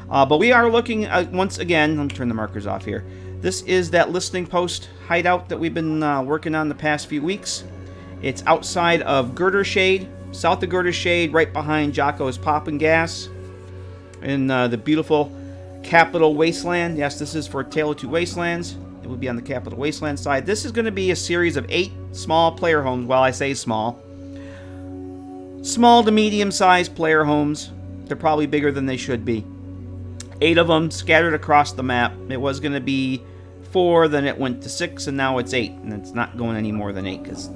But we are looking, once again, let me turn the markers off here. This is that listening post hideout that we've been working on the past few weeks. It's outside of Girder Shade, south of Girder Shade, right behind Jocko's Poppin' Gas, in the beautiful Capital Wasteland. Yes, this is for Tale of Two Wastelands. It would be on the Capital Wasteland side. This is going to be a series of 8 small player homes. Well, I say small. Small to medium-sized player homes. They're probably bigger than they should be. 8 of them scattered across the map. It was going to be 4, then it went to 6, and now it's 8. And it's not going any more than 8 because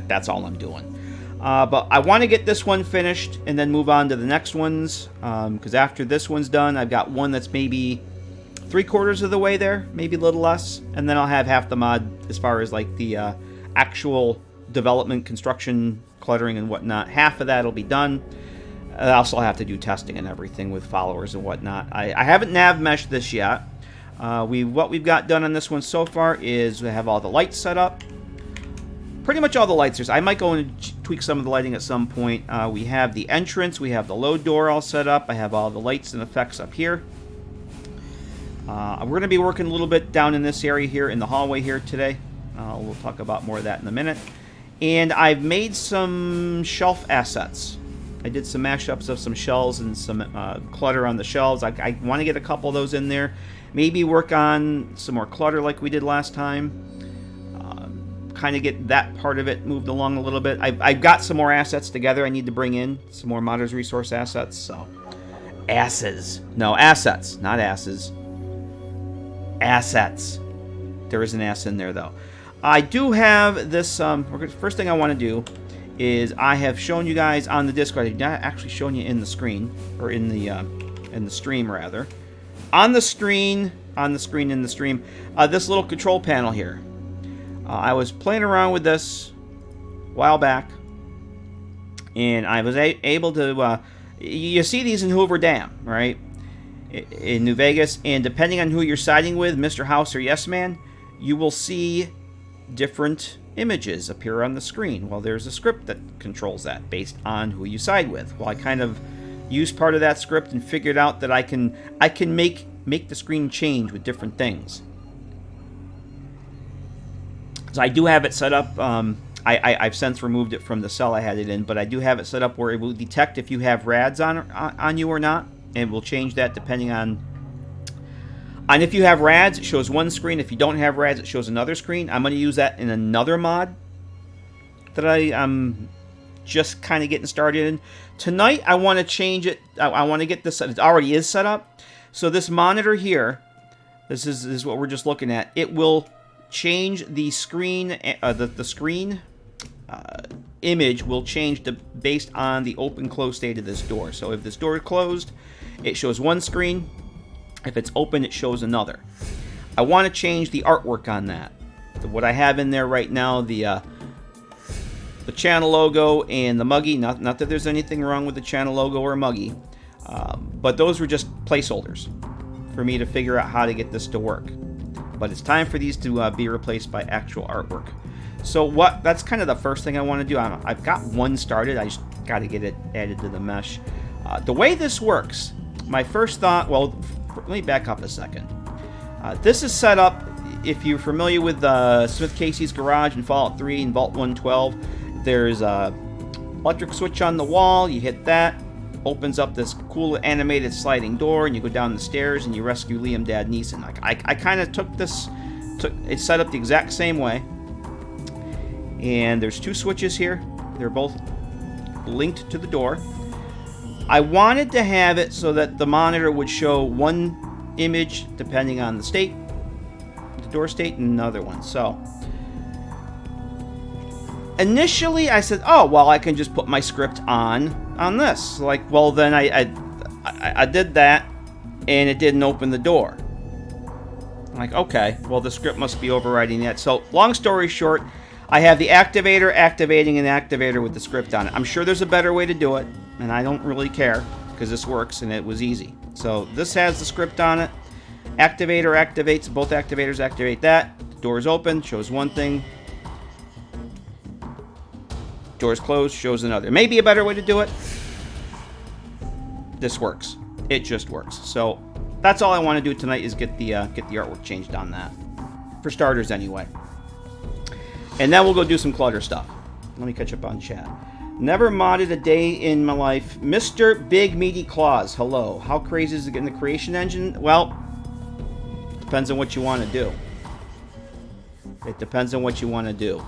that's all I'm doing. But I want to get this one finished and then move on to the next ones. Because after this one's done, I've got one that's maybe 3/4 of the way there, maybe a little less. And then I'll have half the mod as far as like the actual development, construction, cluttering, and whatnot. Half of that will be done. I also have to do testing and everything with followers and whatnot. I haven't nav meshed this yet. What we've got done on this one so far is we have all the lights set up. Pretty much all the lights. I might go and tweak some of the lighting at some point. We have the entrance. We have the load door all set up. I have all the lights and effects up here. We're going to be working a little bit down in this area here in the hallway here today. We'll talk about more of that in a minute. And I've made some shelf assets. I did some mashups of some shelves and some clutter on the shelves. I want to get a couple of those in there. Maybe work on some more clutter like we did last time. Kind of get that part of it moved along a little bit. I've got some more assets together I need to bring in. Some more Modders Resource assets. So, asses. No, assets, not asses. Assets. There is an ass in there, though. I do have this. First thing I want to do is I have shown you guys on the Discord. I've not actually shown you in the screen, or in the stream rather. On the stream, this little control panel here. I was playing around with this a while back, and I was able to. You see these in Hoover Dam, right? In New Vegas, and depending on who you're siding with, Mr. House or Yes Man, you will see different images appear on the screen. Well, there's a script that controls that based on who you side with. Well, I kind of used part of that script and figured out that I can make the screen change with different things. So I do have it set up. I've since removed it from the cell I had it in, but I do have it set up where it will detect if you have rads on you or not, and will change that depending on. And if you have rads, it shows one screen. If you don't have rads, it shows another screen. I'm going to use that in another mod that I'm just kind of getting started in. Tonight, I want to change it. I want to get this. It already is set up. So this monitor here, this is what we're just looking at. It will change the screen. The screen image will change based on the open-close state of this door. So if this door is closed, it shows one screen. If it's open, it shows another. I want to change the artwork on that. What I have in there right now, the channel logo and the muggy. Not that there's anything wrong with the channel logo or muggy, but those were just placeholders for me to figure out how to get this to work. But it's time for these to be replaced by actual artwork. So that's kind of the first thing I want to do. I've got one started. I just got to get it added to the mesh. The way this works, my first thought, well, let me back up a second. This is set up, if you're familiar with Smith Casey's Garage in Fallout 3 and Vault 112, there's a electric switch on the wall. You hit that, opens up this cool animated sliding door, and you go down the stairs and you rescue Liam Dad Neeson. I kind of took it's set up the exact same way. And there's 2 switches here. They're both linked to the door. I wanted to have it so that the monitor would show one image depending on the state, the door state, and another one. So initially I said, oh, well, I can just put my script on this. Like, well, then I did that, and it didn't open the door. I'm like, okay, well, the script must be overriding that. So long story short, I have the activator activating an activator with the script on it. I'm sure there's a better way to do it, and I don't really care because this works and it was easy. So this has the script on it. Activator activates, both activators activate that. The door is open, shows one thing. Door is closed, shows another. Maybe a better way to do it. This works. It just works. So that's all I want to do tonight is get the artwork changed on that. For starters, anyway. And then we'll go do some clutter stuff. Let me catch up on chat. Never modded a day in my life. Mr. Big Meaty Claws, hello. How crazy is it getting the creation engine? Well, depends on what you want to do. It depends on what you want to do.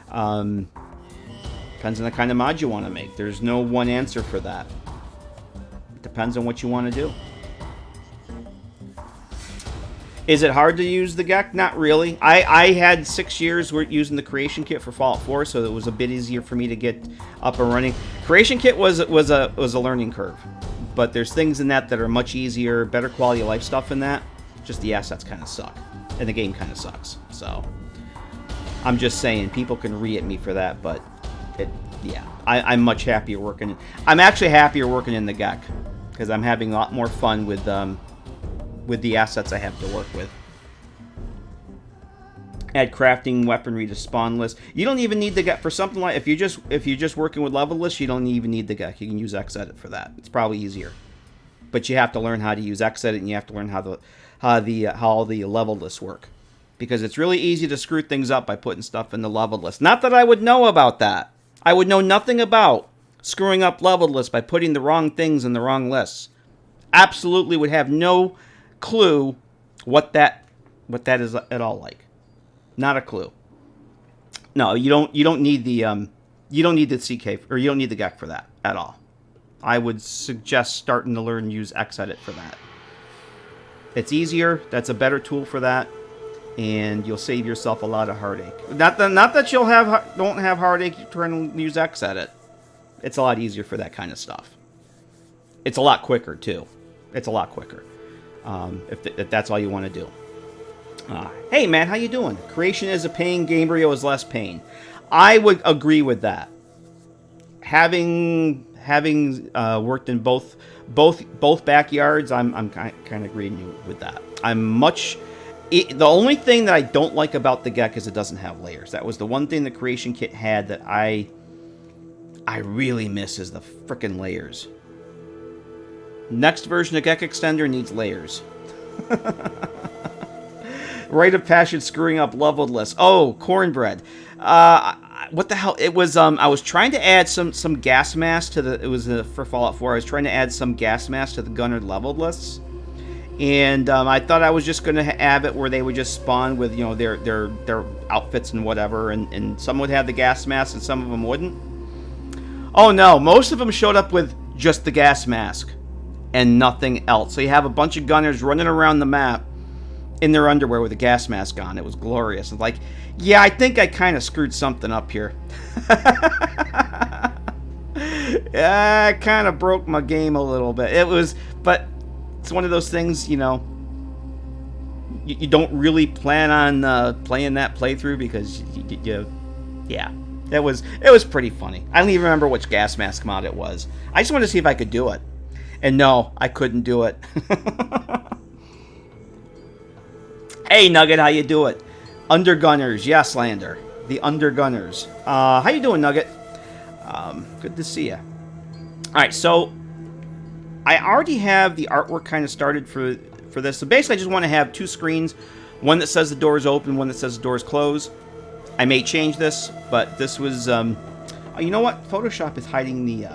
Depends on the kind of mod you want to make. There's no one answer for that. It depends on what you want to do. Is it hard to use the GECK? Not really. I had 6 years using the Creation Kit for Fallout 4, so it was a bit easier for me to get up and running. Creation Kit was a learning curve, but there's things in that are much easier, better quality of life stuff in that. Just the assets kind of suck, and the game kind of sucks. So I'm just saying, people can re at me for that, but yeah, I'm much happier working. I'm actually happier working in the GECK because I'm having a lot more fun with the assets I have to work with. Add crafting weaponry to spawn list. You don't even need the GECK for something like if you're just working with level lists. You don't even need the GECK. You can use Xedit for that. It's probably easier, but you have to learn how to use Xedit and you have to learn how the level lists work, because it's really easy to screw things up by putting stuff in the level list. Not that I would know about that. I would know nothing about screwing up level lists by putting the wrong things in the wrong lists. Absolutely would have no clue what that is at all like. Not a clue. No, you don't need the CK, or you don't need the GECK for that at all. I would suggest starting to learn and use Xedit for that. It's easier. That's a better tool for that, and you'll save yourself a lot of heartache. Not that you'll don't have heartache trying to use Xedit. It's a lot easier for that kind of stuff. It's a lot quicker too. It's a lot quicker. If that's all you want to do. Hey, Matt, how you doing? Creation is a pain, Gamebryo is less pain. I would agree with that. Having worked in both backyards, I'm kind of agreeing with that. The only thing that I don't like about the GECK is it doesn't have layers. That was the one thing the Creation Kit had that I really miss, is the frickin' layers. Next version of GECK Extender needs layers. Rite of Passion screwing up leveled lists. Oh, cornbread. What the hell? It was I was trying to add some gas mask to the. It was for Fallout 4. I was trying to add some gas mask to the Gunnered leveled lists, and I thought I was just going to have it where they would just spawn with their outfits and whatever, and some would have the gas mask and some of them wouldn't. Oh no, most of them showed up with just the gas mask and nothing else. So you have a bunch of gunners running around the map in their underwear with a gas mask on. It was glorious. It's like, yeah, I think I kind of screwed something up here. Yeah, I kind of broke my game a little bit. But it's one of those things, you don't really plan on playing that playthrough because yeah. It was pretty funny. I don't even remember which gas mask mod it was. I just wanted to see if I could do it. And no, I couldn't do it. Hey, Nugget, how you do it? Undergunners, yes, Lander. The Undergunners. How you doing, Nugget? Good to see you. All right, so I already have the artwork kind of started for this. So basically, I just want to have two screens. One that says the door is open, one that says the door is closed. I may change this, but this was... you know what? Photoshop is hiding the...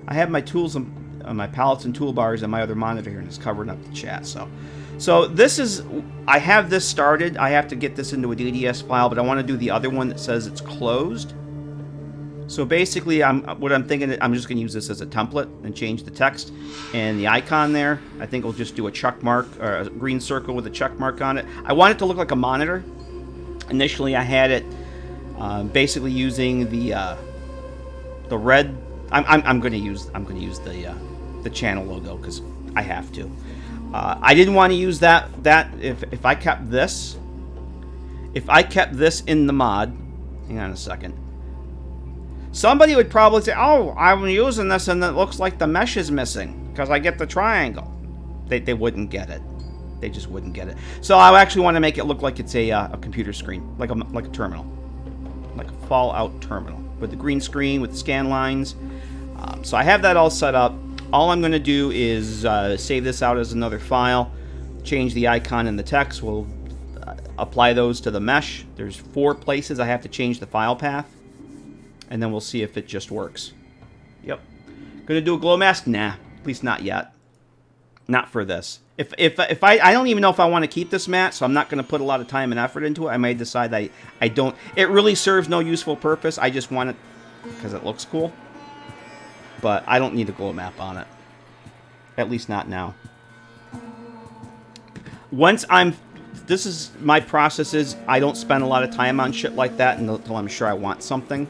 I have my tools and my palettes and toolbars on my other monitor here, and it's covering up the chat. So this is... I have this started. I have to get this into a DDS file, but I want to do the other one that says it's closed. So basically, what I'm thinking, I'm just going to use this as a template and change the text and the icon there. I think we'll just do a check mark, or a green circle with a check mark on it. I want it to look like a monitor. Initially, I had it basically using the red. I'm going to use the channel logo because I have to. I didn't want to use that if I kept this. If I kept this in the mod, hang on a second. Somebody would probably say, "Oh, I'm using this and it looks like the mesh is missing because I get the triangle." They wouldn't get it. They just wouldn't get it. So I actually want to make it look like it's a computer screen, like a terminal, like a Fallout terminal with the green screen with the scan lines. So I have that all set up. All I'm going to do is save this out as another file, change the icon and the text. We'll apply those to the mesh. There's 4 places I have to change the file path, and then we'll see if it just works. Yep. Going to do a glow mask? Nah, at least not yet. Not for this. If I don't even know if I want to keep this mat, so I'm not going to put a lot of time and effort into it. I may decide that I don't. It really serves no useful purpose. I just want it because it looks cool. But I don't need a glow map on it. At least not now. Once I'm... This is my process is I don't spend a lot of time on shit like that until I'm sure I want something.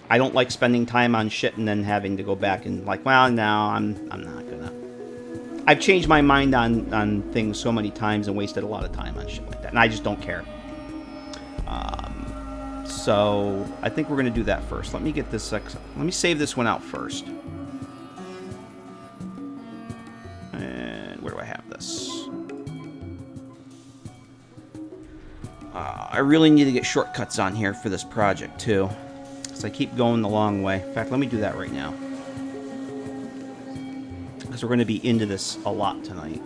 I don't like spending time on shit and then having to go back and like, well, no, I'm not gonna. I've changed my mind on things so many times and wasted a lot of time on shit like that, and I just don't care. So I think we're gonna do that first. Let me get this. Let me save this one out first. And where do I have this? I really need to get shortcuts on here for this project too, because I keep going the long way. In fact, let me do that right now, because we're going to be into this a lot tonight.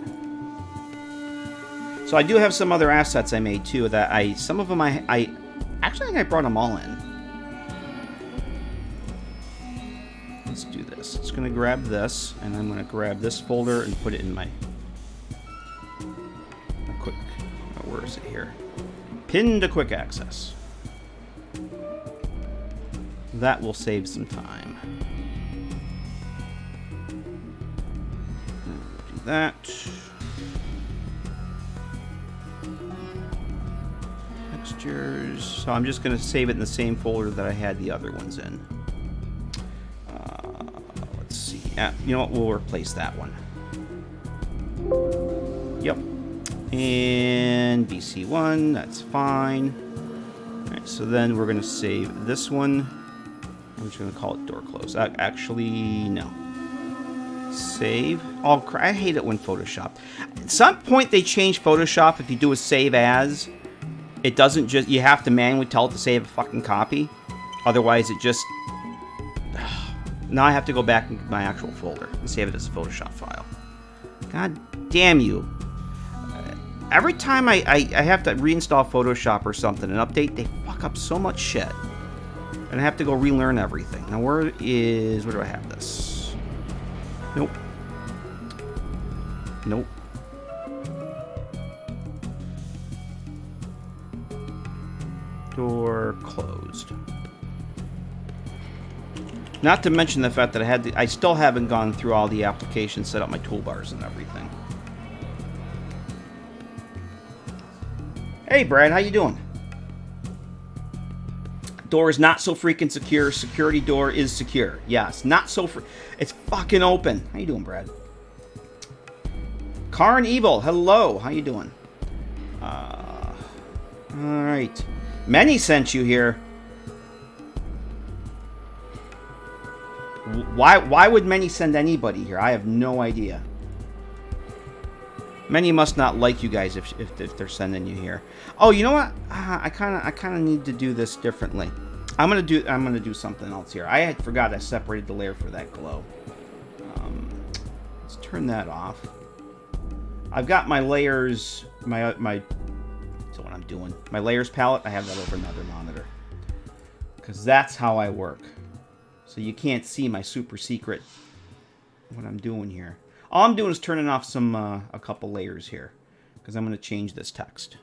So I do have some other assets I made too that some of them I actually think I brought them all in. Let's do this. It's going to grab this, and I'm going to grab this folder and put it in my quick. Where is it here? Pin to quick access. That will save some time. Do that. Textures. So I'm just going to save it in the same folder that I had the other ones in. Let's see. You know what? We'll replace that one. Yep. And BC1, that's fine. Alright, so then we're going to save this one. I'm just going to call it door close. Actually, no. Save. Oh, I hate it when Photoshop. At some point they change Photoshop. If you do a save as, it doesn't just... You have to manually tell it to save a fucking copy. Otherwise, it just... Now I have to go back into my actual folder and save it as a Photoshop file. God damn you. Every time I have to reinstall Photoshop or something, an update, they fuck up so much shit. And I have to go relearn everything. Now, where do I have this? Nope. Nope. Door closed. Not to mention the fact that I still haven't gone through all the applications, set up my toolbars and everything. Hey, Brad, how you doing? Door is not so freaking secure. Security door is secure. Yes, not so it's fucking open. How you doing, Brad? Karn Evil, hello. How you doing? All right. Many sent you here. Why would Many send anybody here? I have no idea. Many must not like you guys if they're sending you here. Oh, you know what? I kind of need to do this differently. I'm gonna do something else here. I had forgot I separated the layer for that glow. Let's turn that off. I've got my layers, so what I'm doing, my layers palette. I have that over another monitor because that's how I work. So you can't see my super secret what I'm doing here. All I'm doing is turning off a couple layers here, because I'm going to change this text.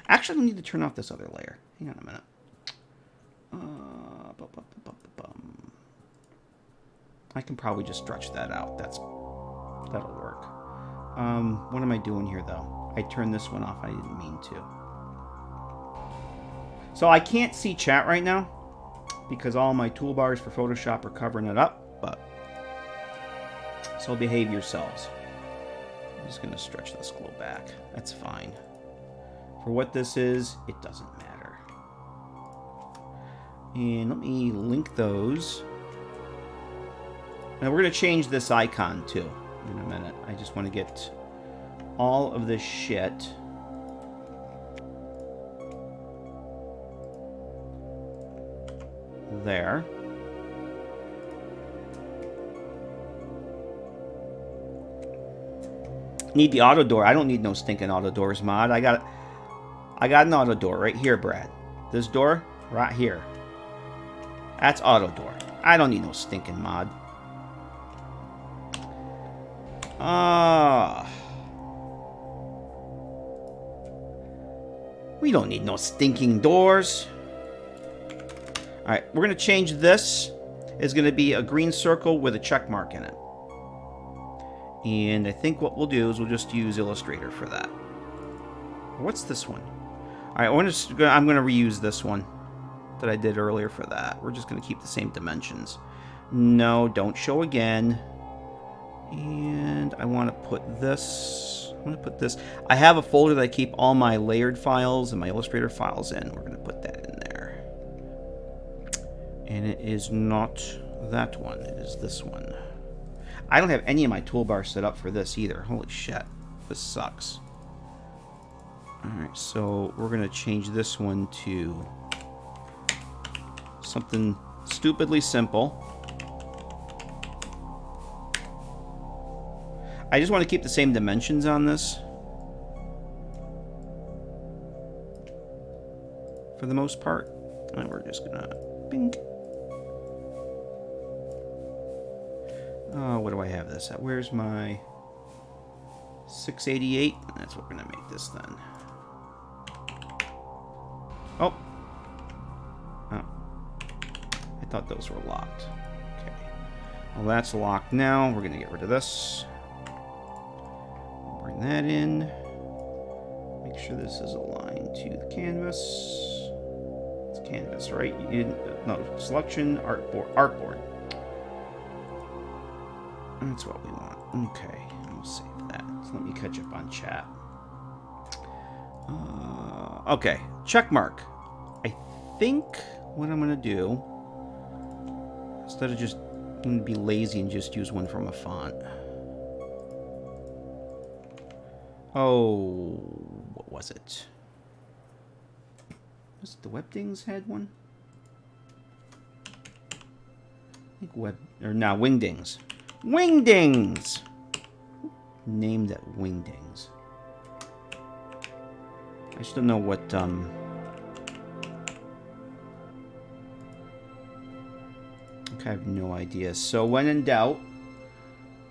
Actually, I need to turn off this other layer. Hang on a minute. I can probably just stretch that out. That'll work. What am I doing here, though? I turned this one off. I didn't mean to. So I can't see chat right now, because all my toolbars for Photoshop are covering it up, but... So behave yourselves. I'm just going to stretch this glow back. That's fine. For what this is, it doesn't matter. And let me link those. Now we're going to change this icon too in a minute. I just want to get all of this shit. There. Need the auto door. I don't need no stinking auto doors mod. I got an auto door right here, Brad. This door right here. That's auto door. I don't need no stinking mod. We don't need no stinking doors. Alright, we're going to change this. It's going to be a green circle with a check mark in it. And I think what we'll do is we'll just use Illustrator for that. What's this one? Alright, I'm going to reuse this one that I did earlier for that. We're just going to keep the same dimensions. No, don't show again. And I want to put this... I'm going to put this... I have a folder that I keep all my layered files and my Illustrator files in. We're going to put that in there. And it is not that one. It is this one. I don't have any of my toolbars set up for this either. Holy shit. This sucks. Alright, so we're going to change this one to something stupidly simple. I just want to keep the same dimensions on this. For the most part. And we're just going to... Bing. What do I have this at? Where's my 688? That's what we're going to make this then. Oh. Oh. I thought those were locked. Okay. Well, that's locked now. We're going to get rid of this. Bring that in. Make sure this is aligned to the canvas. It's canvas, right? You didn't, no, selection, artboard. That's what we want. Okay, we'll save that. So let me catch up on chat. Okay, check mark. I think what I'm going to do, instead of just I'm going to be lazy and just use one from a font. Oh, what was it? Was it the Webdings had one? I think Wingdings. Wingdings! Named it Wingdings. I just don't know what, I have no idea. So when in doubt,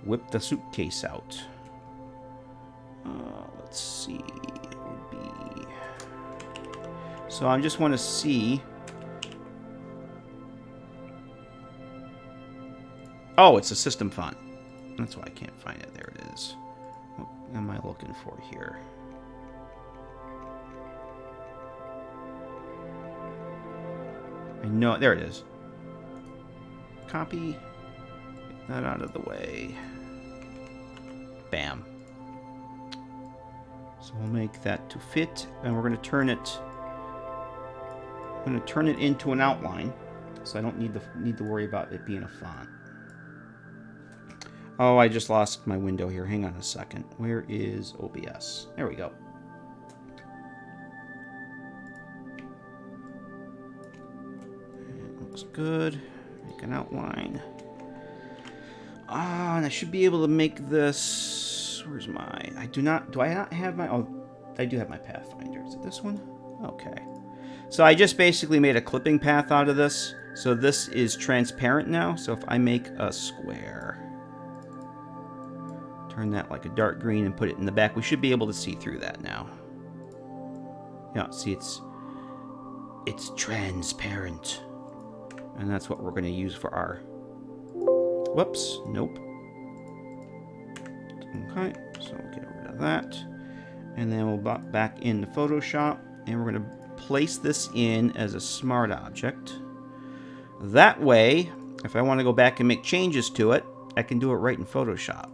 whip the suitcase out. Let's see. It would be... So I just want to see... Oh, it's a system font. That's why I can't find it. There it is. What am I looking for here? I know. There it is. Copy. Get that out of the way. Bam. So we'll make that to fit, and we're going to turn it. I'm going to turn it into an outline, so I don't need to worry about it being a font. Oh, I just lost my window here. Hang on a second. Where is OBS? There we go. It looks good. Make an outline. And I should be able to make this. Where's my? Do I not have my? Oh, I do have my Pathfinder. Is it this one? Okay. So I just basically made a clipping path out of this. So this is transparent now. So if I make a square, turn that like a dark green and put it in the back, we should be able to see through that now. Yeah, see, it's transparent. And that's what we're going to use for our... Whoops, nope. Okay, so we'll get rid of that. And then we'll back into Photoshop, and we're going to place this in as a smart object. That way, if I want to go back and make changes to it, I can do it right in Photoshop.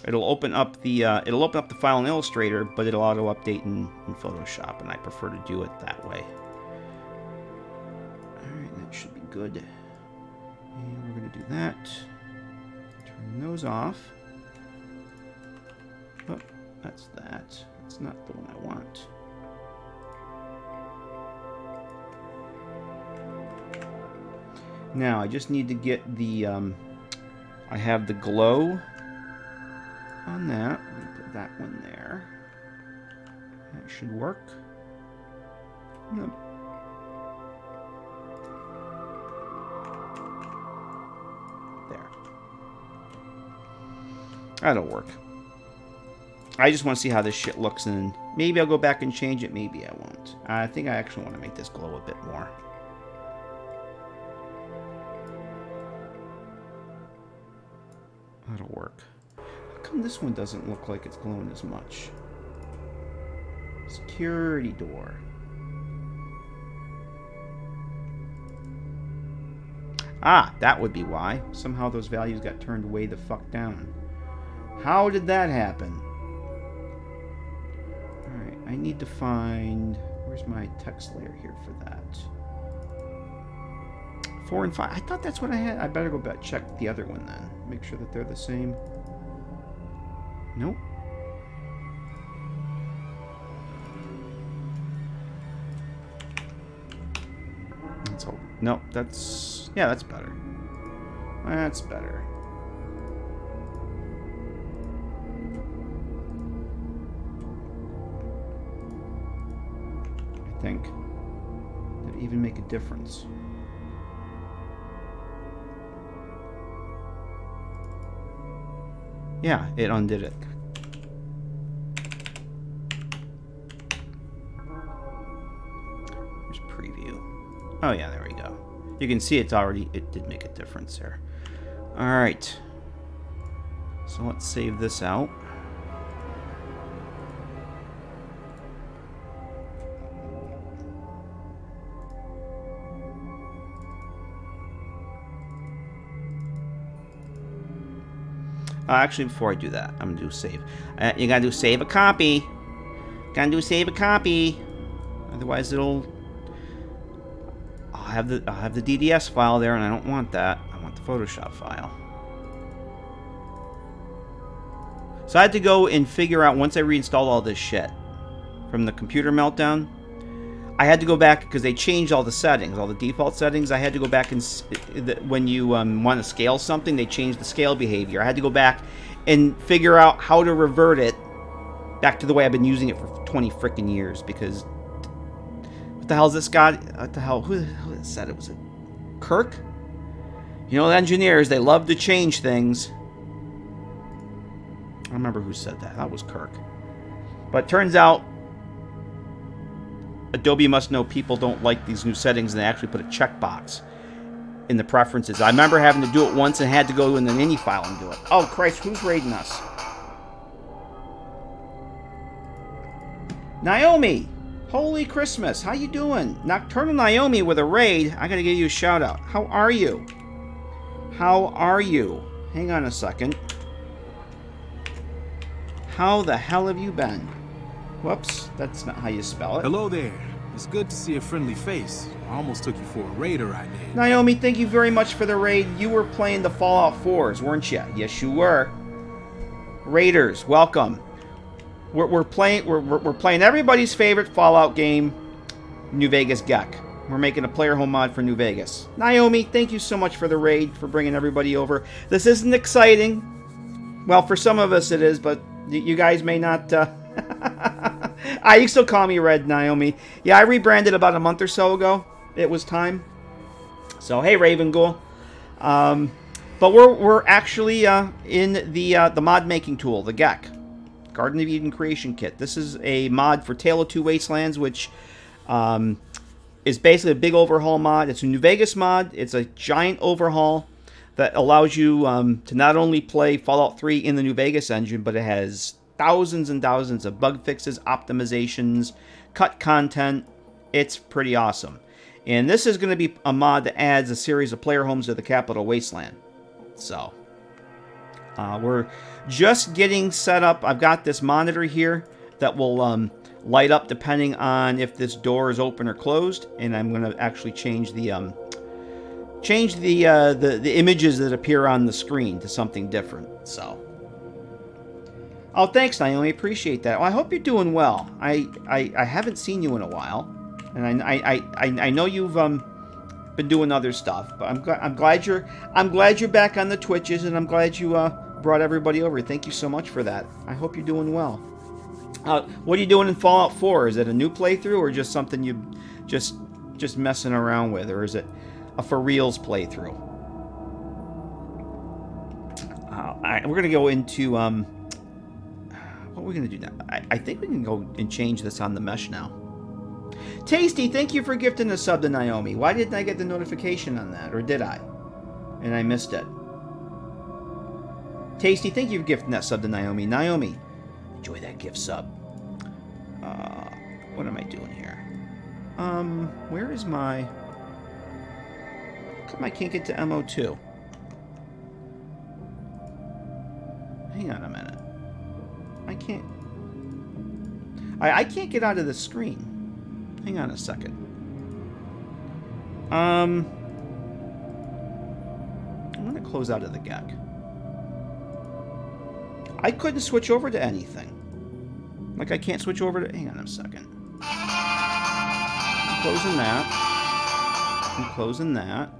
It'll open up the file in Illustrator, but it'll auto update in Photoshop, and I prefer to do it that way. All right, that should be good. And we're going to do that. Turn those off. Oh, that's that. That's not the one I want. Now, I just need to get the, I have the glow on that. I'm going to put that one there. That should work. Nope. There. That'll work. I just want to see how this shit looks, and maybe I'll go back and change it, maybe I won't. I think I actually want to make this glow a bit more. That'll work. How come this one doesn't look like it's glowing as much? Security door. Ah, that would be why. Somehow those values got turned way the fuck down. How did that happen? Alright, I need to find... Where's my text layer here for that? 4 and 5. I thought that's what I had. I better go back check the other one then. Make sure that they're the same. Nope. That's all. Nope, that's... Yeah, that's better. That's better. I think. Did it even make a difference? Yeah, it undid it. Here's preview. Oh yeah, there we go. You can see it's already, it did make a difference there. Alright. So let's save this out. Actually, before I do that, I'm gonna do save. You gotta do save a copy. Gotta do save a copy. Otherwise, it'll. I'll have the DDS file there, and I don't want that. I want the Photoshop file. So I had to go and figure out once I reinstalled all this shit from the computer meltdown. I had to go back because they changed all the settings, all the default settings. I had to go back and when you want to scale something, they changed the scale behavior. I had to go back and figure out how to revert it back to the way I've been using it for 20 freaking years. Because what the hell is this guy? What the hell? Who said it was a Kirk? You know, the engineers, they love to change things. I don't remember who said that. That was Kirk. But it turns out Adobe must know people don't like these new settings, and they actually put a checkbox in the preferences. I remember having to do it once and had to go in the ini file and do it. Oh, Christ, who's raiding us? Naomi! Holy Christmas, how you doing? Nocturnal Naomi with a raid. I gotta give you a shout out. How are you? How are you? Hang on a second. How the hell have you been? Whoops, that's not how you spell it. Hello there. It's good to see a friendly face. I almost took you for a raider I did. Naomi, thank you very much for the raid. You were playing the Fallout 4s, weren't you? Yes, you were. Raiders, welcome. We're playing everybody's favorite Fallout game, New Vegas GECK. We're making a player home mod for New Vegas. Naomi, thank you so much for the raid, for bringing everybody over. This isn't exciting. Well, for some of us it is, but you guys may not... you still call me Red, Naomi. Yeah, I rebranded about a month or so ago. It was time. So, hey, Raven Ghoul. But we're actually in the mod making tool, the GECK. Garden of Eden Creation Kit. This is a mod for Tale of Two Wastelands, which is basically a big overhaul mod. It's a New Vegas mod. It's a giant overhaul that allows you to not only play Fallout 3 in the New Vegas engine, but it has thousands and thousands of bug fixes, optimizations, cut content. It's pretty awesome. And this is going to be a mod that adds a series of player homes to the Capital Wasteland. So, we're just getting set up. I've got this monitor here that will light up depending on if this door is open or closed. And I'm going to actually change the images that appear on the screen to something different. So. Oh, thanks, Naomi. Appreciate that. Well, I hope you're doing well. I haven't seen you in a while, and I know you've been doing other stuff. But I'm glad you're back on the Twitches, and I'm glad you brought everybody over. Thank you so much for that. I hope you're doing well. What are you doing in Fallout 4? Is it a new playthrough, or just something you just messing around with, or is it a for reals playthrough? We're gonna go into what we're gonna do now. I think we can go and change this on the mesh now. Tasty, thank you for gifting a sub to Naomi. Why didn't I get the notification on that, or did I? And I missed it. Tasty, thank you for gifting that sub to Naomi. Naomi, enjoy that gift sub. What am I doing here? Where is my... How come I can't get to MO2? Hang on a minute. I can't... I can't get out of the screen. Hang on a second. I'm going to close out of the GECK. I couldn't switch over to anything. Like, I can't switch over to... Hang on a second. I'm closing that. I'm closing that.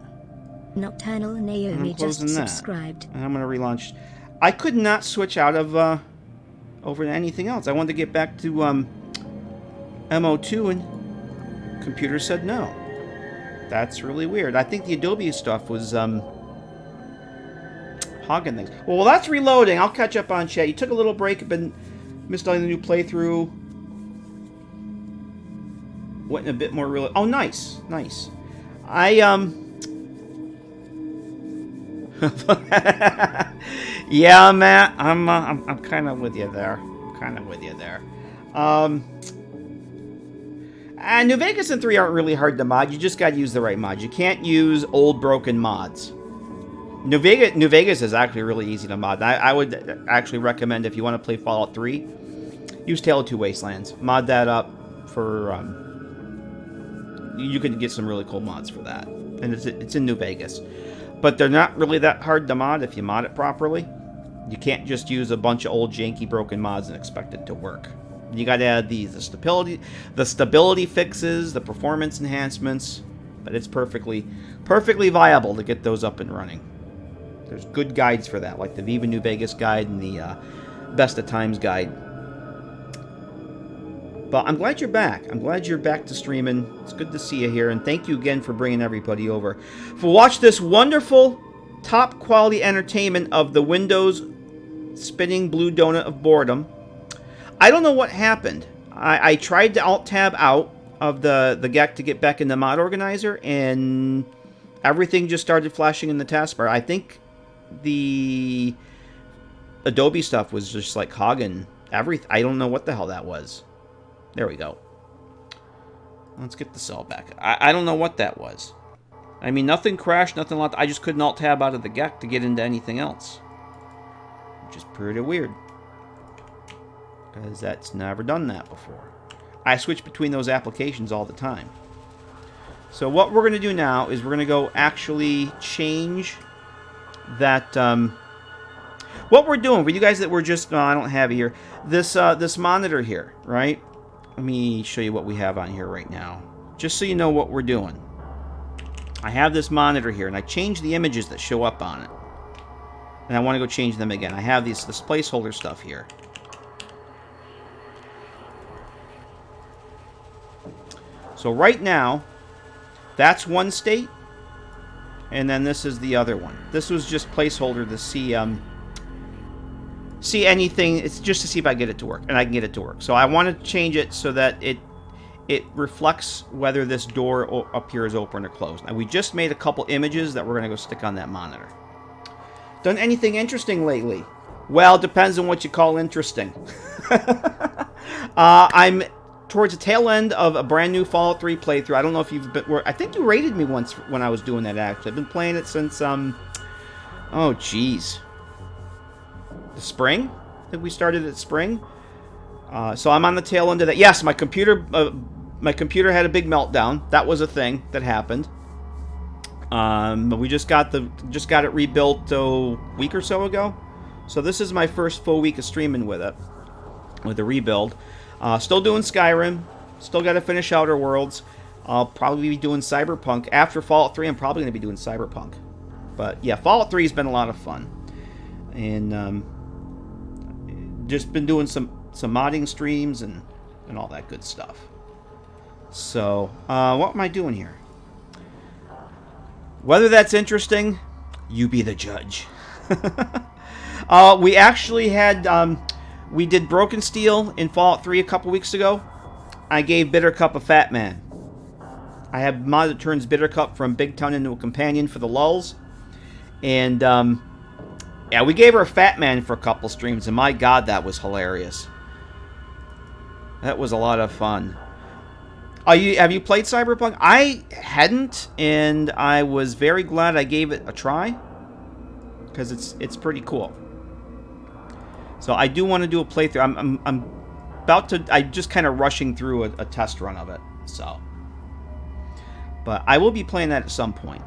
Nocturnal Naomi just subscribed. And I'm going to relaunch. I could not switch out of over to anything else. I wanted to get back to MO2, and computer said no. That's really weird. I think the Adobe stuff was hogging things. Well, that's reloading. I'll catch up on chat. You took a little break, been missed on the new playthrough. Went in a bit more real. Oh, nice, nice. Yeah, Matt, I'm kind of with you there. And New Vegas and 3 aren't really hard to mod. You just got to use the right mods. You can't use old broken mods. New Vegas is actually really easy to mod. I would actually recommend, if you want to play Fallout 3, use Tale of Two Wastelands. Mod that up for... you can get some really cool mods for that. And it's in New Vegas. But they're not really that hard to mod if you mod it properly. You can't just use a bunch of old janky broken mods and expect it to work. You got to add the stability fixes, the performance enhancements, but it's perfectly viable to get those up and running. There's good guides for that, like the Viva New Vegas guide and the Best of Times guide. But I'm glad you're back. I'm glad you're back to streaming. It's good to see you here, and thank you again for bringing everybody over. For watch this wonderful, top quality entertainment of the Windows spinning blue donut of boredom. I don't know what happened. I tried to Alt-Tab out of the GECK to get back in the mod organizer, and everything just started flashing in the taskbar. I think the Adobe stuff was just like hogging everything. I don't know what the hell that was. There we go. Let's get the cell back. I don't know what that was. I mean, nothing crashed, nothing like that. I just couldn't Alt-Tab out of the GECK to get into anything else. Which is pretty weird. Because that's never done that before. I switch between those applications all the time. So what we're going to do now is we're going to go actually change that... what we're doing, for you guys that were just... I don't have it here. This monitor here, right? Let me show you what we have on here right now. Just so you know what we're doing. I have this monitor here, and I changed the images that show up on it. And I want to go change them again. I have this placeholder stuff here. So right now, that's one state, and then this is the other one. This was just placeholder to see anything. It's just to see if I get it to work, and I can get it to work. So I want to change it so that it reflects whether this door up here is open or closed. Now we just made a couple images that we're going to go stick on that monitor. Done anything interesting lately? Well, it depends on what you call interesting. I'm towards the tail end of a brand new Fallout 3 playthrough. I don't know if you've been... I think you rated me once when I was doing that, actually. I've been playing it since, oh, jeez. The spring? I think we started at spring. So I'm on the tail end of that. Yes, my computer had a big meltdown. That was a thing that happened. But we just got it rebuilt a week or so ago. So this is my first full week of streaming with it, with the rebuild. Still doing Skyrim. Still got to finish Outer Worlds. I'll probably be doing Cyberpunk. After Fallout 3, I'm probably going to be doing Cyberpunk. But yeah, Fallout 3 has been a lot of fun. And just been doing some modding streams and all that good stuff. So, what am I doing here? Whether that's interesting, you be the judge. We actually had... we did Broken Steel in Fallout 3 a couple weeks ago. I gave Bitter Cup a Fat Man. I have a mod that turns Bitter Cup from Big Town into a companion for the lulz. And, yeah, we gave her a Fat Man for a couple streams, and my god, that was hilarious. That was a lot of fun. Have you played Cyberpunk? I hadn't, and I was very glad I gave it a try, because it's pretty cool. So I do want to do a playthrough. I'm about to... I'm just kind of rushing through a test run of it, so... But I will be playing that at some point.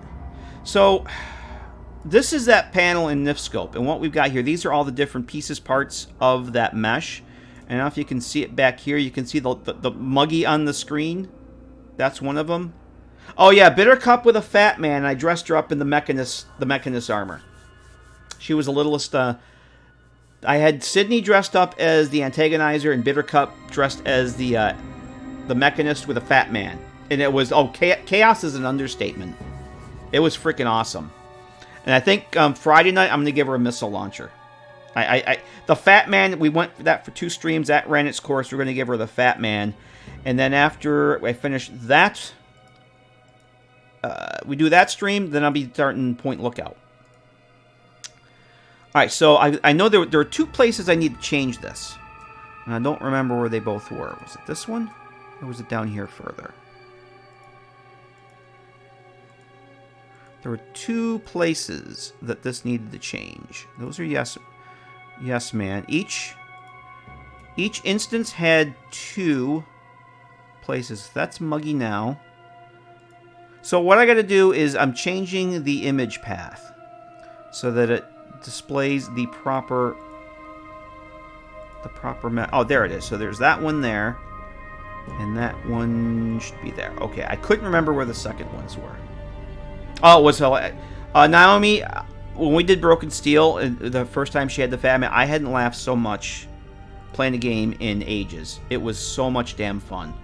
So, this is that panel in Nifscope. And what we've got here, these are all the different pieces, parts of that mesh. And I don't know if you can see it back here. You can see the muggy on the screen. That's one of them. Oh yeah, Bitter Cup with a Fat Man. I dressed her up in the Mechanist armor. She was the littlest... I had Sydney dressed up as the Antagonizer and Bitter Cup dressed as the Mechanist with a Fat Man. And it was, chaos is an understatement. It was freaking awesome. And I think Friday night, I'm going to give her a missile launcher. The Fat Man, we went for that for 2 streams. That ran its course. We're going to give her the Fat Man. And then after I finish that, we do that stream, then I'll be starting Point Lookout. Alright, so I know there are 2 places I need to change this. And I don't remember where they both were. Was it this one? Or was it down here further? There were 2 places that this needed to change. Those are yes man. Each instance had 2 places. That's muggy now. So what I got to do is I'm changing the image path so that it displays the proper map. Oh, there it is. So there's that one there, and that one should be there. Okay, I couldn't remember where the second ones were. Oh, it was Naomi, when we did Broken Steel, the first time she had the Fat Man, I hadn't laughed so much playing the game in ages. It was so much damn fun.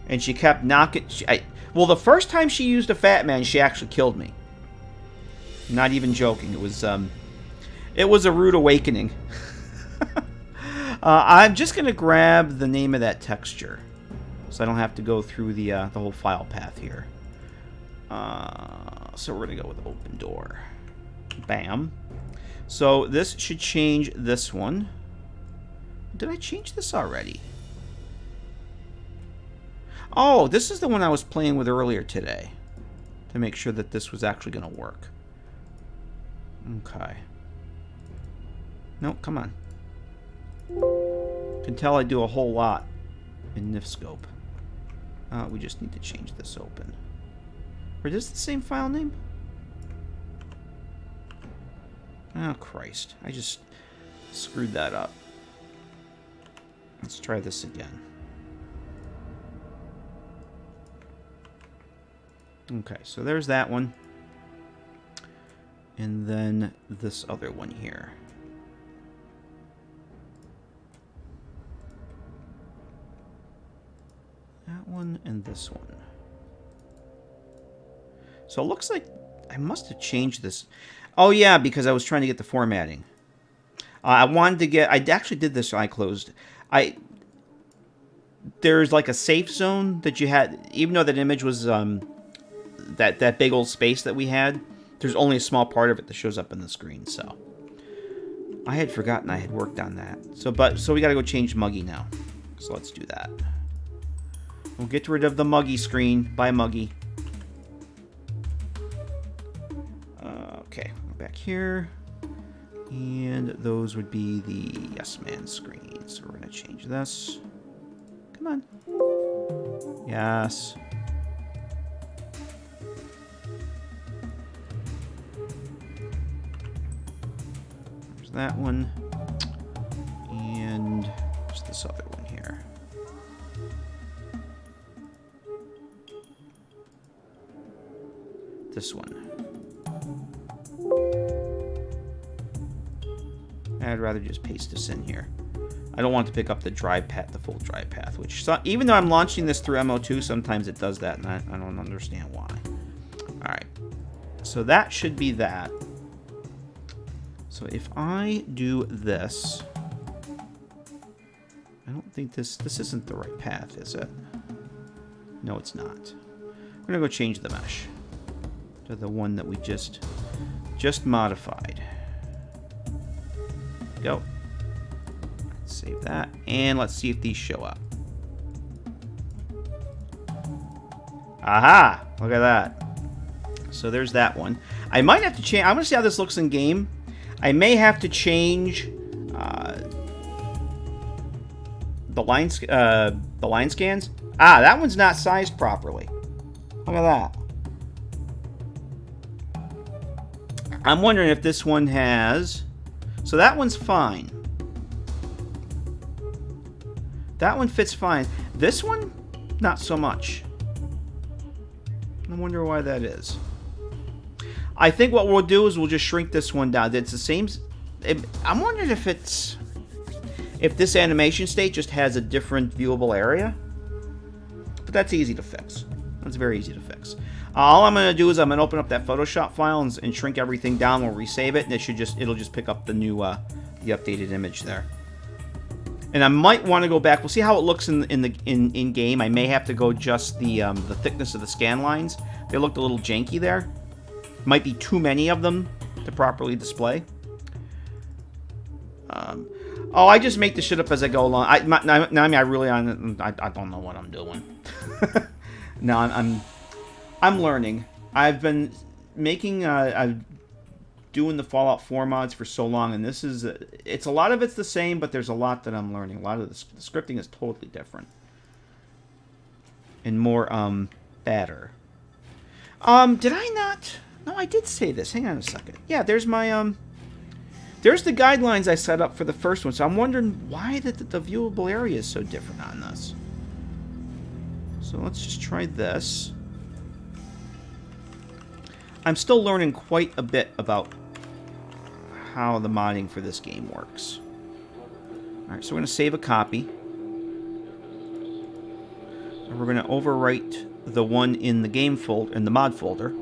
And she kept knocking... well, the first time she used a Fat Man, she actually killed me. Not even joking. It was a rude awakening. I'm just going to grab the name of that texture, so I don't have to go through the whole file path here. So we're going to go with open door. Bam. So this should change this one. Did I change this already? Oh, this is the one I was playing with earlier today, to make sure that this was actually going to work. Okay. No, come on. Can tell I do a whole lot in Nifscope. We just need to change this open. Or is this the same file name? Oh, Christ. I just screwed that up. Let's try this again. Okay, so there's that one. And then this other one here. That one and this one. So it looks like I must have changed this. Oh yeah, because I was trying to get the formatting. I wanted to get... I actually did this when I closed. There's like a safe zone that you had... Even though that image was... that big old space that we had, there's only a small part of it that shows up in the screen, so I had forgotten I had worked on that. So we gotta go change muggy now. So let's do that. We'll get rid of the muggy screen. Bye, muggy. Okay, go back here. And those would be the yes man screen. So we're gonna change this. Come on. Yes. That one, and just this other one here. this one. I'd rather just paste this in here. I don't want to pick up the drive path, the full drive path, which, even though I'm launching this through MO2, sometimes it does that, and I don't understand why. Alright. So that should be that. So if I do this... I don't think this isn't the right path, is it? No, it's not. We're going to go change the mesh to the one that we just modified. Go. Let's save that, and let's see if these show up. Aha! Look at that. So there's that one. I might have to change. I want to see how this looks in game. I may have to change the line scans. Ah, that one's not sized properly. Look at that. I'm wondering if this one has... So that one's fine. That one fits fine. This one, not so much. I wonder why that is. I think what we'll do is we'll just shrink this one down. It's the same... I'm wondering if it's... If this animation state just has a different viewable area. But that's easy to fix. That's very easy to fix. All I'm going to do is I'm going to open up that Photoshop file and shrink everything down. We'll resave it, and it'll just pick up the new the updated image there. And I might want to go back. We'll see how it looks in game. I may have to go just the thickness of the scan lines. They looked a little janky there. Might be too many of them to properly display. Oh, I just make the shit up as I go along. I don't know what I'm doing. No, I'm learning. I've been making, doing the Fallout 4 mods for so long, and it's a lot of it's the same, but there's a lot that I'm learning. A lot of the scripting is totally different. And more, better. Did I not? No, I did say this. Hang on a second. Yeah, there's my, there's the guidelines I set up for the first one, so I'm wondering why the viewable area is so different on this. So let's just try this. I'm still learning quite a bit about how the modding for this game works. Alright, so we're going to save a copy. And we're going to overwrite the one in the game folder, in the mod folder.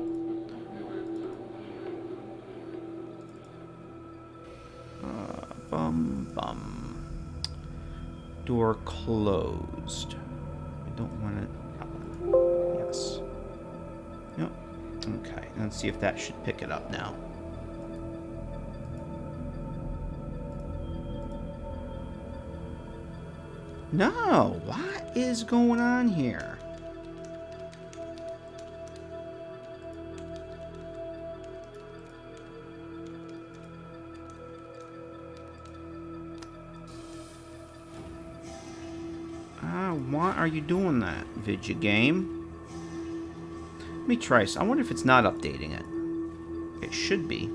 Door closed. I don't want it. Yes. Yep. Okay. Let's see if that should pick it up now. No. What is going on here? Why are you doing that, Vidya game? Let me try. I wonder if it's not updating it. It should be.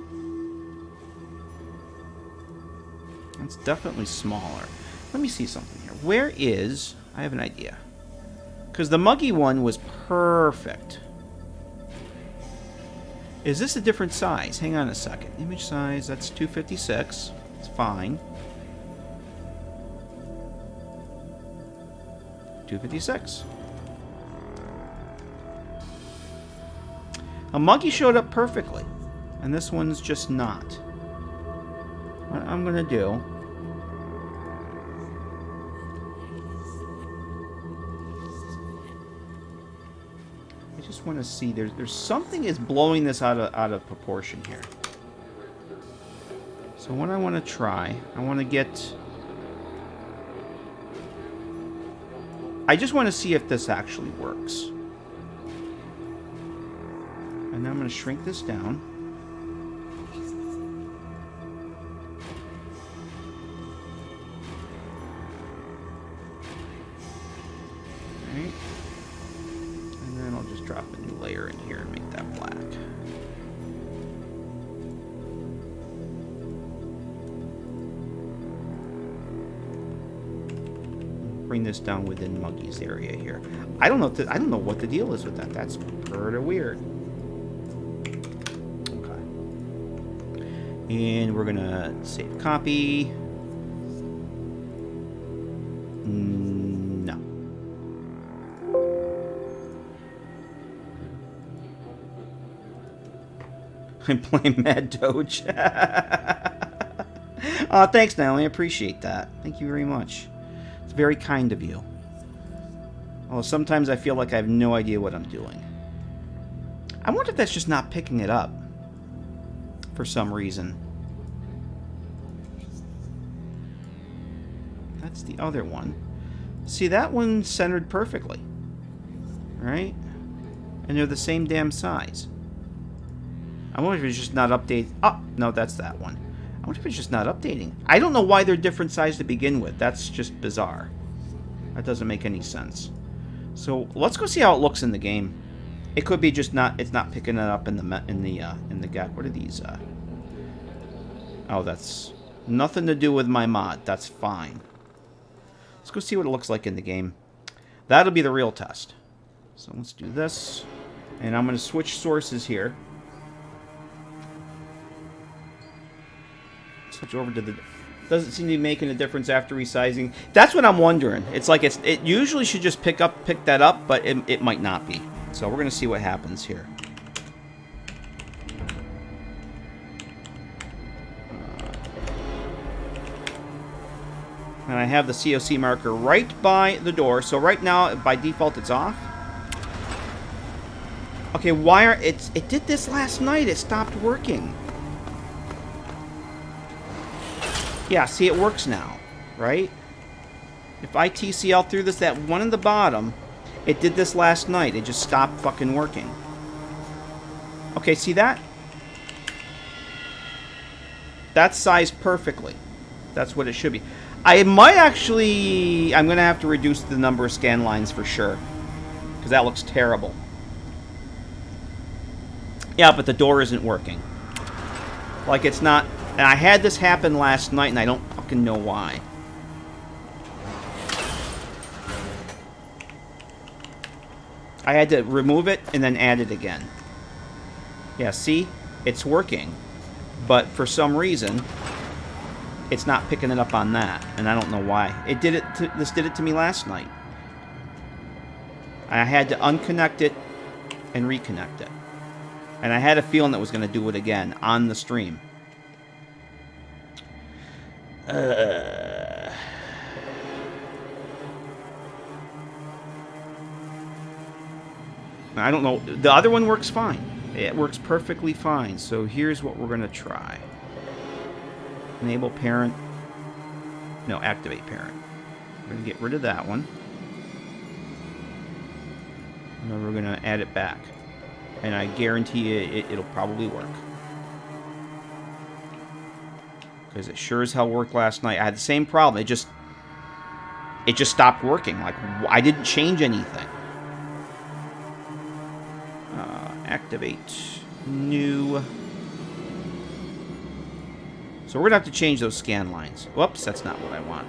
It's definitely smaller. Let me see something here. Where is... I have an idea. Because the muggy one was perfect. Is this a different size? Hang on a second. Image size, that's 256. It's fine. 256. A monkey showed up perfectly, and this one's just not. What I'm gonna do... I just want to see. There's something is blowing this out of proportion here. So what I want to try, I want to get... I just want to see if this actually works. And then I'm going to shrink this down. Alright. And then I'll just drop a new layer in here and make that black. Bring this down within Muggy's area here. I don't know what the deal is with that. That's pretty weird. And we're gonna save copy. No. I'm playing Mad Doge. Thanks, Natalie. I appreciate that. Thank you very much. It's very kind of you. Although sometimes I feel like I have no idea what I'm doing. I wonder if that's just not picking it up for some reason. That's the other one. See, that one centered perfectly. Right? And they're the same damn size. I wonder if it's just not updated. Oh, no, that's that one. I wonder if it's just not updating. I don't know why they're different size to begin with. That's just bizarre. That doesn't make any sense. So let's go see how it looks in the game. It could be just not. It's not picking it up in the GECK. What are these? Oh, that's nothing to do with my mod. That's fine. Let's go see what it looks like in the game. That'll be the real test. So let's do this, and I'm going to switch sources here. Switch over to the... Doesn't seem to be making a difference after resizing. That's what I'm wondering. It's like it usually should just pick that up, but it might not be. So we're going to see what happens here. And I have the COC marker right by the door. So right now, by default, it's off. Okay, why are it did this last night. It stopped working. Yeah, see, it works now, right? If I TCL through this, that one in the bottom, it did this last night. It just stopped fucking working. Okay, see that? That's sized perfectly. That's what it should be. I might actually... I'm going to have to reduce the number of scan lines for sure. Because that looks terrible. Yeah, but the door isn't working. Like, it's not... And I had this happen last night, and I don't fucking know why. I had to remove it and then add it again. Yeah, see? It's working. But for some reason, it's not picking it up on that. And I don't know why. This did it to me last night. I had to unconnect it and reconnect it. And I had a feeling that was going to do it again on the stream. I don't know. The other one works fine. It works perfectly fine. So here's what we're going to try. Enable parent. No, activate parent. We're going to get rid of that one. And then we're going to add it back. And I guarantee you it'll probably work. Because it sure as hell worked last night. I had the same problem. It just stopped working. Like, I didn't change anything. Activate new. So we're going to have to change those scan lines. Whoops, that's not what I want.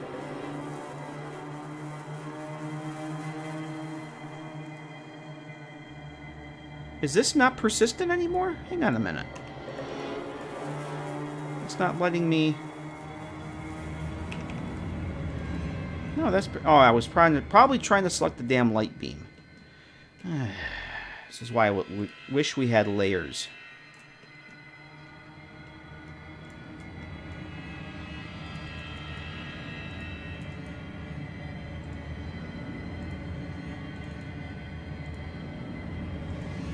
Is this not persistent anymore? Hang on a minute. It's not letting me... No, that's... Oh, I was probably trying to select the damn light beam. This is why I wish we had layers.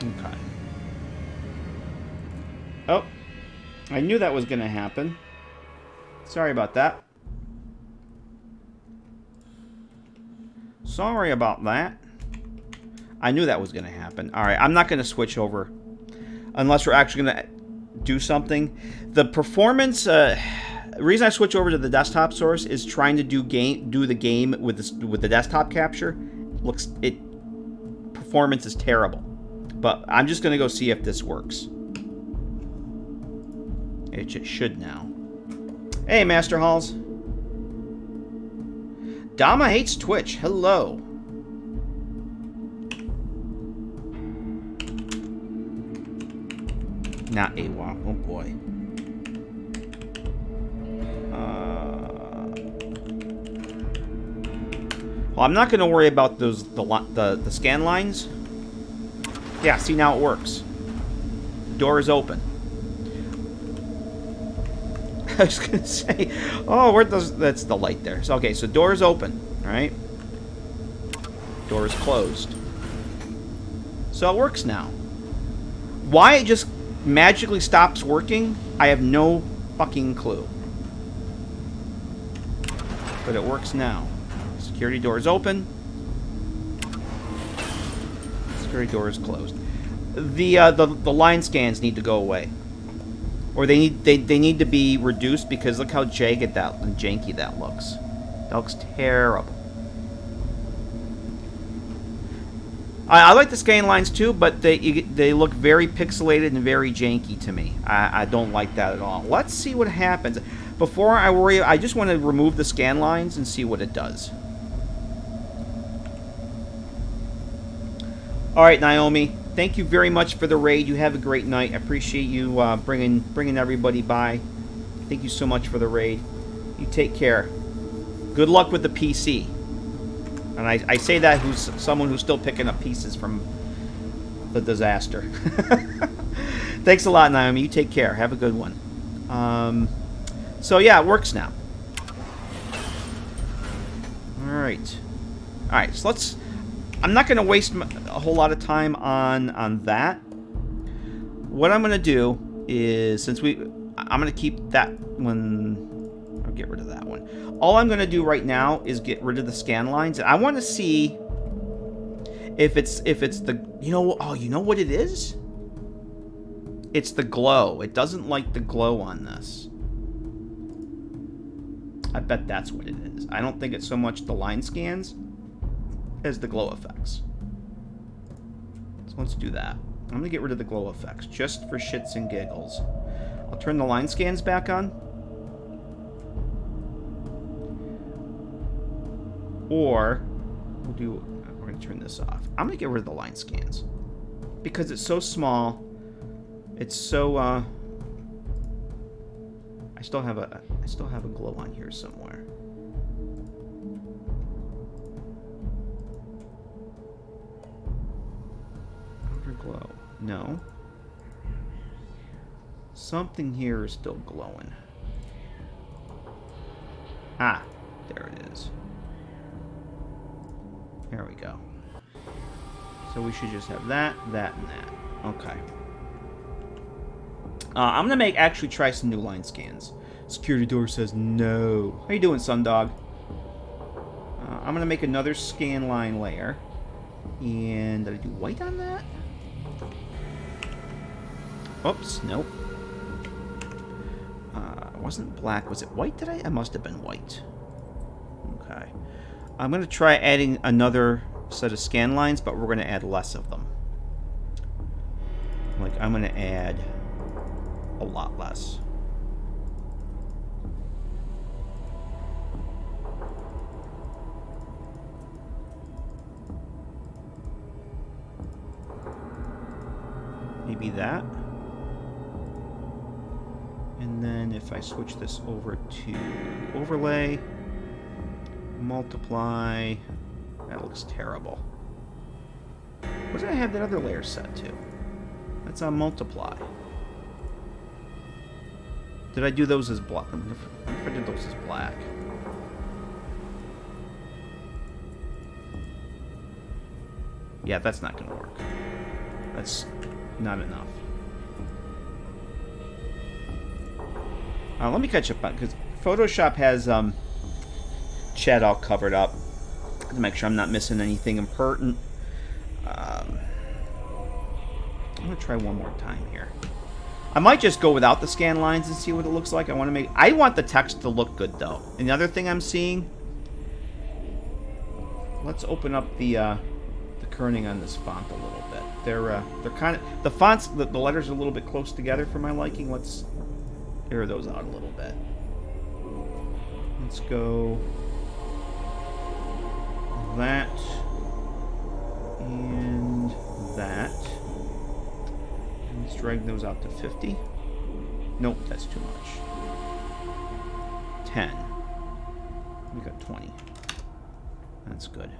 Okay. Oh. I knew that was going to happen. Sorry about that. Sorry about that. I knew that was going to happen. Alright, I'm not going to switch over. Unless we're actually going to do something. The performance... the reason I switch over to the desktop source is trying to do the game with the desktop capture. Performance is terrible. But I'm just going to go see if this works. It should now. Hey, Master Halls. Dama hates Twitch. Hello. Not AWOP. Oh, boy. Well, I'm not going to worry about those the scan lines. Yeah, see, now it works. Door is open. I was going to say, oh, where does that's the light there? So, okay, so door is open, all right? Door is closed. So it works now. Why it just magically stops working, I have no fucking clue. But it works now. Security door is open. Security door is closed. The line scans need to go away, or they need to be reduced because look how jagged that and janky that looks. That looks terrible. I like the scan lines too, but they look very pixelated and very janky to me. I don't like that at all. Let's see what happens. Before I worry, I just want to remove the scan lines and see what it does. All right, Naomi. Thank you very much for the raid. You have a great night. I appreciate you bringing everybody by. Thank you so much for the raid. You take care. Good luck with the PC. And I say that who's someone who's still picking up pieces from the disaster. Thanks a lot, Naomi. You take care. Have a good one. So yeah, it works now. All right. All right. So let's. I'm not going to waste a whole lot of time on that. What I'm going to do is, I'm going to keep that one. I'll get rid of that one. All I'm going to do right now is get rid of the scan lines. I want to see if it's the you know what it is? It's the glow. It doesn't like the glow on this. I bet that's what it is. I don't think it's so much the line scans as the glow effects. So let's do that. I'm going to get rid of the glow effects just for shits and giggles. I'll turn the line scans back on. Or we're going to turn this off. I'm going to get rid of the line scans because it's so small. It's so I still have a glow on here somewhere. Outer glow. No. Something here is still glowing. Ah, there it is. There we go. So we should just have that, that, and that. Okay. I'm gonna actually try some new line scans. Security door says no. How you doing, Sundog? I'm gonna make another scan line layer. And did I do white on that? Oops, nope. It wasn't black. Was it white today? I must have been white. Okay. I'm gonna try adding another set of scan lines, but we're gonna add less of them. Like I'm gonna add a lot less. Maybe that. And then if I switch this over to overlay, multiply, that looks terrible. What did I have that other layer set to? That's on multiply. Did I do those as black? I wonder if I did those as black. Yeah, that's not going to work. That's not enough. Let me catch up on, because Photoshop has chat all covered up to make sure I'm not missing anything important. I'm going to try one more time here. I might just go without the scan lines and see what it looks like. I want the text to look good, though. And the other thing I'm seeing, let's open up the kerning on this font a little bit. They're kind of, the fonts, the letters are a little bit close together for my liking. Let's air those out a little bit. Let's go that and that. Let's drag those out to 50. Nope, that's too much. 10. We got 20. That's good.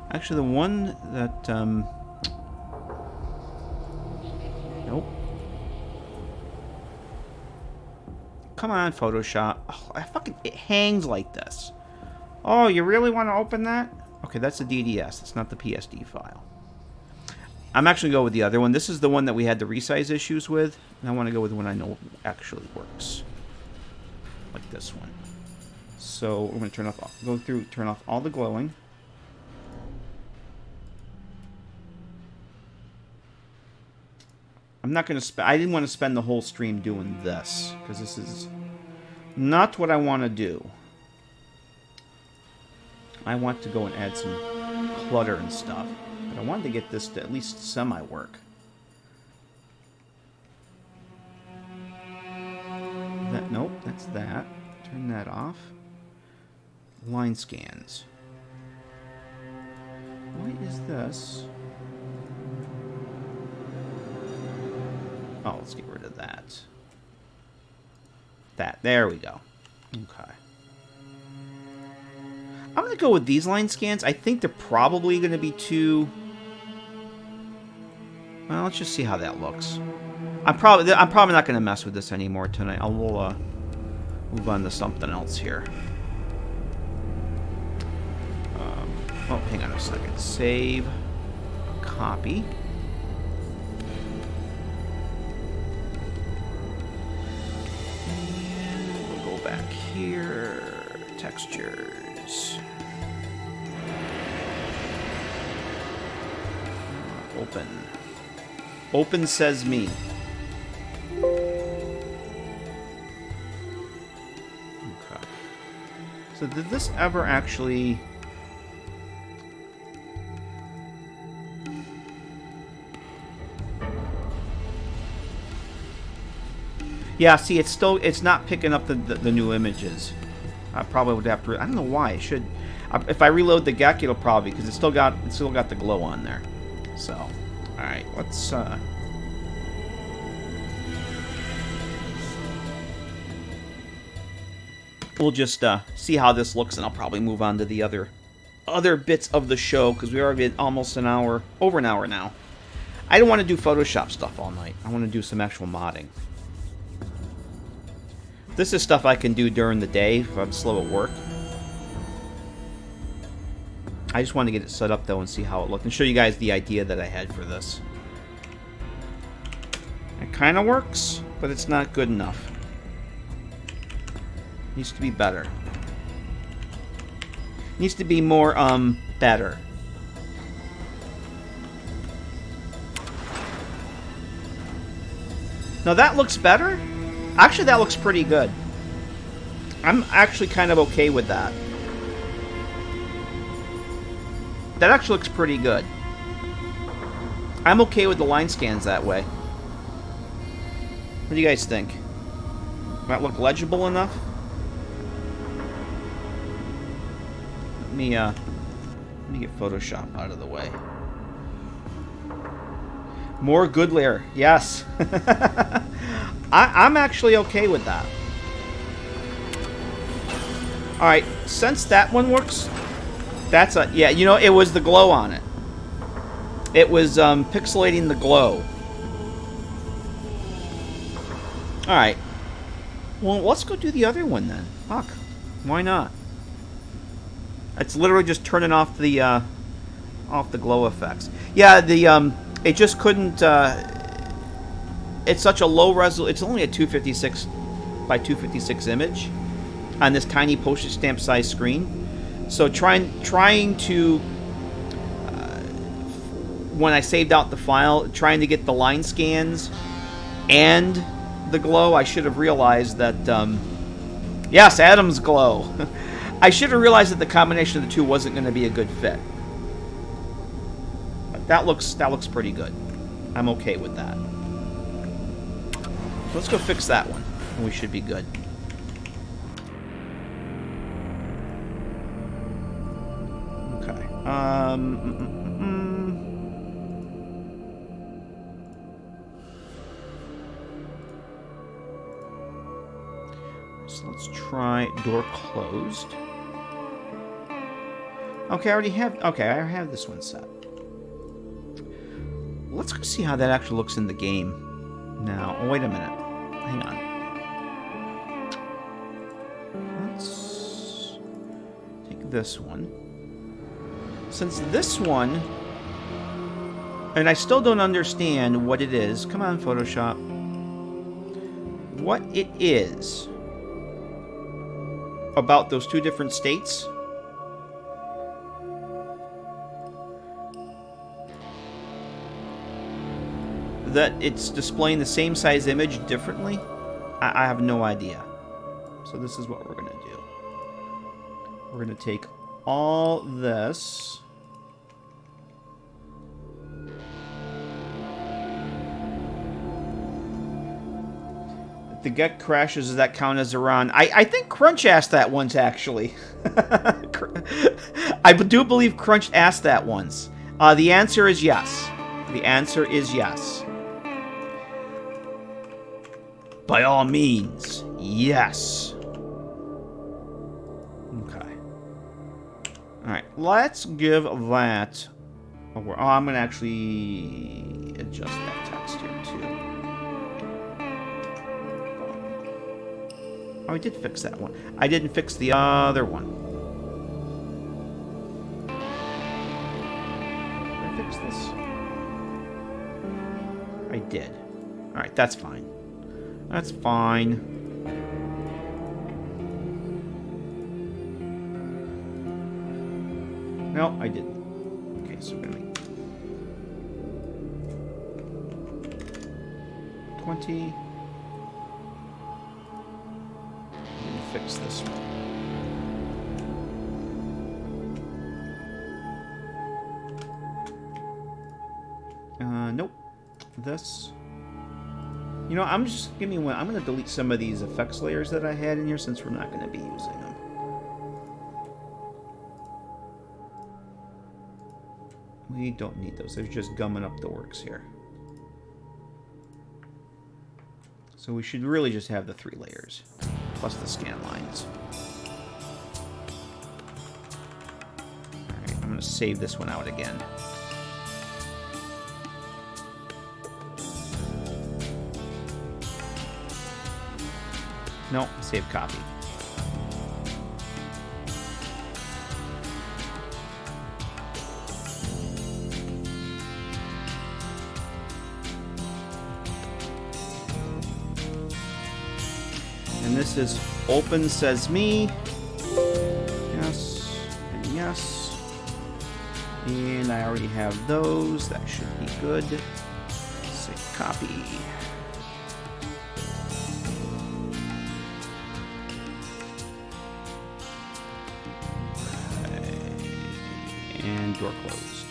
Actually, the one that, nope. Come on, Photoshop. Oh, it hangs like this. Oh, you really want to open that? Okay, that's a DDS. It's not the PSD file. I'm actually going to go with the other one. This is the one that we had the resize issues with. And I want to go with the one I know actually works. Like this one. So we're going to turn off all the glowing. I'm not going to I didn't want to spend the whole stream doing this, because this is not what I want to do. I want to go and add some clutter and stuff. But I wanted to get this to at least semi-work. Nope, that's that. Turn that off. Line scans. What is this? Oh, let's get rid of that. There we go. Okay. I'm going to go with these line scans. I think they're probably going to be too... Well, let's just see how that looks. I'm probably not going to mess with this anymore tonight. I'll move on to something else here. Oh, hang on a second. Save. Copy. And we'll go back here. Textures. Open. Open says me. Okay. So did this ever actually... Yeah, see, it's not picking up the new images. I probably would have to... I don't know why. It should... If I reload the GECK, it'll probably... Because it's still got the glow on there. So, alright, let's... We'll just see how this looks, and I'll probably move on to the other bits of the show, because we already at almost an hour... Over an hour now. I don't want to do Photoshop stuff all night. I want to do some actual modding. This is stuff I can do during the day if I'm slow at work. I just want to get it set up, though, and see how it looked, and show you guys the idea that I had for this. It kind of works, but it's not good enough. Needs to be better. Needs to be more, better. Now that looks better. Actually, that looks pretty good. I'm actually kind of okay with that. That actually looks pretty good. I'm okay with the line scans that way. What do you guys think? Might look legible enough? Let me get Photoshop out of the way. More good layer. Yes. I'm actually okay with that. Alright, since that one works, that's a... Yeah, you know, it was the glow on it. It was pixelating the glow. Alright. Well, let's go do the other one then. Fuck. Why not? It's literally just turning off the glow effects. Yeah, it just couldn't... It's such a low resolution. It's only a 256 by 256 image on this tiny postage stamp size screen. So trying to when I saved out the file, trying to get the line scans and the glow, I should have realized that yes, Adam's glow. I should have realized that the combination of the two wasn't going to be a good fit. But that looks pretty good. I'm okay with that. Let's go fix that one, and we should be good. Okay. So let's try door closed. Okay, I already have... Okay, I have this one set. Let's go see how that actually looks in the game. Now, oh, wait a minute. Hang on. Let's take this one. Since this one... And I still don't understand what it is. Come on, Photoshop. What it is about those two different states. That it's displaying the same size image differently? I have no idea. So this is what we're going to do. We're going to take all this. If the GECK crashes, does that count as a run? I think Crunch asked that once, actually. I do believe Crunch asked that once. The answer is yes. The answer is yes. By all means, yes. Okay. Alright, let's give that a whirl. Oh, I'm going to actually adjust that text here, too. Oh, I did fix that one. I didn't fix the other one. Did I fix this? I did. Alright, that's fine. That's fine. No, I didn't. Okay, so we're gonna make 20. Let me fix this one. Nope. This. You know, I'm just give me one. I'm going to delete some of these effects layers that I had in here since we're not going to be using them. We don't need those. They're just gumming up the works here. So we should really just have the 3 layers plus the scan lines. All right, I'm going to save this one out again. No, save copy. And this is open says me. Yes, and yes. And I already have those. That should be good. Save copy. And door closed.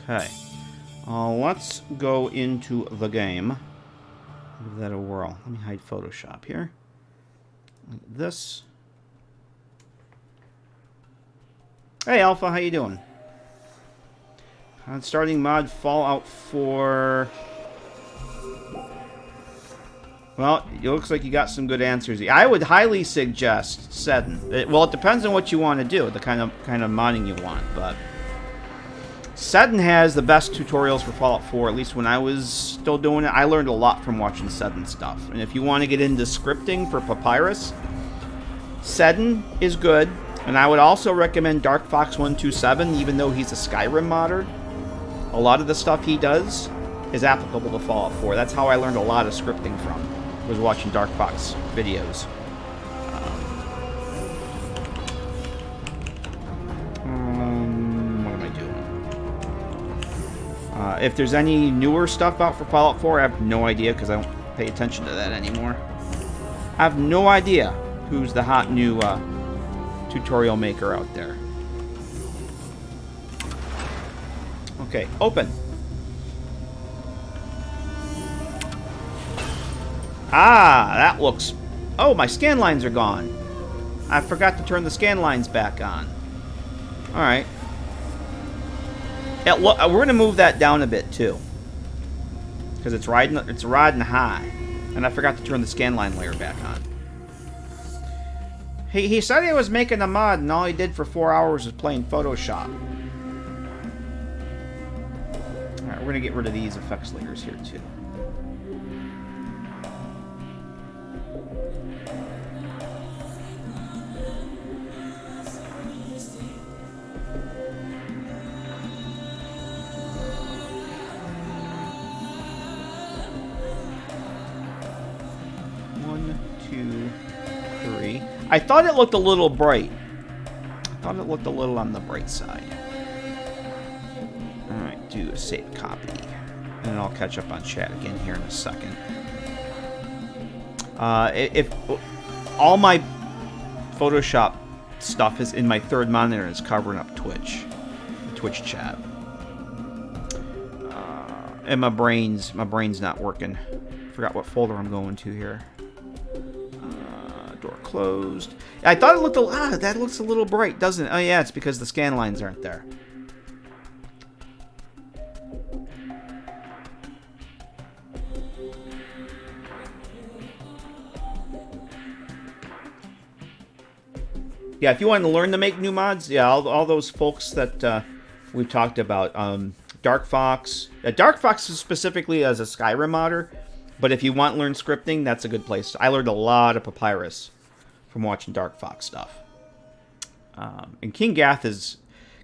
Okay. Let's go into the game. Give that a whirl. Let me hide Photoshop here. Like this. Hey, Alpha, how you doing? Starting mod Fallout 4... Well, it looks like you got some good answers. I would highly suggest Seddon. Well, it depends on what you want to do, the kind of modding you want, but Seddon has the best tutorials for Fallout 4, at least when I was still doing it. I learned a lot from watching Seddon stuff. And if you want to get into scripting for Papyrus, Seddon is good. And I would also recommend Dark Fox 127, even though he's a Skyrim modder. A lot of the stuff he does is applicable to Fallout 4. That's how I learned a lot of scripting from, was watching Dark Fox videos. What am I doing? If there's any newer stuff out for Fallout 4, I have no idea because I don't pay attention to that anymore. I have no idea who's the hot new tutorial maker out there. Okay, open. Ah, that looks... Oh, my scan lines are gone. I forgot to turn the scan lines back on. Alright. We're going to move that down a bit, too. Because it's riding high. And I forgot to turn the scanline layer back on. He said he was making a mod, and all he did for 4 hours was playing Photoshop. Alright, we're going to get rid of these effects layers here, too. I thought it looked a little bright. I thought it looked a little on the bright side. Alright, do a save copy. And then I'll catch up on chat again here in a second. If all my Photoshop stuff is in my third monitor and it's covering up Twitch chat. And my brain's not working. Forgot what folder I'm going to here. Door closed. I thought it looked that looks a little bright, doesn't it? Oh yeah, it's because the scan lines aren't there. Yeah, if you want to learn to make new mods, yeah, all those folks that we've talked about, Dark Fox. Dark Fox is specifically as a Skyrim modder. But if you want to learn scripting, that's a good place. I learned a lot of Papyrus from watching Dark Fox stuff. And King Gath is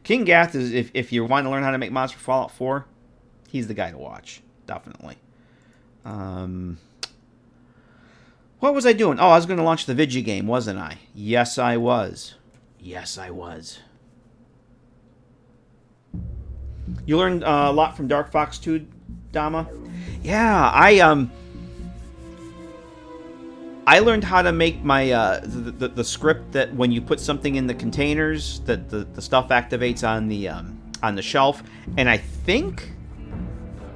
if you want to learn how to make mods for Fallout 4, he's the guy to watch, definitely. What was I doing? Oh, I was going to launch the Vigi game, wasn't I? Yes, I was. Yes, I was. You learned a lot from Dark Fox 2, Dama? Yeah, I learned how to make my the script that when you put something in the containers, that the stuff activates on the shelf. And I think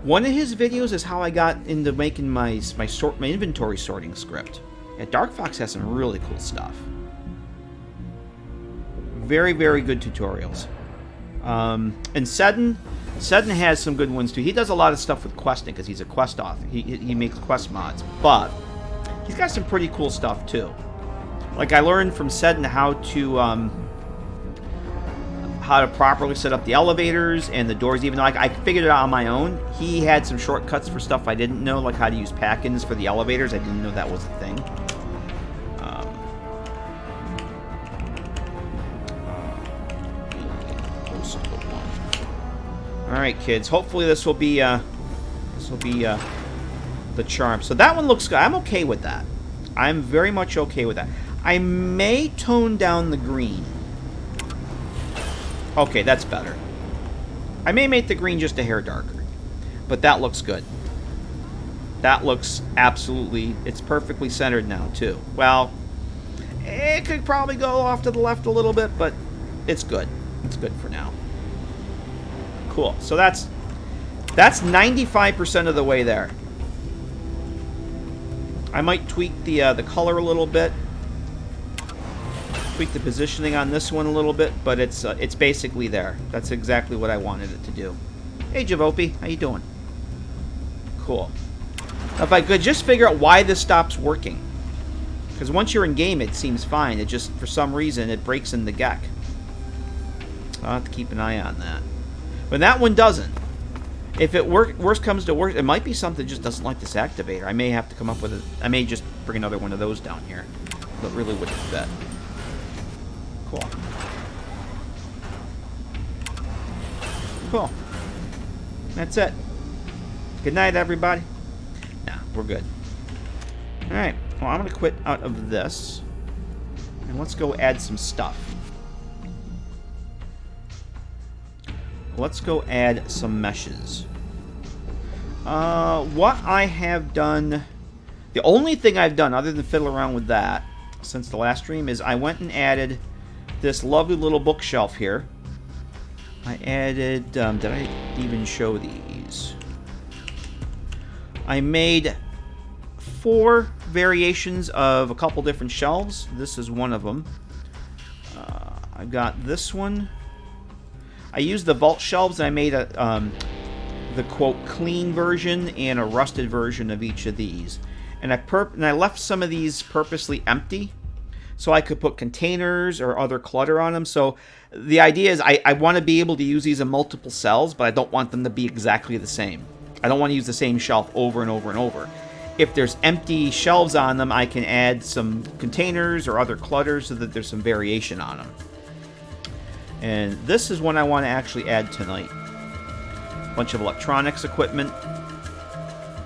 one of his videos is how I got into making my inventory sorting script. Yeah, Dark Fox has some really cool stuff. Very, very good tutorials. And Seddon has some good ones too. He does a lot of stuff with questing because he's a quest author. He makes quest mods, but he's got some pretty cool stuff too. Like I learned from Seddon how to properly set up the elevators and the doors. Even though I figured it out on my own, he had some shortcuts for stuff I didn't know, like how to use pack-ins for the elevators. I didn't know that was a thing. All right, kids. Hopefully this will be the charm. So that one looks good. I'm okay with that. I'm very much okay with that. I may tone down the green. Okay, that's better. I may make the green just a hair darker, but that looks good. That looks absolutely... It's perfectly centered now, too. Well, it could probably go off to the left a little bit, but it's good. It's good for now. Cool. So that's 95% of the way there. I might tweak the color a little bit. Tweak the positioning on this one a little bit, but it's basically there. That's exactly what I wanted it to do. Hey, Javopi, how you doing? Cool. Now, if I could just figure out why this stops working. Because once you're in game, it seems fine. It just, for some reason, it breaks in the GECK. I'll have to keep an eye on that. But that one doesn't. If it worst comes to worst, it might be something that just doesn't like this activator. I may have to come up with I may just bring another one of those down here. That really wouldn't fit. Cool. Cool. That's it. Good night, everybody. Nah, we're good. Alright. Well, I'm going to quit out of this. And let's go add some stuff. Let's go add some meshes. What I have done... The only thing I've done, other than fiddle around with that, since the last stream, is I went and added this lovely little bookshelf here. I added... did I even show these? I made 4 variations of a couple different shelves. This is one of them. I've got this one. I used the vault shelves, and I made the quote clean version and a rusted version of each of these. And I left some of these purposely empty, so I could put containers or other clutter on them. So the idea is I want to be able to use these in multiple cells, but I don't want them to be exactly the same. I don't want to use the same shelf over and over and over. If there's empty shelves on them, I can add some containers or other clutter so that there's some variation on them. And this is one I want to actually add tonight. Bunch of electronics equipment.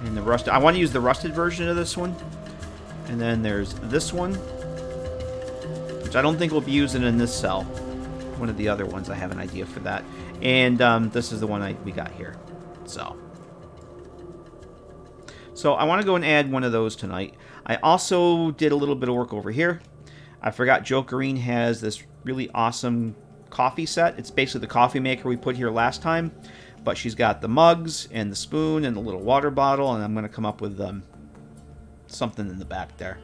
And the rusted. I want to use the rusted version of this one. And then there's this one, which I don't think we'll be using in this cell. One of the other ones, I have an idea for that. And this is the one we got here. So I want to go and add one of those tonight. I also did a little bit of work over here. I forgot Jokerine has this really awesome coffee set. It's basically the coffee maker we put here last time. But she's got the mugs and the spoon and the little water bottle. And I'm going to come up with something in the back there.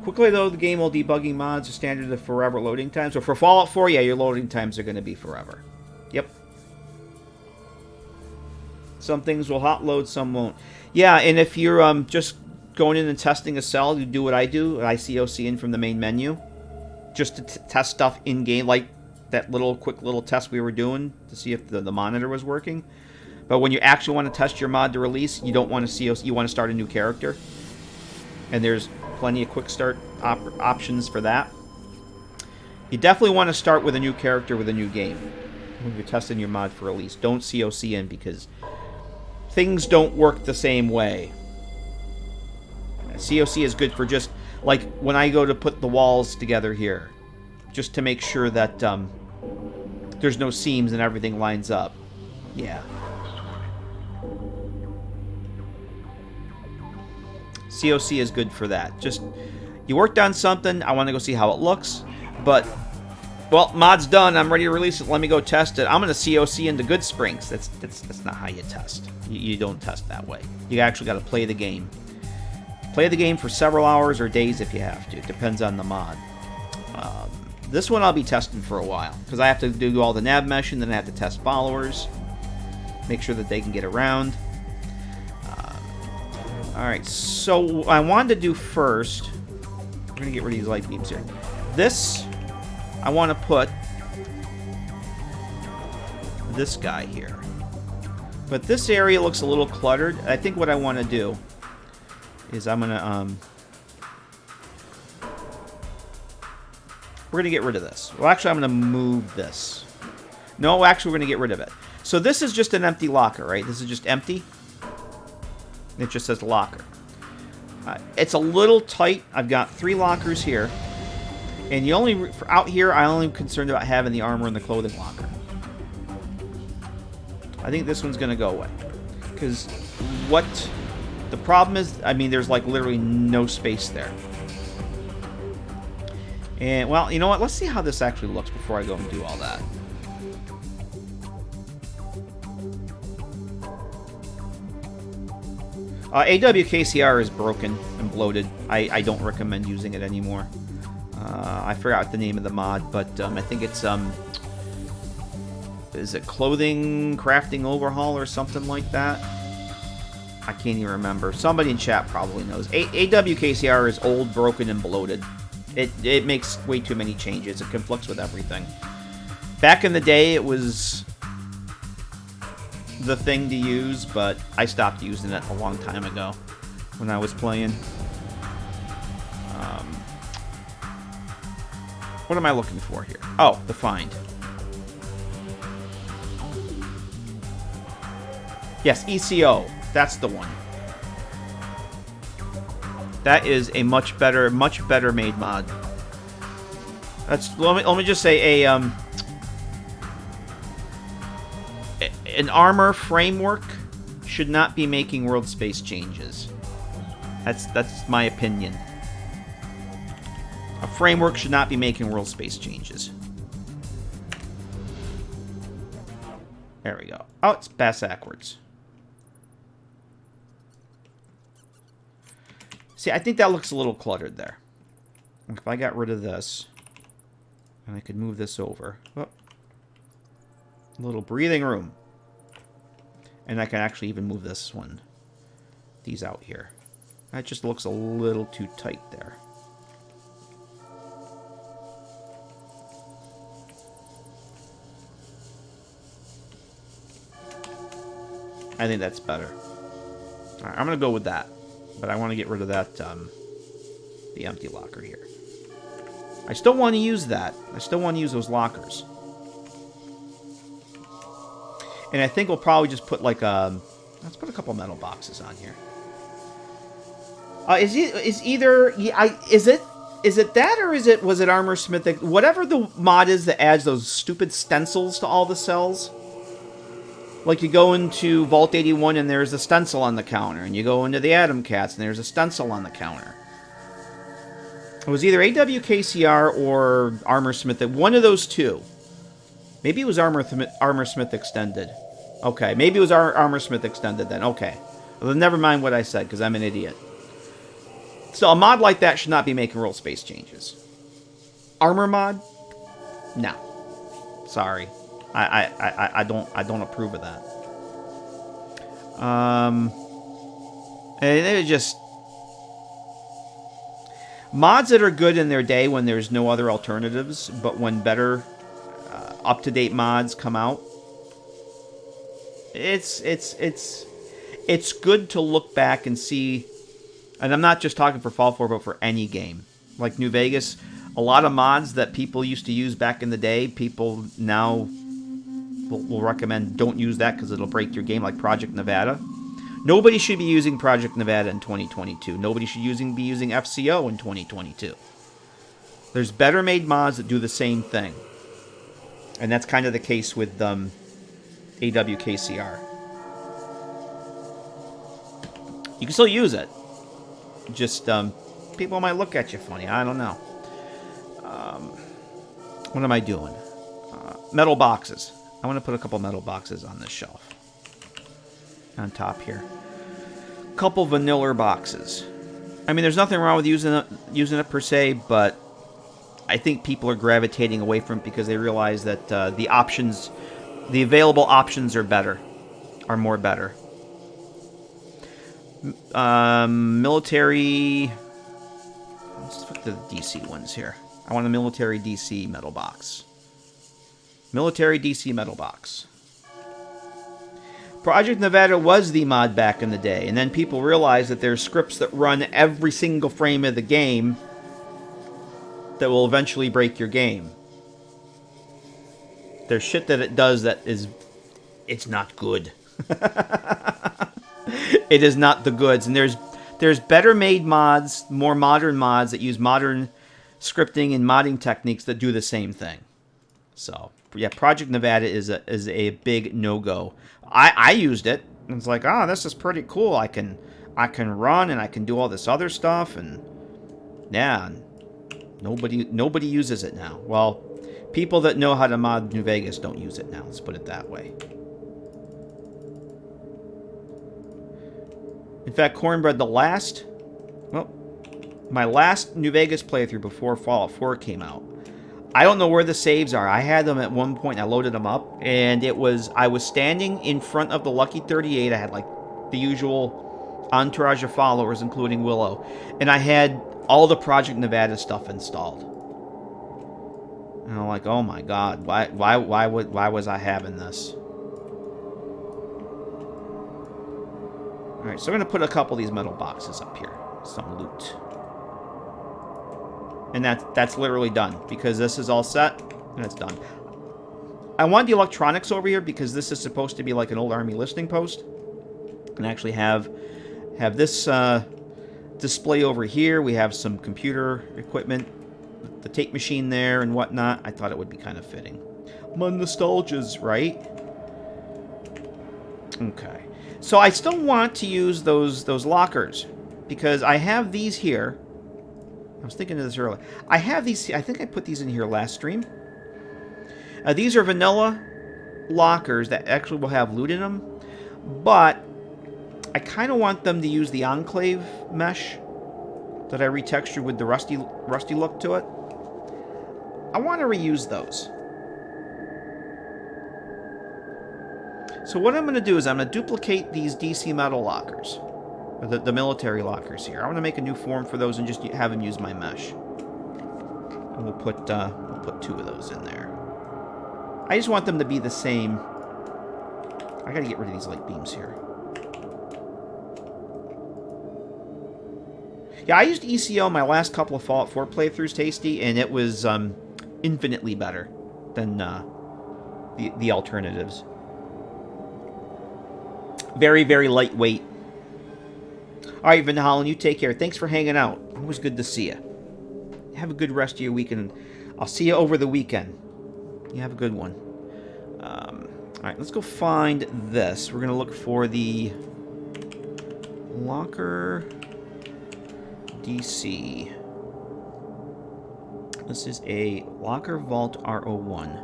Quickly, though, the game will debugging mods are standard to forever loading times. So for Fallout 4, yeah, your loading times are going to be forever. Yep. Some things will hot load, some won't. Yeah, and if you're just going in and testing a cell, you do what I do. I COC in from the main menu. Just to test stuff in-game, like that quick little test we were doing to see if the monitor was working. But when you actually want to test your mod to release, you don't want to COC, you want to start a new character. And there's plenty of quick start options for that. You definitely want to start with a new character with a new game when you're testing your mod for release. Don't COC in because things don't work the same way. COC is good for just like when I go to put the walls together here, just to make sure that there's no seams and everything lines up. Yeah. COC is good for that. Just, you worked on something, I want to go see how it looks, but, well, mod's done, I'm ready to release it, let me go test it. I'm going to COC into Good Springs. That's not how you test. You don't test that way. You actually got to play the game. Play the game for several hours or days if you have to. It depends on the mod. This one I'll be testing for a while, because I have to do all the nav mesh, and then I have to test followers, make sure that they can get around. Alright, so what I wanted to do first, we're going to get rid of these light beams here. This, I want to put this guy here. But this area looks a little cluttered. I think what I want to do is I'm going to, we're going to get rid of this. Well, actually, I'm going to move this. No, actually, we're going to get rid of it. So this is just an empty locker, right? This is just empty. It just says locker. It's a little tight. I've got 3 lockers here. And you only, for out here, I'm only concerned about having the armor and the clothing locker. I think this one's going to go away. Because what the problem is, I mean, there's like literally no space there. And, well, you know what? Let's see how this actually looks before I go and do all that. AWKCR is broken and bloated. I don't recommend using it anymore. I forgot the name of the mod, but I think it's, is it Clothing Crafting Overhaul or something like that? I can't even remember. Somebody in chat probably knows. AWKCR is old, broken, and bloated. It makes way too many changes. It conflicts with everything. Back in the day, it was the thing to use, but I stopped using it a long time ago when I was playing. What am I looking for here? Oh, the find. Yes, ECO. That's the one. That is a much better made mod. That's let me just say an armor framework should not be making world space changes. That's my opinion. A framework should not be making world space changes. There we go. Oh, it's backwards. See, I think that looks a little cluttered there. If I got rid of this, and I could move this over. Oh. A little breathing room. And I can actually even move this one. These out here. That just looks a little too tight there. I think that's better. Alright, I'm going to go with that. But I want to get rid of that, the empty locker here. I still want to use that. I still want to use those lockers. And I think we'll probably just put like a... Let's put a couple metal boxes on here. Is it that or was it Armor Smith? Whatever the mod is that adds those stupid stencils to all the cells. Like you go into Vault 81 and there's a stencil on the counter, and you go into the Atom Cats and there's a stencil on the counter. It was either AWKCR or Armor Smith. One of those two. Maybe it was Armor Smith Extended. Okay, maybe it was Armor Smith Extended then. Okay. Well, then never mind what I said, because I'm an idiot. So a mod like that should not be making role space changes. Armor mod? No. Sorry. I don't approve of that. And it just... Mods that are good in their day when there's no other alternatives, but when better up-to-date mods come out, it's good to look back and see. And I'm not just talking for Fall 4, but for any game. Like New Vegas, a lot of mods that people used to use back in the day, people now will recommend don't use that because it'll break your game, like Project Nevada. Nobody should be using Project Nevada in 2022. Nobody should be using FCO in 2022. There's better made mods that do the same thing. And that's kind of the case with AWKCR. You can still use it. Just, people might look at you funny. I don't know. What am I doing? Metal boxes. I want to put a couple metal boxes on this shelf. On top here. Couple vanilla boxes. I mean, there's nothing wrong with using it per se, but I think people are gravitating away from it because they realize that the available options are more better. Military. Let's put the DC ones here. I want a military DC metal box. Military DC metal box. Project Nevada was the mod back in the day, and then people realized that there's scripts that run every single frame of the game that will eventually break your game. There's shit that it does that it's not good. It is not the goods, and there's better made mods, more modern mods that use modern scripting and modding techniques that do the same thing. So yeah, Project Nevada is a big no-go. I used it, and it's like, this is pretty cool. I can run and I can do all this other stuff, and yeah, nobody uses it now. Well, people that know how to mod New Vegas don't use it now. Let's put it that way. In fact, Cornbread, my last New Vegas playthrough before Fallout 4 came out, I don't know where the saves are. I had them at one point. I loaded them up, and I was standing in front of the Lucky 38. I had like the usual entourage of followers, including Willow, and I had all the Project Nevada stuff installed. And I'm like, oh my god, why was I having this? All right, so I'm gonna put a couple of these metal boxes up here, some loot. And that's literally done, because this is all set, and it's done. I want the electronics over here, because this is supposed to be like an old Army listing post. And actually have this display over here. We have some computer equipment, the tape machine there and whatnot. I thought it would be kind of fitting. My nostalgia's right. Okay. So I still want to use those lockers, because I have these here. I was thinking of this earlier. I have these. I think I put these in here last stream. These are vanilla lockers that actually will have loot in them, but I kind of want them to use the Enclave mesh that I retextured with the rusty look to it. I want to reuse those. So what I'm going to do is I'm going to duplicate these DC metal lockers. Or the military lockers here. I'm going to make a new form for those and just have them use my mesh. And we'll put 2 of those in there. I just want them to be the same. I got to get rid of these light beams here. Yeah, I used ECO my last couple of Fallout 4 playthroughs, Tasty, and it was infinitely better than the alternatives. Very, very lightweight. All right, Van Hollen, you take care. Thanks for hanging out. Always good to see you. Have a good rest of your weekend. I'll see you over the weekend. You have a good one. All right, let's go find this. We're going to look for the locker DC. This is a locker vault RO1.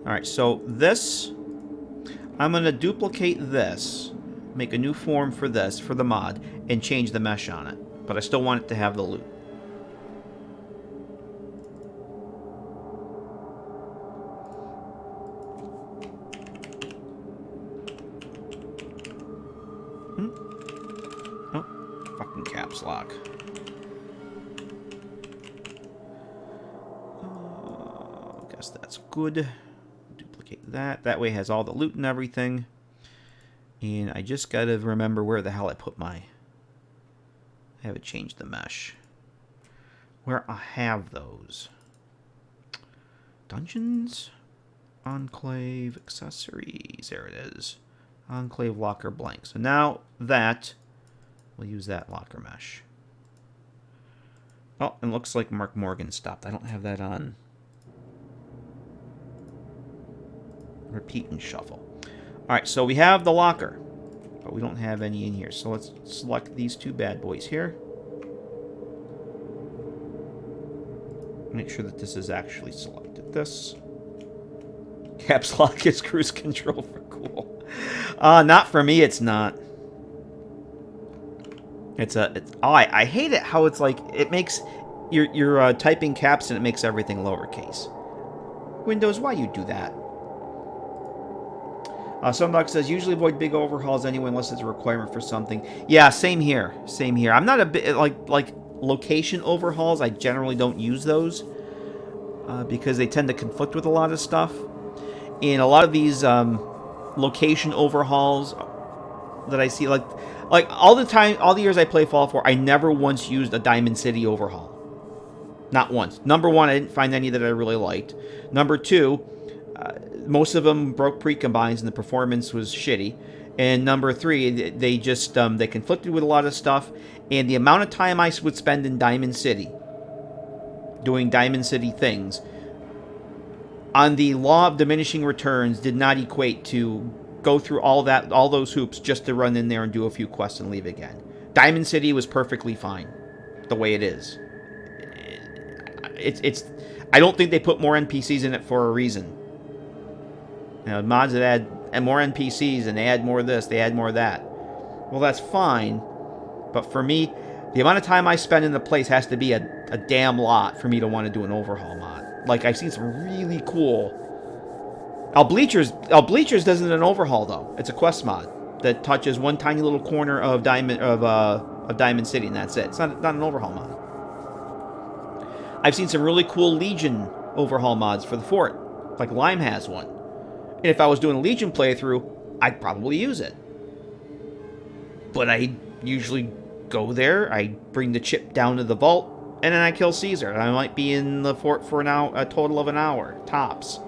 All right, so this, I'm going to duplicate this, make a new form for this, for the mod, and change the mesh on it. But I still want it to have the loot. Caps lock. Guess that's good. Duplicate that. That way it has all the loot and everything. And I just gotta remember where the hell I put my... I haven't changed the mesh. Where I have those. Dungeons? Enclave accessories. There it is. Enclave locker blank. So now that... we'll use that locker mesh. Oh, it looks like Mark Morgan stopped. I don't have that on. Repeat and shuffle. Alright, so we have the locker. But we don't have any in here. So let's select these 2 bad boys here. Make sure that this is actually selected. This. Caps lock is cruise control for cool. Not for me, it's not. I hate it how it's like it makes you're typing caps and it makes everything lowercase. Windows, why you do that? Sundoc says usually avoid big overhauls anyway unless it's a requirement for something. Yeah, same here. Same here. I'm not a bit like location overhauls. I generally don't use those because they tend to conflict with a lot of stuff. And a lot of these location overhauls that I see, like all the time, all the years I play Fallout 4, I never once used a Diamond City overhaul. Not once. Number 1, I didn't find any that I really liked. Number 2, most of them broke pre-combines and the performance was shitty. And number 3, they just they conflicted with a lot of stuff. And the amount of time I would spend in Diamond City doing Diamond City things on the law of diminishing returns did not equate to go through all those hoops just to run in there and do a few quests and leave again. Diamond City was perfectly fine the way it is. It's I don't think they put more NPCs in it for a reason. You know, mods that add more NPCs and they add more of this, they add more of that. Well, that's fine, but for me, the amount of time I spend in the place has to be a damn lot for me to want to do an overhaul mod. Like, I've seen some really cool... Bleachers doesn't an overhaul, though. It's a quest mod that touches one tiny little corner of Diamond City, and that's it. It's not an overhaul mod. I've seen some really cool Legion overhaul mods for the fort. Like Lime has one. And if I was doing a Legion playthrough, I'd probably use it. But I usually go there, I bring the chip down to the vault, and then I kill Caesar. And I might be in the fort for a total of an hour, tops.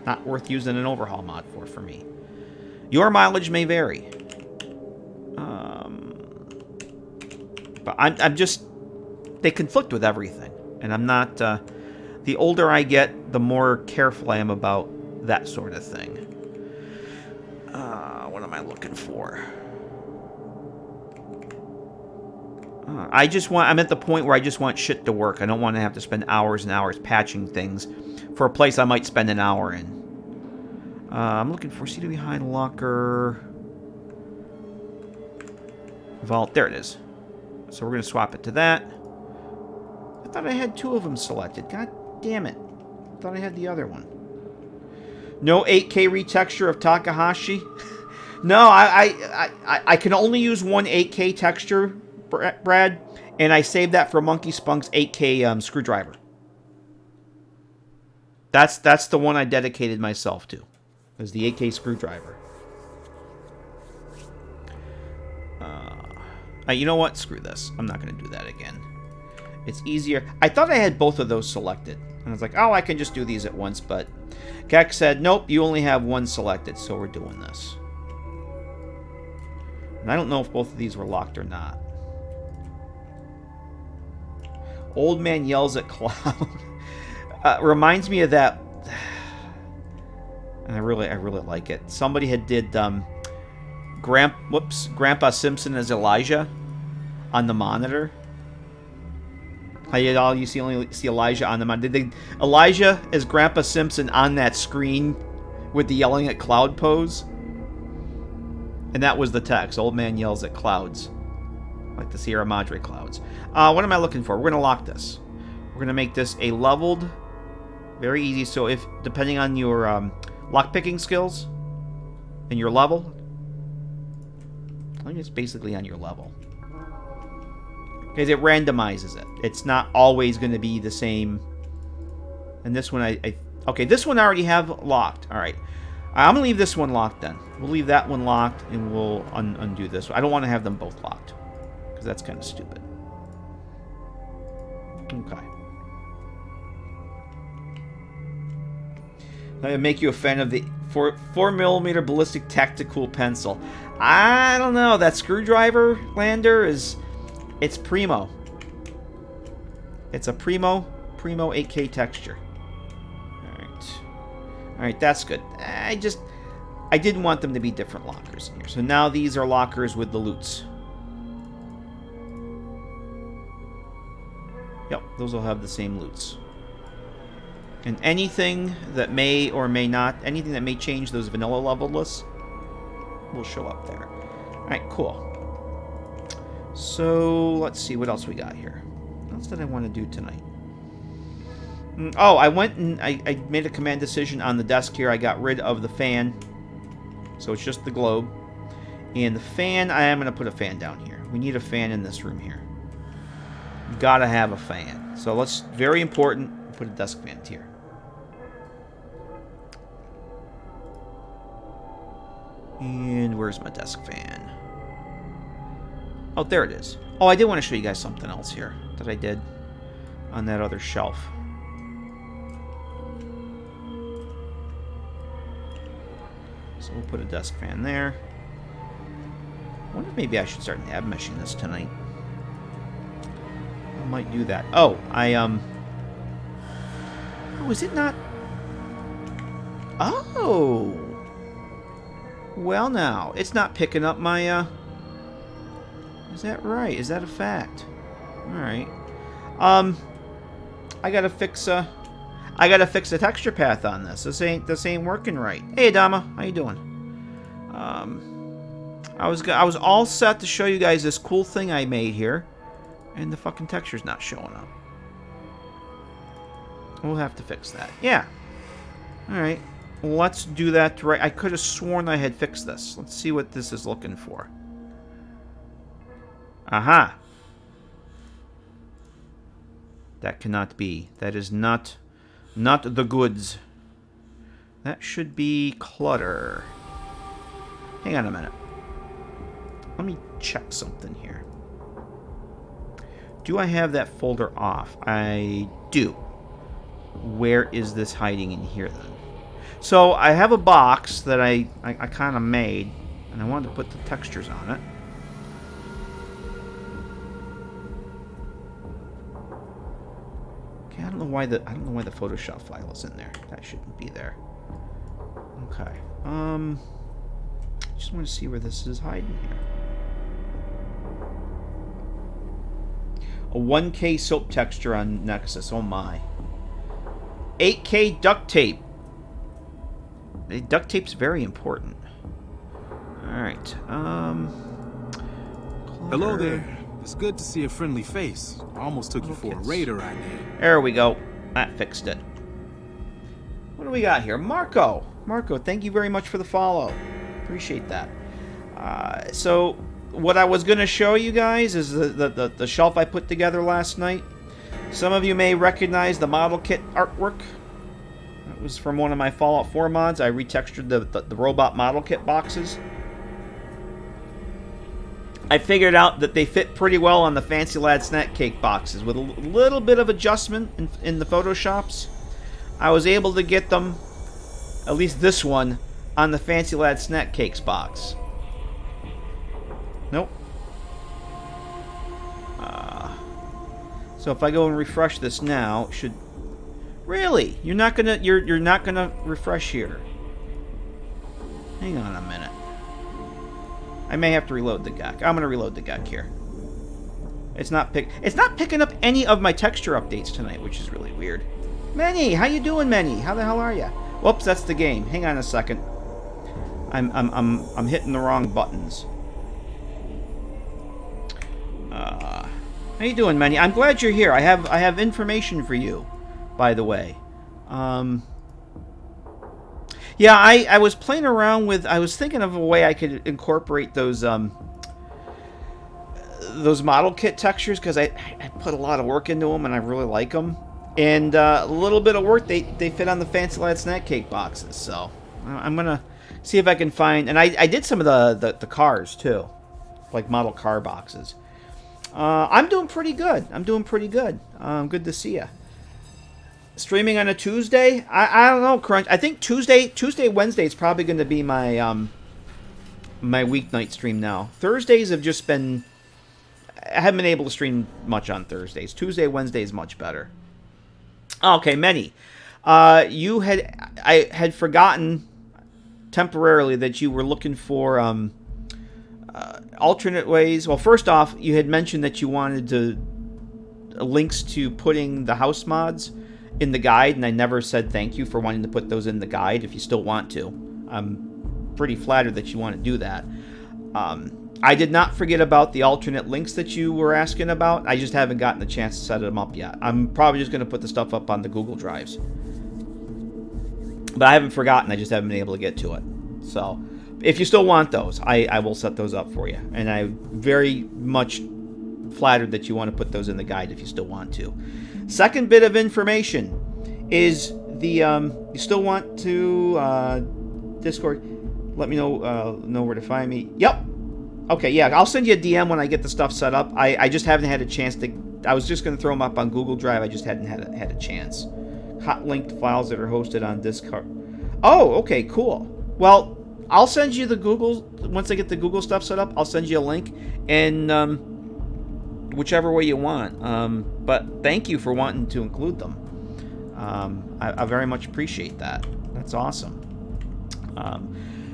Not worth using an overhaul mod for me. Your mileage may vary. But I'm just... They conflict with everything. And I'm not... the older I get, the more careful I am about that sort of thing. What am I looking for? I'm at the point where I just want shit to work. I don't want to have to spend hours and hours patching things for a place I might spend an hour in. I'm looking for CW Hide Locker Vault. There it is. So we're going to swap it to that. I thought I had 2 of them selected. God damn it. I thought I had the other one. No 8K retexture of Takahashi. No, I can only use one 8K texture, Brad, and I saved that for Monkey Spunk's 8K screwdriver. That's the one I dedicated myself to, is the 8K screwdriver. You know what? Screw this. I'm not going to do that again. It's easier. I thought I had both of those selected. And I was like, oh, I can just do these at once. But GECK said, nope, you only have one selected, so we're doing this. And I don't know if both of these were locked or not. Old man yells at cloud. Reminds me of that. And I really like it. Somebody had did Grandpa Simpson as Elijah on the monitor. How you only see Elijah on the monitor. Did Elijah as Grandpa Simpson on that screen with the yelling at cloud pose? And that was the text. Old man yells at clouds. Like the Sierra Madre clouds. What am I looking for? We're going to lock this. We're going to make this a leveled. Very easy. So if, depending on your lockpicking skills and your level, I think it's basically on your level. Because it randomizes it. It's not always going to be the same. And this one, okay, this one I already have locked. All right. I'm going to leave this one locked then. We'll leave that one locked, and we'll undo this one. I don't want to have them both locked, because that's kind of stupid. Okay. I make you a fan of the 4mm ballistic tactical pencil. I don't know. That screwdriver lander it's primo. It's a primo 8K texture. All right, that's good. I didn't want them to be different lockers in here. So now these are lockers with the loots. Yep, those will have the same loots. And anything that may or may not, anything that may change those vanilla level lists will show up there. All right, cool. So let's see what else we got here. What else did I want to do tonight? Oh, I went and I made a command decision on the desk here. I got rid of the fan. So it's just the globe. And the fan, I am going to put a fan down here. We need a fan in this room here. Gotta have a fan. So let's, very important, put a desk fan here. And where's my desk fan? Oh, there it is. Oh, I did want to show you guys something else here that I did on that other shelf. So we'll put a desk fan there. I wonder if maybe I should start nab meshing this tonight. I might do that. Oh, oh, is it not? Oh! Well now, it's not picking up my, is that right? Is that a fact? Alright. I gotta fix the texture path on this. This ain't working right. Hey Adama, how you doing? I was all set to show you guys this cool thing I made here, and the fucking texture's not showing up. We'll have to fix that. Yeah. Alright. Let's do that right. I could have sworn I had fixed this. Let's see what this is looking for. Aha. That cannot be. That is not the goods. That should be clutter. Hang on a minute. Let me check something here. Do I have that folder off? I do. Where is this hiding in here then? So I have a box that I kind of made, and I wanted to put the textures on it. Okay, I don't know why the Photoshop file is in there. That shouldn't be there. Okay. Just want to see where this is hiding here. A 1K soap texture on Nexus. Oh my. 8K duct tape. Duct tape's very important. Alright. Hello there. It's good to see a friendly face. I almost took you for a raider right there. There we go. That fixed it. What do we got here? Marco. Marco, thank you very much for the follow. Appreciate that. So what I was going to show you guys is the shelf I put together last night. Some of you may recognize the model kit artwork. It was from one of my Fallout 4 mods. I retextured the robot model kit boxes. I figured out that they fit pretty well on the Fancy Lad snack cake boxes. With a little bit of adjustment in the Photoshops, I was able to get them, at least this one, on the Fancy Lad snack cakes box. Nope. So if I go and refresh this now, it should... Really? You're not gonna refresh here. Hang on a minute. I may have to reload the GECK. I'm gonna reload the GECK here. It's not picking up any of my texture updates tonight, which is really weird. Manny, how you doing, Manny? How the hell are you? Whoops, that's the game. Hang on a second. I'm hitting the wrong buttons. How you doing, Manny? I'm glad you're here. I have information for you, by the way. Yeah, I was playing around with... I was thinking of a way I could incorporate those model kit textures, because I put a lot of work into them, and I really like them. And a little bit of work, they fit on the Fancy Lad snack cake boxes. So I'm going to see if I can find... And I did some of the cars, too. Like model car boxes. I'm doing pretty good. Good to see you. Streaming on a Tuesday? I don't know, Crunch. I think Tuesday, Wednesday is probably going to be my my weeknight stream now. Thursdays have just been... I haven't been able to stream much on Thursdays. Tuesday, Wednesday is much better. Okay, Many. I had forgotten temporarily that you were looking for alternate ways. Well, first off, you had mentioned that you wanted links to putting the house mods in the guide, and I never said thank you for wanting to put those in the guide if you still want to. I'm pretty flattered that you want to do that. I did not forget about the alternate links that you were asking about. I just haven't gotten the chance to set them up yet. I'm probably just going to put the stuff up on the Google Drives. But I haven't forgotten, I just haven't been able to get to it. So, if you still want those, I will set those up for you. And I'm very much flattered that you want to put those in the guide if you still want to. Second bit of information is the you still want to Discord. Let me know where to find me. Yep. Okay, yeah, I'll send you a DM when I get the stuff set up. I just haven't had a chance to. I was just going to throw them up on Google Drive. I just hadn't had a chance. Hot linked files that are hosted on Discord. Oh, okay, cool. Well, I'll send you the Google once I get the Google stuff set up. I'll send you a link, and whichever way you want. But thank you for wanting to include them. I very much appreciate that. That's awesome.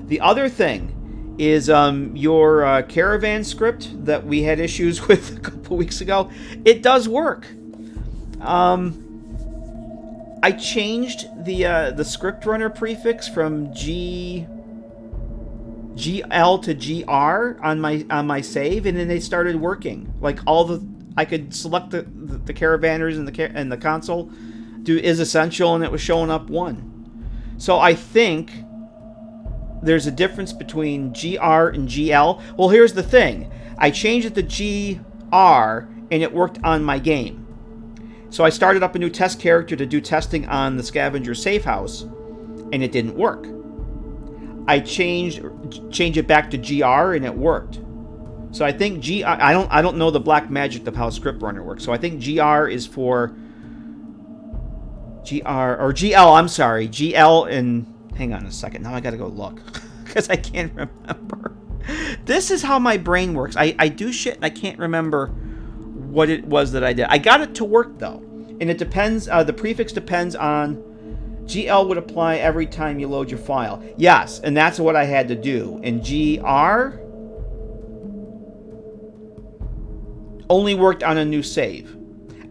The other thing is your caravan script that we had issues with a couple weeks ago. It does work. I changed the script runner prefix from GL to GR on my save, and then they started working. Like I could select the caravanners in the console, do is essential, and it was showing up 1. So I think there's a difference between GR and GL. Well, here's the thing. I changed it to GR, and it worked on my game. So I started up a new test character to do testing on the scavenger safe house, and it didn't work. I changed it back to GR, and it worked. So I think I don't know the black magic of how script runner works. So I think GR is for GR or GL. I'm sorry, GL and hang on a second. Now I got to go look because I can't remember. This is how my brain works. I do shit and I can't remember what it was that I did. I got it to work though, and it depends. The prefix depends on GL would apply every time you load your file. Yes, and that's what I had to do. And GR only worked on a new save.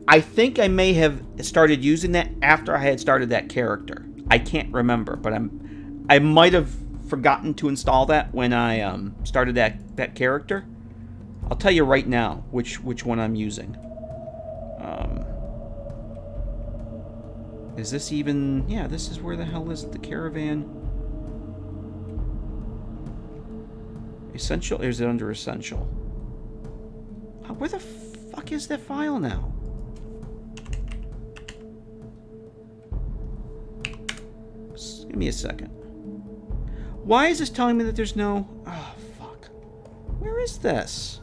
I think I may have started using that after I had started that character. I can't remember, but I might have forgotten to install that when I started that character. I'll tell you right now which one I'm using. Is this even... Yeah, this is where the hell is it? The caravan... Essential, or is it under essential? Where the fuck is that file now? Just give me a second. Why is this telling me that there's no... Oh, fuck. Where is this?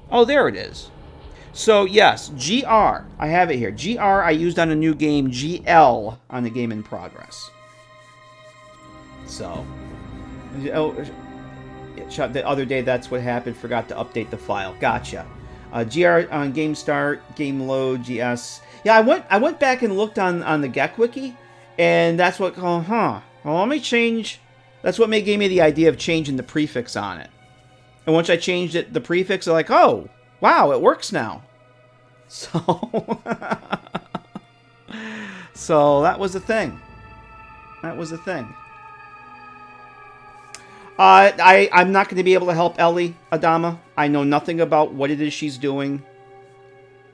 Oh, there it is. So, yes, GR. I have it here. GR I used on a new game. GL on the game in progress. So, the other day that's what happened. Forgot to update the file. Gotcha. GR on game start, game load, GS. Yeah, I went back and looked on the GECK wiki, and that's what. Well, let me change. That's what gave me the idea of changing the prefix on it. And once I changed it, the prefix, I'm like, oh, wow, it works now. So, so that was the thing. That was the thing. I'm not going to be able to help Ellie Adama. I know nothing about what it is she's doing.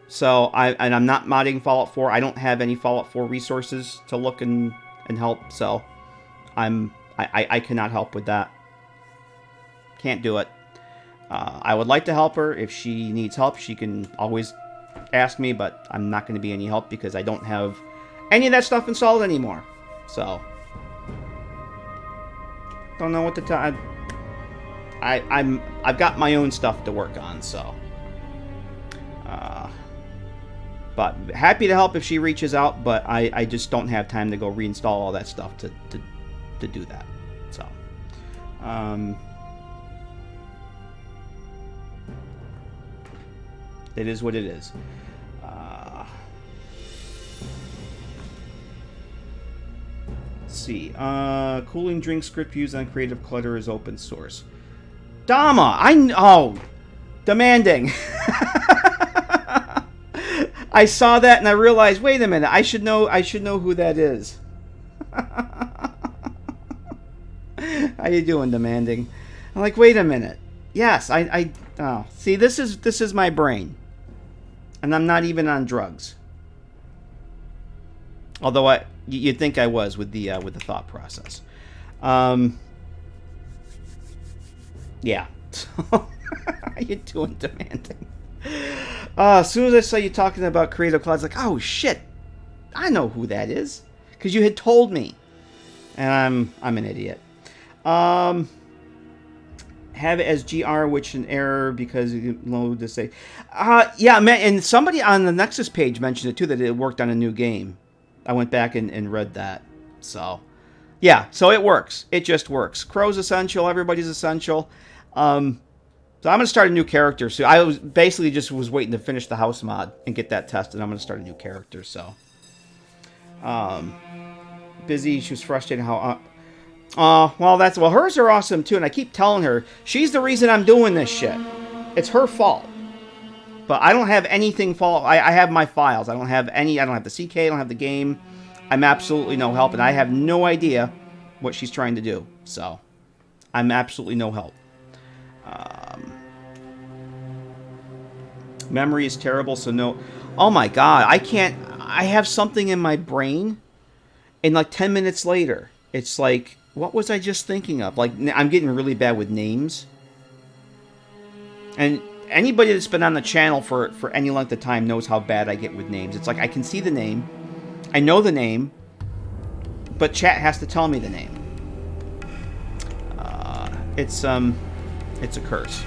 So, I'm not modding Fallout 4. I don't have any Fallout 4 resources to look and help. So, I cannot help with that. Can't do it. I would like to help her. If she needs help, she can always ask me, but I'm not going to be any help because I don't have any of that stuff installed anymore. So, don't know what to tell. I've got my own stuff to work on, so. But happy to help if she reaches out, but I just don't have time to go reinstall all that stuff to do that. So, it is what it is. Let's see. Cooling drink script used on Creative Clutter is open source. Dama, demanding. I saw that and I realized, wait a minute, I should know who that is. How you doing, demanding? I'm like, wait a minute. Yes, oh, see, this is my brain. And I'm not even on drugs. Although you'd think I was with the thought process. Yeah. How you doing, demanding? As soon as I saw you talking about Creative Cloud, I was like, oh shit, I know who that is, because you had told me, and I'm an idiot. Have it as GR, which an error because you load to say, yeah, man, and somebody on the Nexus page mentioned it too, that it worked on a new game. I went back and read that. So, yeah, so it works. It just works. Crow's essential. Everybody's essential. So I'm going to start a new character. So I was basically just waiting to finish the house mod and get that tested. I'm going to start a new character. So, busy. She was frustrated how. Well, hers are awesome too, and I keep telling her she's the reason I'm doing this shit. It's her fault. But I don't have anything fault. I have my files. I don't have any. I don't have the CK. I don't have the game. I'm absolutely no help, and I have no idea what she's trying to do. So, I'm absolutely no help. Memory is terrible, so no. Oh my god, I can't. I have something in my brain, and like 10 minutes later, it's like, what was I just thinking of? Like, I'm getting really bad with names. And anybody that's been on the channel for any length of time knows how bad I get with names. It's like, I can see the name, I know the name, but chat has to tell me the name. It's a curse.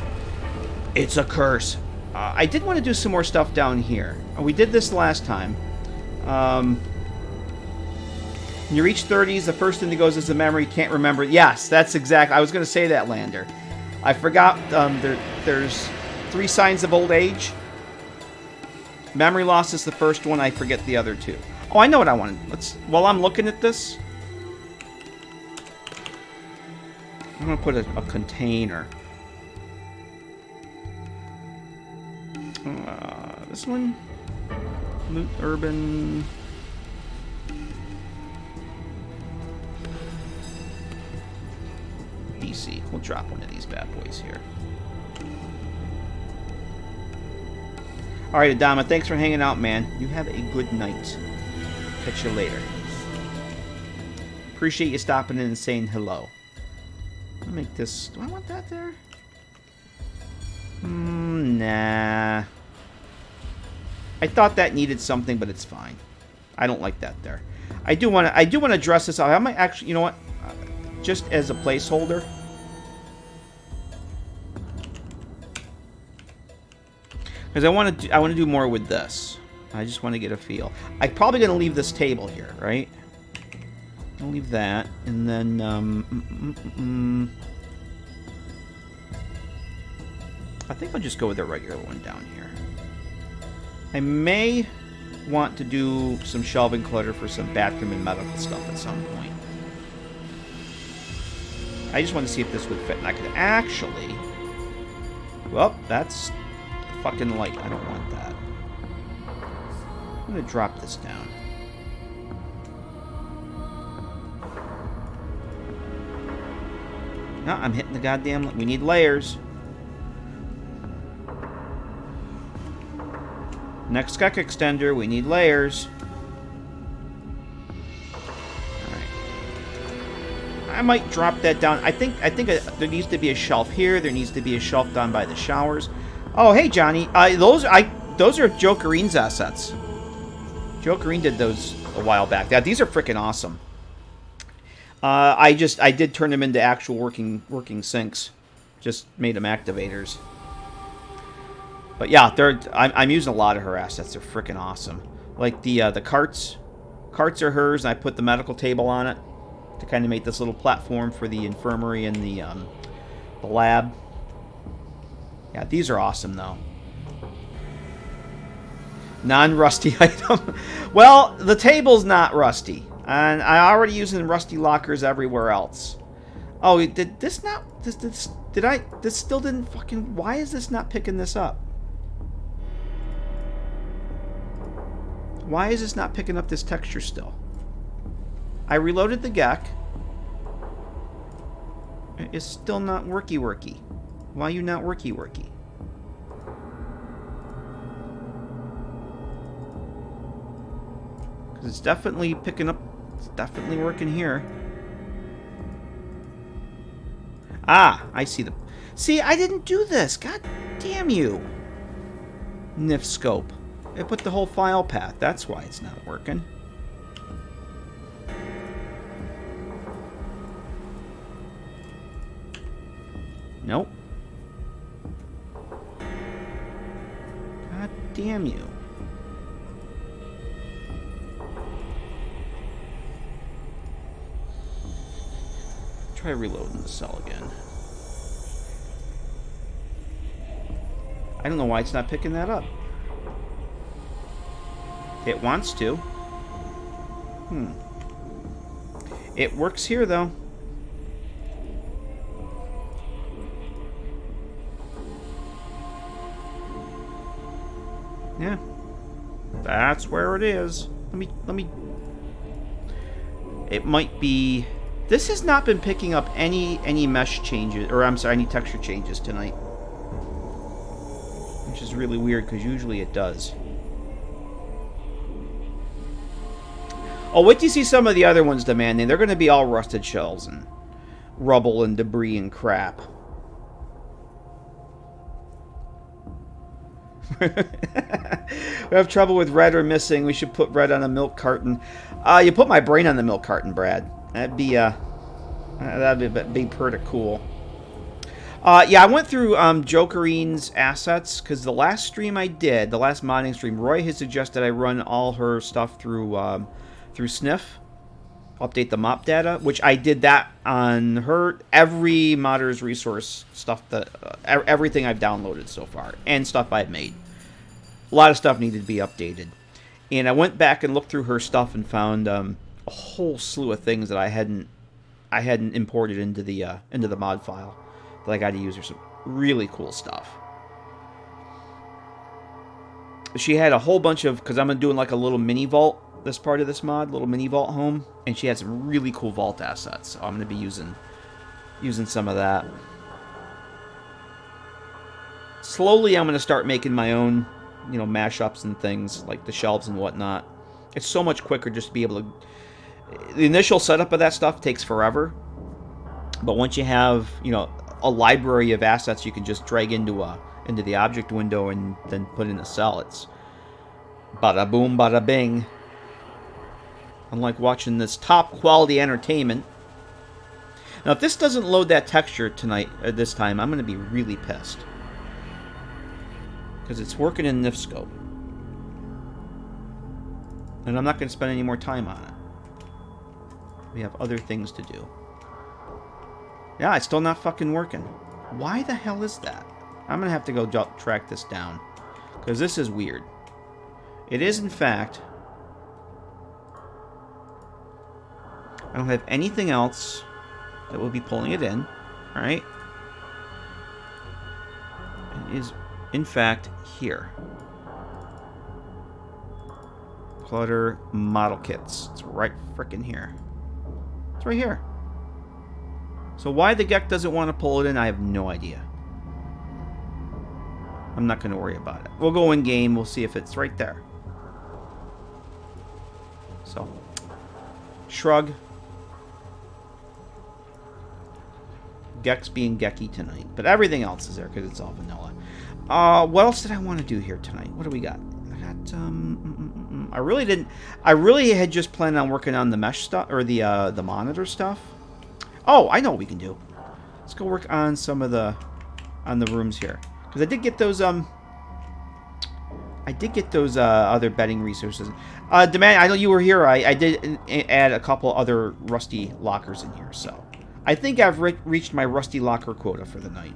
It's a curse. I did want to do some more stuff down here. We did this last time. When you reach 30s, the first thing that goes is the memory. Can't remember. Yes, that's exactly. I was going to say that, Lander. I forgot. There's 3 signs of old age. Memory loss is the first one. I forget the other 2. Oh, I know what I wanted. While I'm looking at this, I'm going to put a container. This one? Loot Urban. DC. We'll drop one of these bad boys here. Alright, Adama, thanks for hanging out, man. You have a good night. Catch you later. appreciate you stopping in and saying hello. I'll make this... Do I want that there? Nah. I thought that needed something, but it's fine. I don't like that there. I do want to dress this up. I might actually... You know what? Just as a placeholder... Because I want to do more with this. I just want to get a feel. I'm probably going to leave this table here, right? I'll leave that, and then I think I'll just go with the regular one down here. I may want to do some shelving clutter for some bathroom and medical stuff at some point. I just want to see if this would fit, and I could actually... Well, that's fucking light. I don't want that. I'm going to drop this down. No, I'm hitting the goddamn... We need layers. Next GECK extender, we need layers. Alright. I might drop that down. I think there needs to be a shelf here. There needs to be a shelf down by the showers. Oh, hey, Johnny. Those are Joe Green's assets. Joe Green did those a while back. Yeah, these are freaking awesome. I did turn them into actual working sinks. Just made them activators. But yeah, I'm using a lot of her assets. They're freaking awesome. Like the carts. Carts are hers, and I put the medical table on it to kind of make this little platform for the infirmary and the lab. Yeah, these are awesome though. Non-rusty item. Well, the table's not rusty. And I already using rusty lockers everywhere else. Oh, did this not... This still didn't fucking... Why is this not picking this up? Why is this not picking up this texture still? I reloaded the GECK. It's still not worky-worky. Why are you not worky-worky? Because it's definitely picking up... It's definitely working here. Ah, I see the... See, I didn't do this. God damn you. NIF scope. I put the whole file path. That's why it's not working. Nope. God damn you. Try reloading the cell again. I don't know why it's not picking that up. It wants to. It works here, though. Yeah. That's where it is. Let me... It might be... This has not been picking up any mesh changes, or I'm sorry, any texture changes tonight. Which is really weird, because usually it does. Oh, wait till you see some of the other ones demanding. They're going to be all rusted shells and rubble and debris and crap. We have trouble with red or missing. We should put red on a milk carton. You put my brain on the milk carton, Brad. That'd be pretty cool. Yeah, I went through Jokereen's assets because the last stream I did, the last modding stream, Roy has suggested I run all her stuff through Sniff, update the mop data, which I did that on her every modder's resource stuff that everything I've downloaded so far and stuff I've made. A lot of stuff needed to be updated, and I went back and looked through her stuff and found a whole slew of things that I hadn't imported into the mod file that I got to use. Her some really cool stuff. She had a whole bunch of, because I'm doing like a little mini vault this part of this mod, little mini vault home, and she had some really cool vault assets. So I'm going to be using some of that. Slowly, I'm going to start making my own, mashups and things like the shelves and whatnot. It's so much quicker just to be able to. The initial setup of that stuff takes forever, but once you have, you know, a library of assets you can just drag into the object window and then put in a cell, it's bada boom, bada bing. Unlike watching this top quality entertainment. Now, if this doesn't load that texture tonight, this time, I'm going to be really pissed. Because it's working in NifScope. And I'm not going to spend any more time on it. We have other things to do. Yeah, it's still not fucking working. Why the hell is that? I'm going to have to go track this down. Because this is weird. It is, in fact... I don't have anything else that will be pulling it in. Alright? It is, in fact, here. Clutter model kits. It's right frickin' here. It's right here. So why the GECK doesn't want to pull it in, I have no idea. I'm not going to worry about it. We'll go in game. We'll see if it's right there. So, shrug. GECK's being gecky tonight. But everything else is there because it's all vanilla. What else did I want to do here tonight? What do we got? I got, I really had just planned on working on the mesh stuff, or the monitor stuff. Oh, I know what we can do. Let's go work on some of the rooms here. Because I did get those other bedding resources. Demand, I know you were here. I did add a couple other rusty lockers in here, so I think I've reached my rusty locker quota for the night.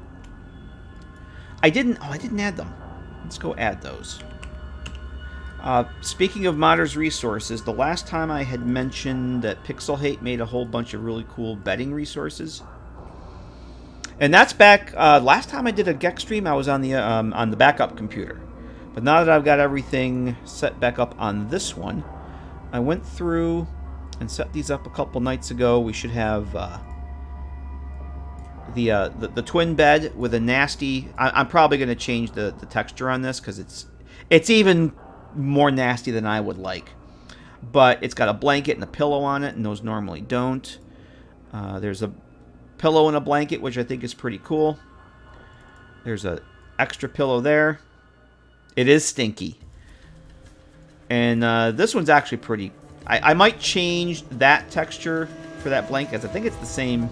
I didn't add them. Let's go add those. Speaking of modders resources, the last time I had mentioned that Pixel Hate made a whole bunch of really cool bedding resources. And that's back, last time I did a GECK stream, I was on the backup computer. But now that I've got everything set back up on this one, I went through and set these up a couple nights ago. We should have the twin bed with a nasty... I'm probably going to change the texture on this because it's even more nasty than I would like. But it's got a blanket and a pillow on it, and those normally don't. There's a pillow and a blanket, which I think is pretty cool. There's an extra pillow there. It is stinky. And this one's actually pretty... I might change that texture for that blanket. I think it's the same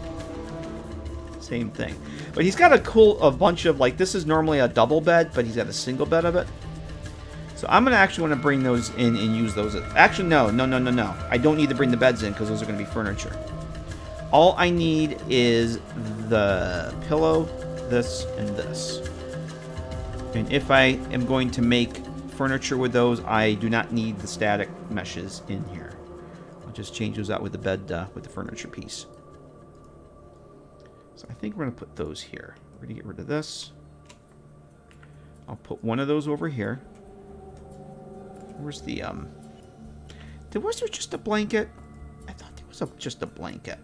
thing. But he's got a bunch of... Like, this is normally a double bed, but he's got a single bed of it. So I'm going to actually want to bring those in and use those. Actually, no. I don't need to bring the beds in because those are going to be furniture. All I need is the pillow, this, and this. And if I am going to make furniture with those, I do not need the static meshes in here. I'll just change those out with the bed, with the furniture piece. So I think we're going to put those here. We're going to get rid of this. I'll put one of those over here. Where's the, was there just a blanket? I thought there was just a blanket.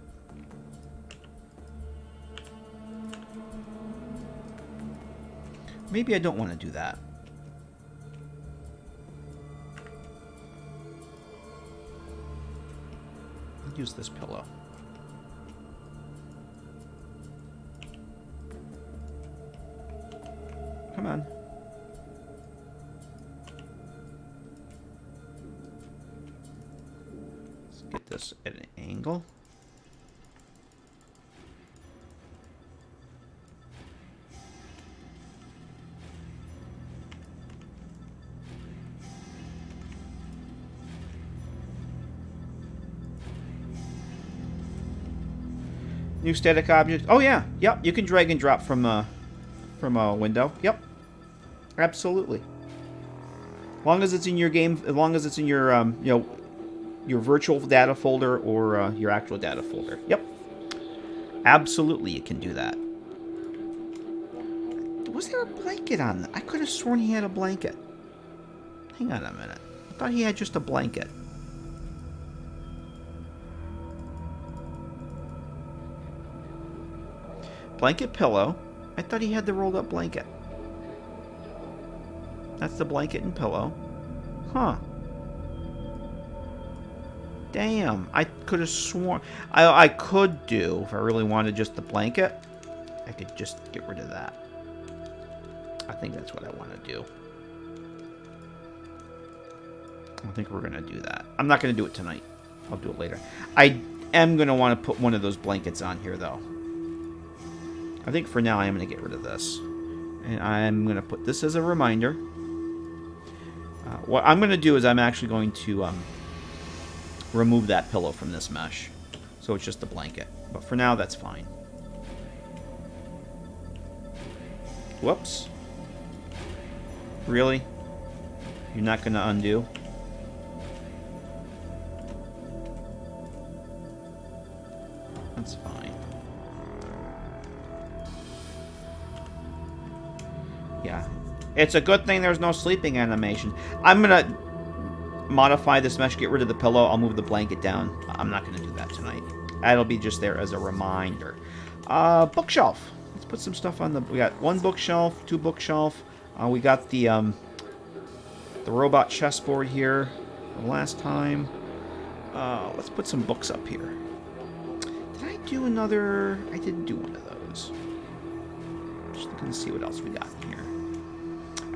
Maybe I don't want to do that. I'll use this pillow. Come on. Let's get this at an angle. New static object. Oh yeah, yep. You can drag and drop from a window. Yep, absolutely. As long as it's in your game, as long as it's in your your virtual data folder or your actual data folder. Yep, absolutely, you can do that. Was there a blanket on that? I could have sworn he had a blanket. Hang on a minute. I thought he had just a blanket. Blanket pillow. I thought he had the rolled up blanket. That's the blanket and pillow. Huh. Damn, I could have sworn... I could do, if I really wanted just the blanket, I could just get rid of that. I think that's what I want to do. I think we're going to do that. I'm not going to do it tonight. I'll do it later. I am going to want to put one of those blankets on here, though. I think for now I am going to get rid of this. And I'm going to put this as a reminder. What I'm going to do is I'm actually going to remove that pillow from this mesh. So it's just a blanket. But for now, that's fine. Whoops. Really? You're not going to undo? That's fine. Yeah. It's a good thing there's no sleeping animation. I'm going to modify this mesh, get rid of the pillow. I'll move the blanket down. I'm not going to do that tonight. That'll be just there as a reminder. Bookshelf. Let's put some stuff on the... We got one bookshelf, two bookshelf. We got the robot chessboard here from last time. Let's put some books up here. Did I do another... I didn't do one of those. Just looking to see what else we got in here.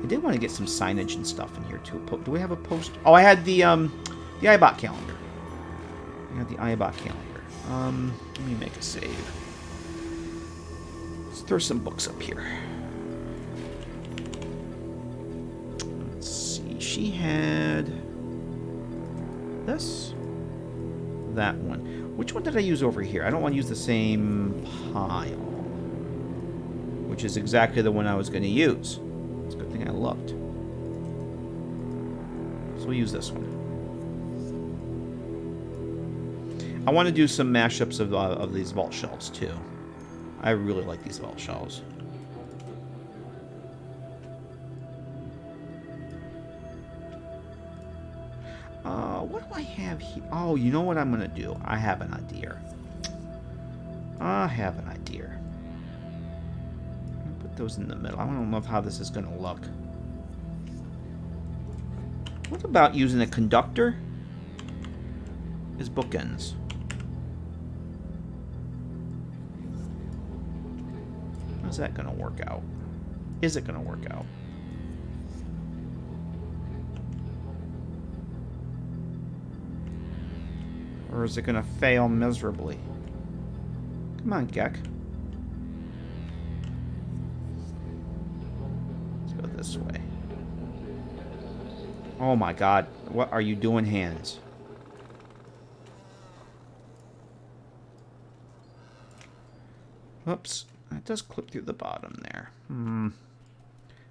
I did want to get some signage and stuff in here too. Do we have a post? Oh, I had the iBot calendar. I had the iBot calendar. Let me make a save. Let's throw some books up here. Let's see. She had this, that one. Which one did I use over here? I don't want to use the same pile, which is exactly the one I was going to use. It's a good thing I looked. So we'll use this one. I want to do some mashups of these vault shelves too. I really like these vault shelves. What do I have here? Oh, you know what I'm going to do? I have an idea. Put those in the middle. I don't know how this is going to look. What about using a conductor as bookends? How's that going to work out? Is it going to work out? Or is it going to fail miserably? Come on, Geck. Let's go this way. Oh my god. What are you doing, hands? Whoops. It does clip through the bottom there.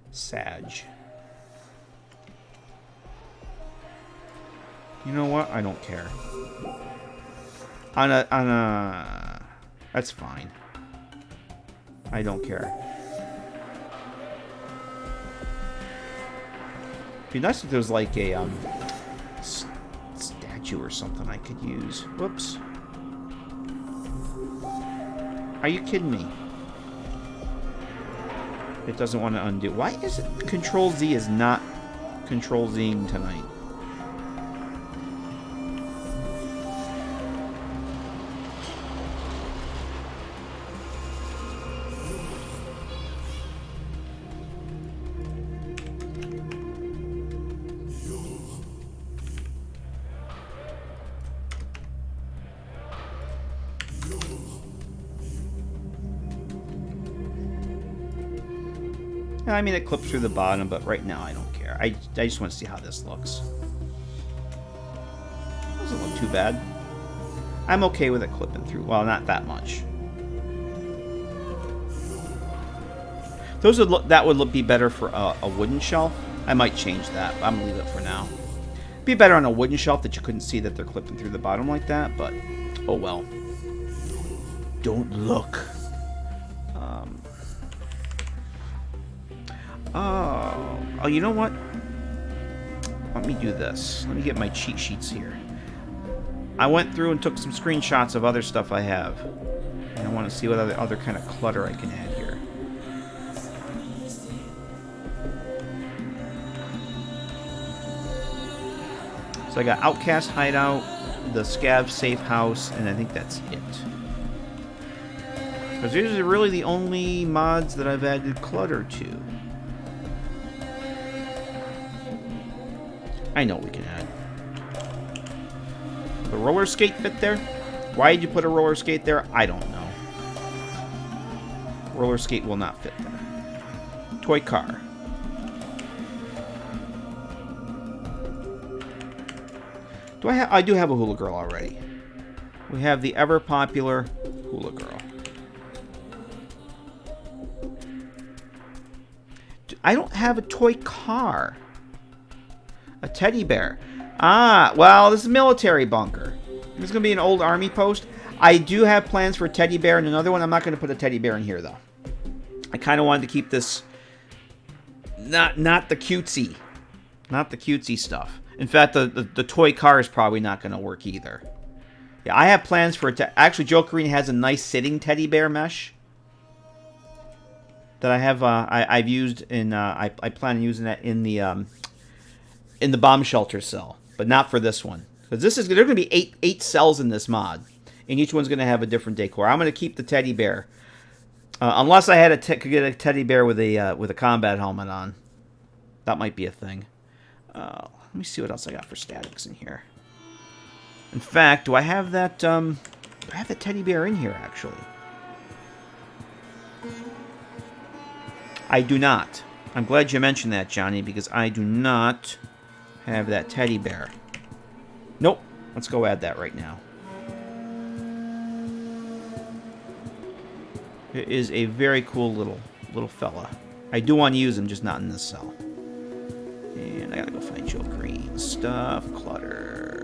Sag. You know what? I don't care. That's fine. I don't care. It'd be nice if there was like a statue or something I could use. Whoops. Are you kidding me? It doesn't want to undo. Why is it Control Z is not Control Zing tonight? I mean, it clips through the bottom, but right now I don't care. I just want to see how this looks. Doesn't look too bad. I'm okay with it clipping through. Well, not that much. That would be better for a wooden shelf. I might change that. But I'm gonna leave it for now. Be better on a wooden shelf that you couldn't see that they're clipping through the bottom like that. But oh well. Don't look. Oh, you know what? Let me do this. Let me get my cheat sheets here. I went through and took some screenshots of other stuff I have. And I want to see what other kind of clutter I can add here. So I got Outcast Hideout, the scav safe house, and I think that's it. Because these are really the only mods that I've added clutter to. I know we can add. The roller skate fit there? Why did you put a roller skate there? I don't know. Roller skate will not fit there. Toy car. I do have a hula girl already. We have the ever popular hula girl. I don't have a toy car. A teddy bear. Ah, well, this is a military bunker. This is going to be an old army post. I do have plans for a teddy bear and another one. I'm not going to put a teddy bear in here, though. I kind of wanted to keep this not the cutesy. Not the cutesy stuff. In fact, the toy car is probably not going to work either. Yeah, I have plans for it to... Actually, Joe Careen has a nice sitting teddy bear mesh that I have. I've used in. I plan on using that in the bomb shelter cell, but not for this one, because this is there are going to be eight cells in this mod, and each one's going to have a different decor. I'm going to keep the teddy bear, unless I had could get a teddy bear with a combat helmet on. That might be a thing. Let me see what else I got for statics in here. In fact, do I have that? Do I have the teddy bear in here actually? I do not. I'm glad you mentioned that, Johnny, because I do not have that teddy bear. Nope. Let's go add that right now. It is a very cool little fella. I do want to use him, just not in this cell. And I gotta go find Joe Green. Stuff, clutter.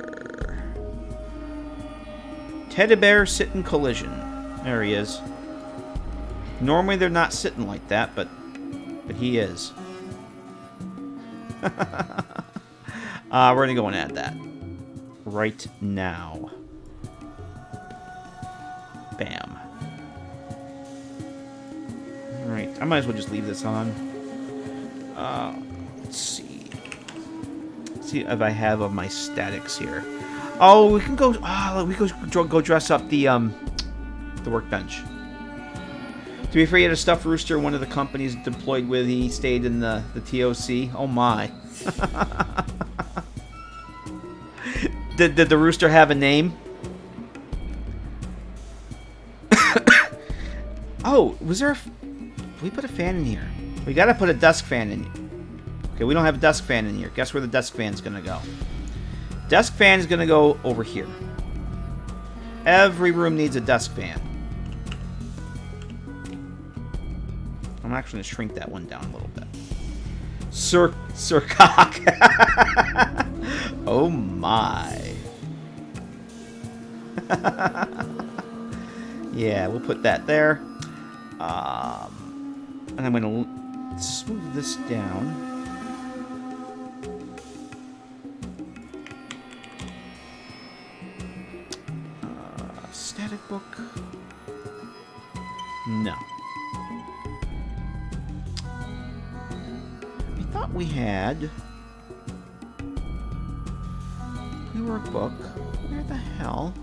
Teddy bear sitting collision. There he is. Normally they're not sitting like that, but he is. We're gonna go and add that right now. Bam. Alright, I might as well just leave this on. Let's see. Let's see if I have of my statics here. Oh, we can go. We go dress up the workbench. To be fair, he had a stuffed rooster. One of the companies deployed with. He stayed in the TOC. Oh my. Did the rooster have a name? Oh, was there? We put a fan in here. We gotta put a desk fan in. Okay, we don't have a desk fan in here. Guess where the desk fan's gonna go? Desk fan is gonna go over here. Every room needs a desk fan. I'm actually going to shrink that one down a little bit. Sir Cock. Oh my. Yeah, we'll put that there. And I'm going to smooth this down. Static book. No. We had new workbook. Where the hell?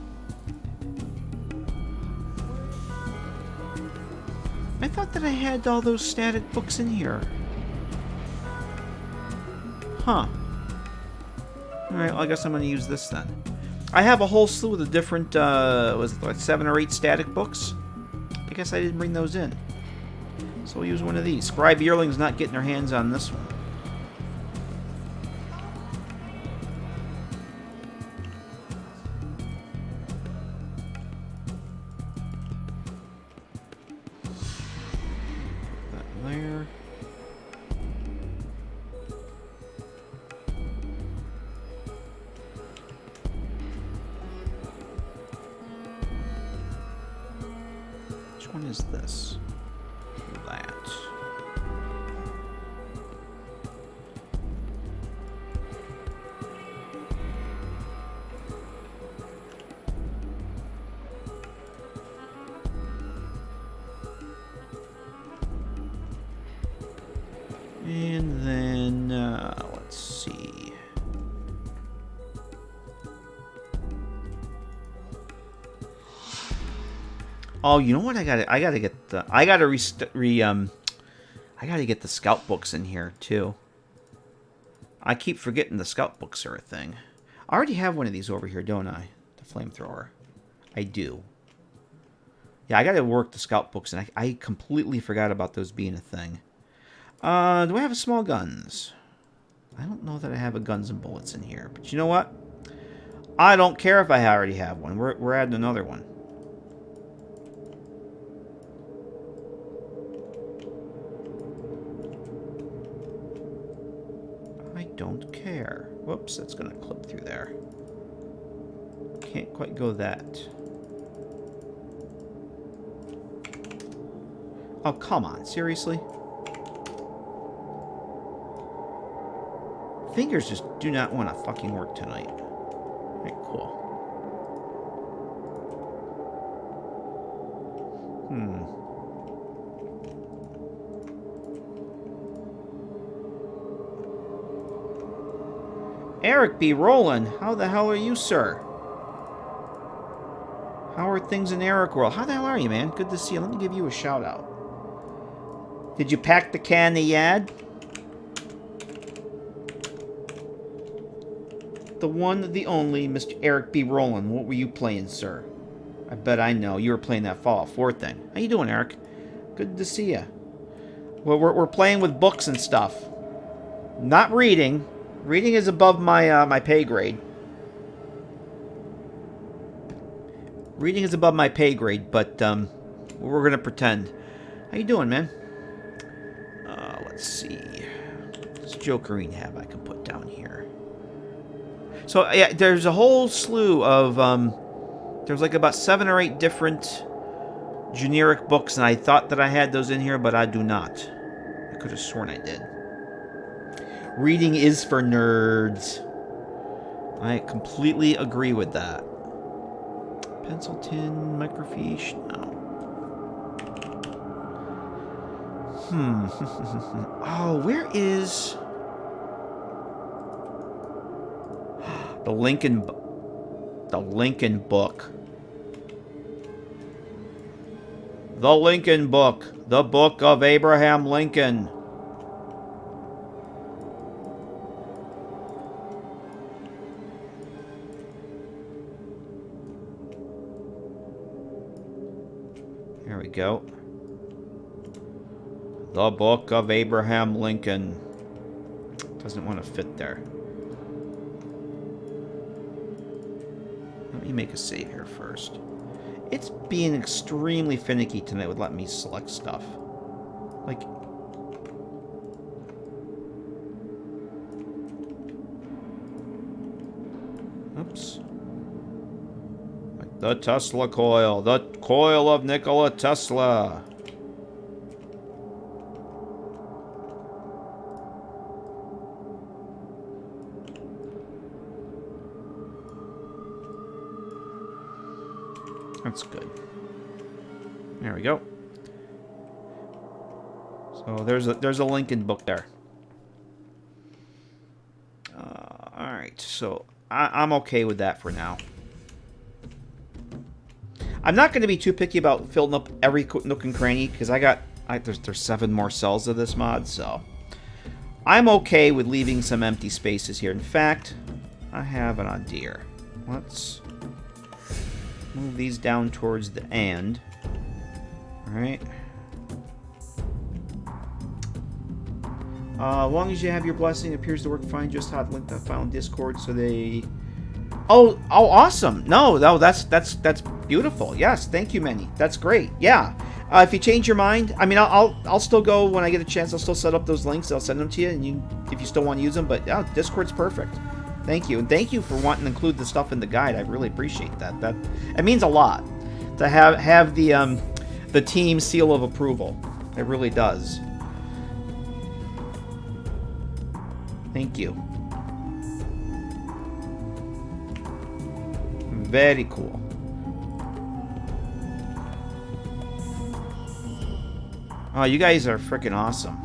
I thought that I had all those static books in here. Huh. Alright, well, I guess I'm going to use this then. I have a whole slew of the different, was it like 7 or 8 static books? I guess I didn't bring those in. So we'll use one of these. Scribe Yearling's not getting their hands on this one. Which one is this? That. And then, let's see. Oh, you know what? I gotta get the I gotta get the scout books in here too. I keep forgetting the scout books are a thing. I already have one of these over here, don't I? The flamethrower. I do. Yeah, I gotta work the scout books, and I completely forgot about those being a thing. Do I have small guns? I don't know that I have a guns and bullets in here, but you know what? I don't care if I already have one. We're adding another one. I don't care. Whoops, that's gonna clip through there. Can't quite go that. Oh, come on. Seriously? Fingers just do not want to fucking work tonight. Alright, cool. Eric B. Rowland, how the hell are you, sir? How are things in Eric World? How the hell are you, man? Good to see you. Let me give you a shout out. Did you pack the can of Yad? The one, the only, Mr. Eric B. Rowland. What were you playing, sir? I bet I know. You were playing that Fallout 4 thing. How you doing, Eric? Good to see you. Well, we're playing with books and stuff. Not reading. Reading is above my my pay grade. Reading is above my pay grade, but we're gonna pretend. How you doing, man? Let's see. What's Jokerine have I can put down here? So yeah, there's a whole slew of there's like about 7 or 8 different generic books, and I thought that I had those in here, but I do not. I could have sworn I did. Reading is for nerds. I completely agree with that. Pencil tin, microfiche, no. Oh, where is the Lincoln book? The Lincoln Book. The Lincoln Book. The Book of Abraham Lincoln. Here we go. The Book of Abraham Lincoln. Doesn't want to fit there. Let me make a save here first. It's being extremely finicky tonight with letting me select stuff. Like... Oops. Like the Tesla coil. The coil of Nikola Tesla. That's good. There we go. So there's a Lincoln book there. All right, so I'm okay with that for now. I'm not going to be too picky about filling up every nook and cranny because there's 7 more cells of this mod, so I'm okay with leaving some empty spaces here. In fact, I have an idea. Let's move these down towards the end. Alright. As long as you have your blessing, it appears to work fine. Just hot link the file in Discord so they... Oh, awesome. No, that's beautiful. Yes, thank you, Manny. That's great. Yeah. If you change your mind, I mean, I'll still go when I get a chance. I'll still set up those links. I'll send them to you, and if you still want to use them. But yeah, Discord's perfect. Thank you, and thank you for wanting to include the stuff in the guide. I really appreciate that. It means a lot to have the team seal of approval. It really does. Thank you. Very cool. Oh, you guys are freaking awesome.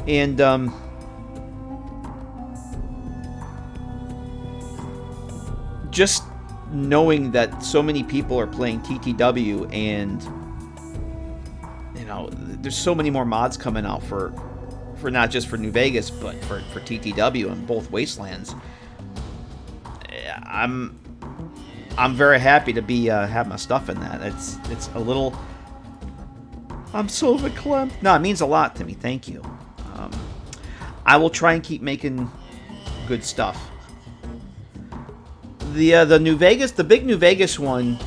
And just knowing that so many people are playing TTW, and you know, there's so many more mods coming out for not just for New Vegas, but for TTW and both Wastelands. I'm very happy to be have my stuff in that. It's a little. I'm so verklempt. No, it means a lot to me. Thank you. I will try and keep making good stuff. The New Vegas, the big New Vegas one,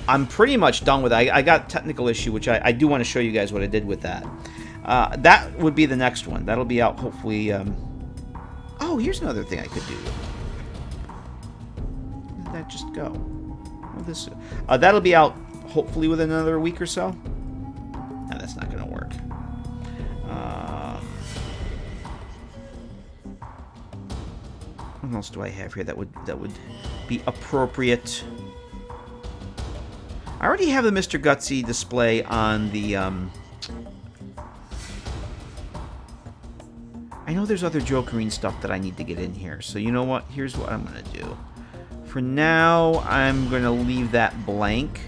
I'm pretty much done with. I got technical issue, which I do want to show you guys what I did with that. That would be the next one. That'll be out hopefully. Oh, here's another thing I could do. Where did that just go? Oh, this. That'll be out hopefully within another week or so. No, that's not going to work. What else do I have here that would be appropriate? I already have the Mr. Gutsy display on the. I know there's other Jokerine stuff that I need to get in here. So you know what? Here's what I'm going to do. For now, I'm going to leave that blank.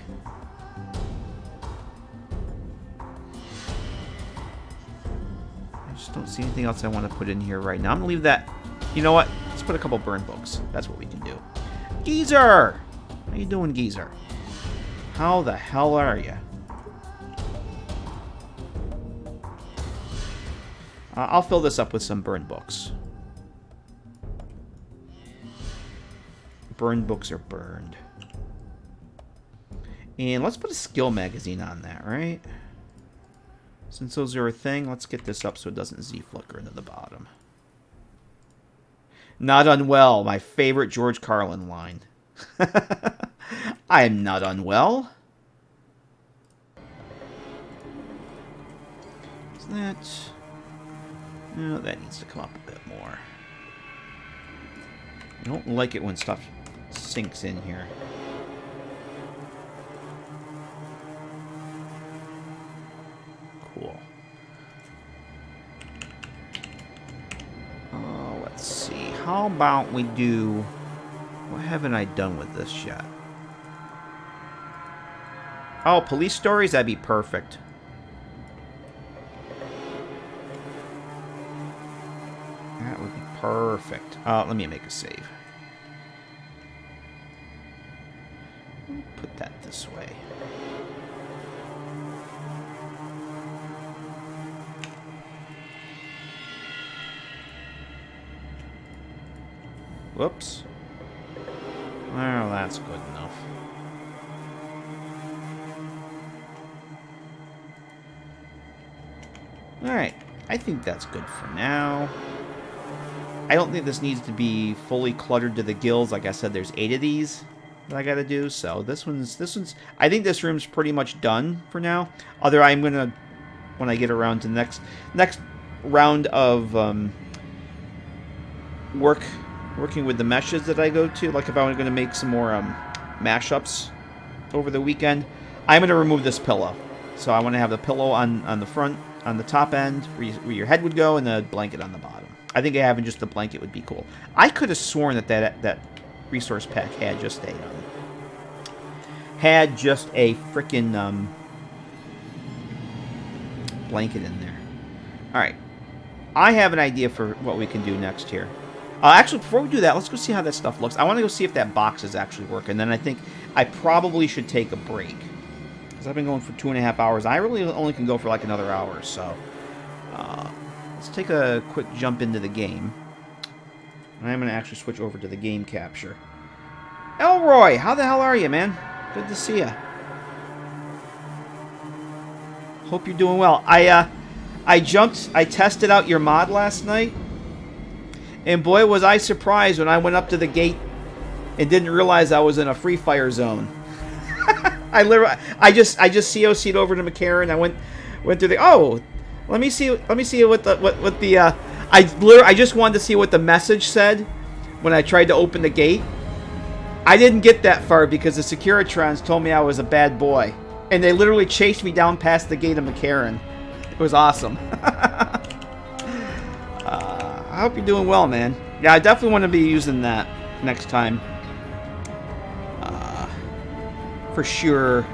I just don't see anything else I want to put in here right now. I'm going to leave that. You know what? Let's put a couple burn books. That's what we can do. Geezer! How you doing, Geezer? How the hell are you? I'll fill this up with some burn books. Burn books are burned. And let's put a skill magazine on that, right? Since those are a thing, let's get this up so it doesn't Z-flicker into the bottom. Not unwell, my favorite George Carlin line. I am not unwell. Is that... No, that needs to come up a bit more. I don't like it when stuff sinks in here. Cool. Let's see. How about we do... What haven't I done with this yet? Oh, police stories? That'd be perfect. That would be perfect. Let me make a save. Put that this way. Whoops. Well, that's good enough. Alright, I think that's good for now. I don't think this needs to be fully cluttered to the gills. Like I said, there's 8 of these that I gotta do. So this one's. I think this room's pretty much done for now. Although I'm gonna, when I get around to the next round of working with the meshes that I go to, like if I was going to make some more mashups over the weekend, I'm going to remove this pillow. So I want to have the pillow on the front, on the top end, where your head would go, and the blanket on the bottom. I think having just the blanket would be cool. I could have sworn that resource pack had just a freaking blanket in there. All right, I have an idea for what we can do next here. Actually, before we do that, let's go see how that stuff looks. I want to go see if that box is actually working. Then I think I probably should take a break. Because I've been going for 2.5 hours. I really only can go for like another hour. So let's take a quick jump into the game. And I'm going to actually switch over to the game capture. Elroy, how the hell are you, man? Good to see you. Hope you're doing well. I tested out your mod last night. And boy, was I surprised when I went up to the gate and didn't realize I was in a free fire zone. I just COC'd over to McCarran. I went through the let me see what the I just wanted to see what the message said when I tried to open the gate. I didn't get that far because the Securitrons told me I was a bad boy, and they literally chased me down past the gate of McCarran. It was awesome. I hope you're doing well, man. Yeah, I definitely want to be using that next time. for sure.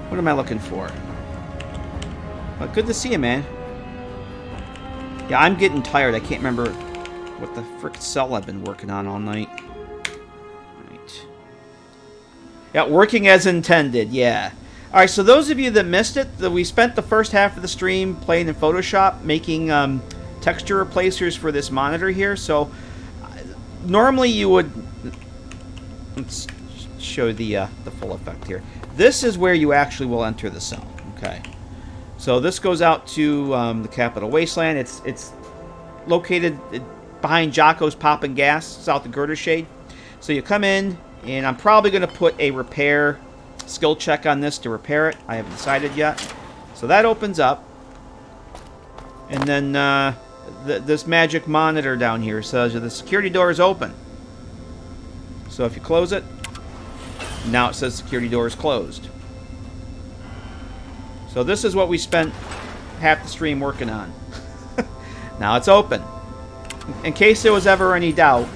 What am I looking for? Well, good to see you, man. Yeah, I'm getting tired. I can't remember what the frick cell I've been working on all night. Right. Yeah, working as intended. Yeah. All right, so those of you that missed it, we spent the first half of the stream playing in Photoshop, making texture replacers for this monitor here. So normally you would... Let's show the full effect here. This is where you actually will enter the cell. Okay. So this goes out to the Capital Wasteland. It's located behind Jocko's Poppin' Gas, south of Girder Shade. So you come in, and I'm probably going to put a repair skill check on this to repair it. I haven't decided yet. So that opens up. And then this magic monitor down here says the security door is open. So if you close it, now it says security door is closed. So this is what we spent half the stream working on. Now it's open. In case there was ever any doubt.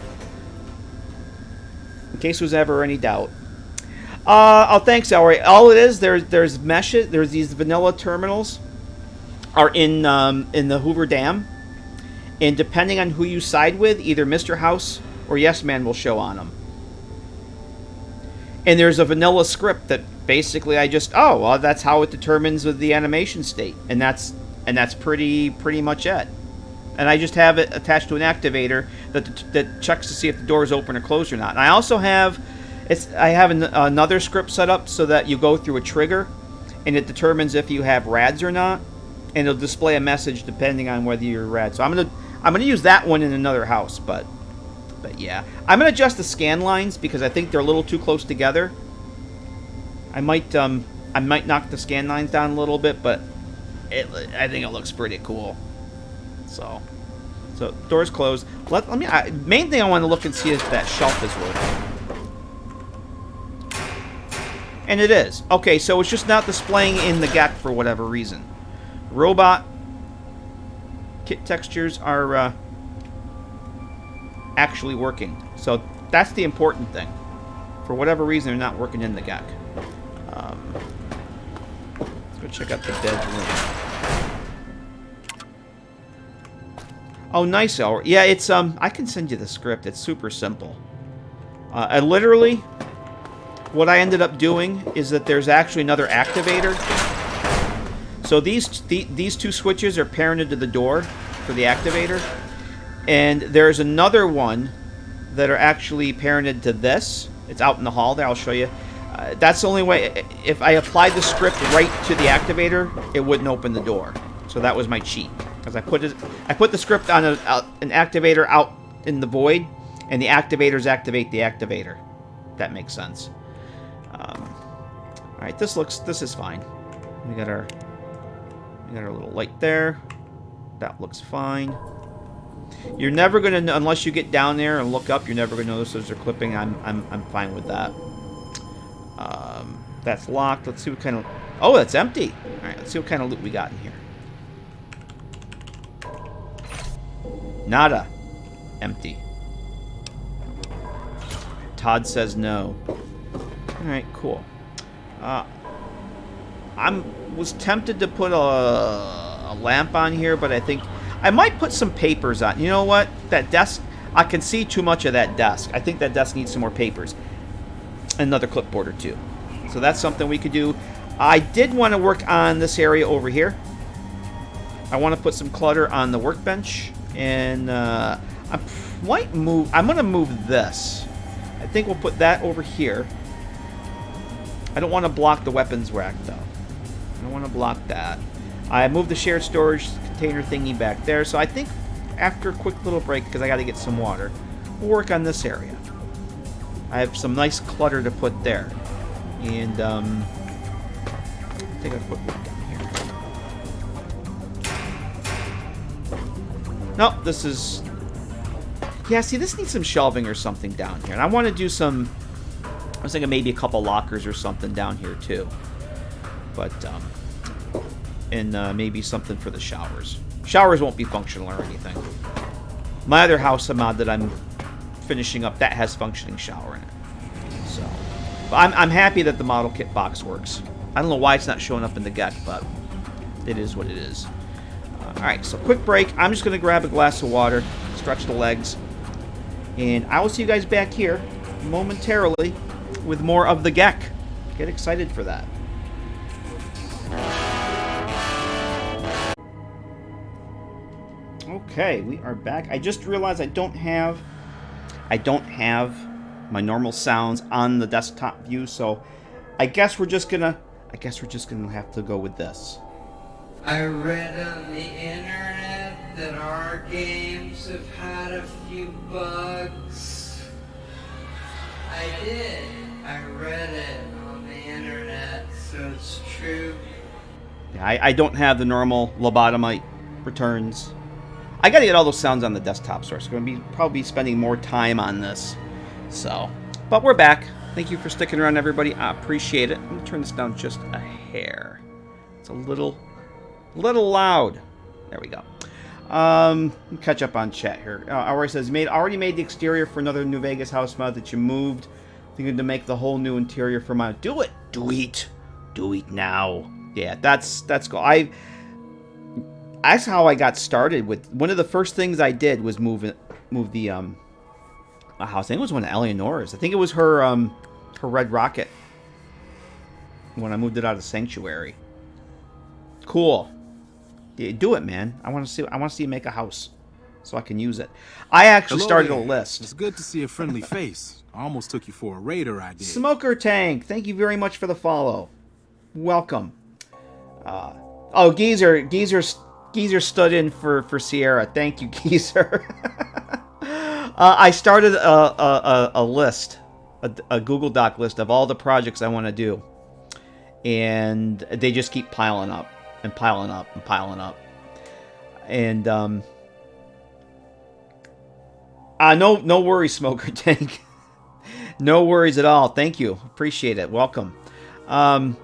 Oh, thanks, Elroy. All it is, there's meshes. There's these vanilla terminals are in the Hoover Dam, and depending on who you side with, either Mr. House or Yes Man will show on them. And there's a vanilla script that basically that's how it determines the animation state, and that's pretty much it. And I just have it attached to an activator that checks to see if the door is open or closed or not. And I also have another script set up so that you go through a trigger, and it determines if you have rads or not, and it'll display a message depending on whether you're rad. So I'm gonna use that one in another house, but yeah, I'm gonna adjust the scan lines because I think they're a little too close together. I might knock the scan lines down a little bit, but I think it looks pretty cool. So door's closed. Main thing I want to look and see if that shelf is working. And it is. Okay, so it's just not displaying in the GECK for whatever reason. Robot kit textures are actually working. So that's the important thing. For whatever reason, they're not working in the GECK. Let's go check out the bedroom. Oh, nice, Elroy. Yeah, it's I can send you the script. It's super simple. I literally, what I ended up doing is that there's actually another activator. So these two switches are parented to the door for the activator, and there's another one that are actually parented to this. It's out in the hall there. I'll show you. That's the only way. If I applied the script right to the activator, it wouldn't open the door. So that was my cheat. Because I put the script on an activator out in the void, and the activators activate the activator. That makes sense. All right, this is fine. We got our little light there. That looks fine. You're never gonna, unless you get down there and look up, you're never gonna notice those are clipping. I'm fine with that. That's locked. Let's see what kind of. Oh, that's empty. All right, let's see what kind of loot we got in here. Nada. Empty. Todd says no. Alright, cool. Was tempted to put a lamp on here, but I think I might put some papers on. You know what? That desk, I can see too much of that desk. I think that desk needs some more papers. Another clipboard or two. So that's something we could do. I did want to work on this area over here. I want to put some clutter on the workbench. And I might move. I'm going to move this. I think we'll put that over here. I don't want to block the weapons rack, though. I don't want to block that. I moved the shared storage container thingy back there. So I think after a quick little break, because I got to get some water, we'll work on this area. I have some nice clutter to put there. And I think I'll put one down here. No, this is... Yeah, see, this needs some shelving or something down here. And I want to do some... I was thinking maybe a couple lockers or something down here, too. But, and maybe something for the showers. Showers won't be functional or anything. My other house mod that I'm finishing up, that has functioning shower in it. So, I'm happy that the model kit box works. I don't know why it's not showing up in the GECK, but it is what it is. Alright, so quick break. I'm just going to grab a glass of water, stretch the legs, and I will see you guys back here momentarily with more of the GECK. Get excited for that. Okay, we are back. I just realized I don't have my normal sounds on the desktop view, so I guess we're just gonna have to go with this. I read on the internet that our games have had a few bugs. I did. I read it on the internet, so it's true. Yeah, I don't have the normal lobotomite returns. I gotta get all those sounds on the desktop, so I'm gonna probably spending more time on this. So, but we're back. Thank you for sticking around, everybody. I appreciate it. I'm gonna turn this down just a hair. It's a little loud. There we go. Catch up on chat here. Aura says, already made the exterior for another New Vegas house mod that you moved. Thinking to make the whole new interior for my... Do it! Do it now. Yeah, that's cool. That's how I got started with... One of the first things I did was move the house. I think it was one of Eleonora's. I think it was her Red Rocket when I moved it out of Sanctuary. Cool. Yeah, do it, man. I want to see you make a house so I can use it. I actually started a list. It's good to see a friendly face. I almost took you for a raider, I did. Smoker Tank, thank you very much for the follow. Welcome. Oh, Geezer stood in for Sierra. Thank you, Geezer. I started a list, a Google Doc list of all the projects I want to do, and they just keep piling up and piling up and piling up. And no worries, Smoker Tank. No worries at all. Thank you. Appreciate it. Welcome. The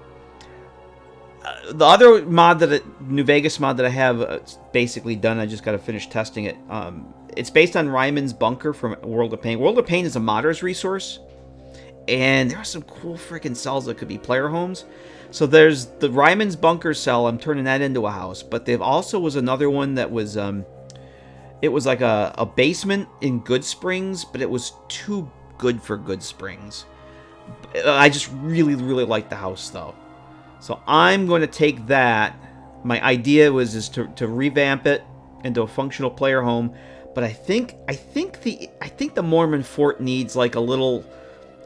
other mod New Vegas mod that I have basically done, I just got to finish testing it. It's based on Ryman's Bunker from World of Pain. World of Pain is a modder's resource, and there are some cool freaking cells that could be player homes. So there's the Ryman's Bunker cell. I'm turning that into a house, but there also was another one that was it was like a basement in Good Springs, but it was too good for Good Springs. I just really like the house though. So I'm going to take that. My idea was to revamp it into a functional player home, but I think the Mormon fort needs like a little,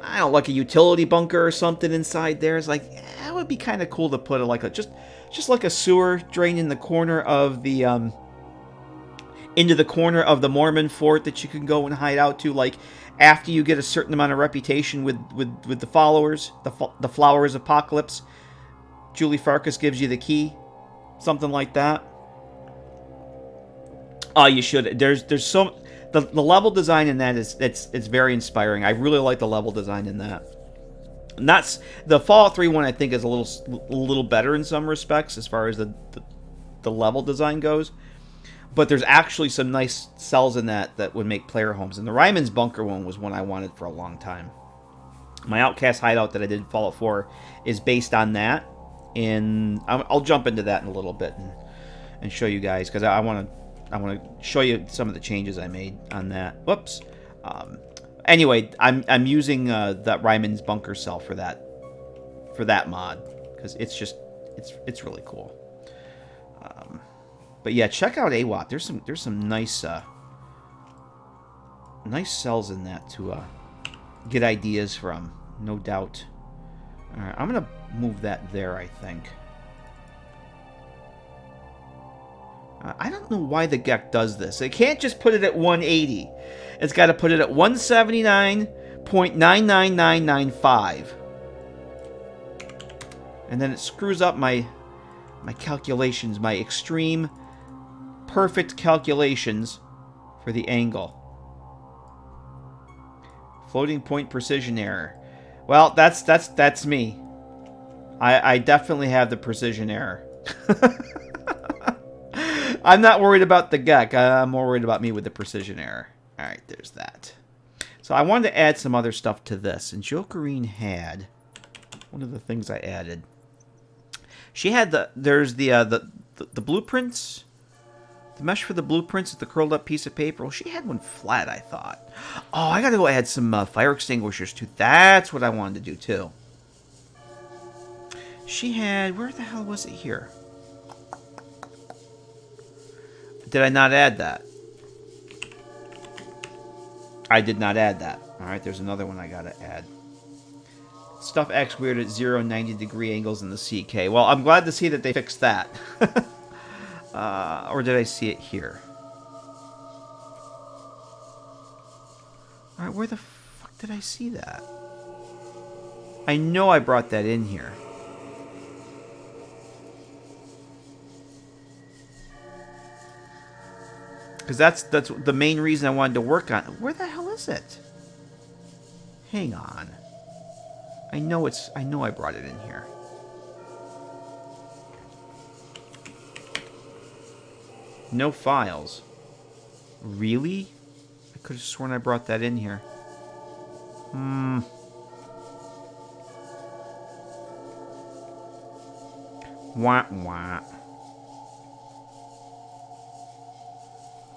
I don't know, like a utility bunker or something inside there. It's like, that would be kind of cool to put just like a sewer drain in the corner of the into the corner of the Mormon fort that you can go and hide out to, like after you get a certain amount of reputation with the followers, the Flowers Apocalypse. Julie Farkas gives you the key, something like that. Oh, you should. There's so the level design in that it's very inspiring. I really like the level design in that. And that's the Fallout 3 one. I think is a little better in some respects as far as the level design goes. But there's actually some nice cells in that would make player homes. And the Ryman's Bunker one was one I wanted for a long time. My Outcast Hideout that I did in Fallout 4 is based on that. And I'll jump into that in a little bit and show you guys, because I want to show you some of the changes I made on that. Whoops. Anyway, I'm using that Ryman's Bunker cell for that mod, because it's really cool. But yeah, check out AWAT. There's some nice cells in that to get ideas from, no doubt. All right, I'm gonna move that there, I think. I don't know why the GECK does this. It can't just put it at 180. It's got to put it at 179.99995. And then it screws up my calculations, my extreme perfect calculations for the angle. Floating point precision error. Well, that's me. I definitely have the precision error. I'm not worried about the GECK. I'm more worried about me with the precision error. All right, there's that. So I wanted to add some other stuff to this, and Jokerine had one of the things I added. She had there's the blueprints. The mesh for the blueprints is the curled up piece of paper. Well, she had one flat, I thought. Oh, I gotta go add some fire extinguishers too. That's what I wanted to do too. She had, where the hell was it here? Did I not add that? I did not add that. Alright, there's another one I gotta add. Stuff acts weird at 0 and 90 degree angles in the CK. Well, I'm glad to see that they fixed that. Or did I see it here? Alright, where the fuck did I see that? I know I brought that in here. Because that's the main reason I wanted to work on it. Where the hell is it? Hang on. I know I brought it in here. No files. Really? I could have sworn I brought that in here. Wah wah.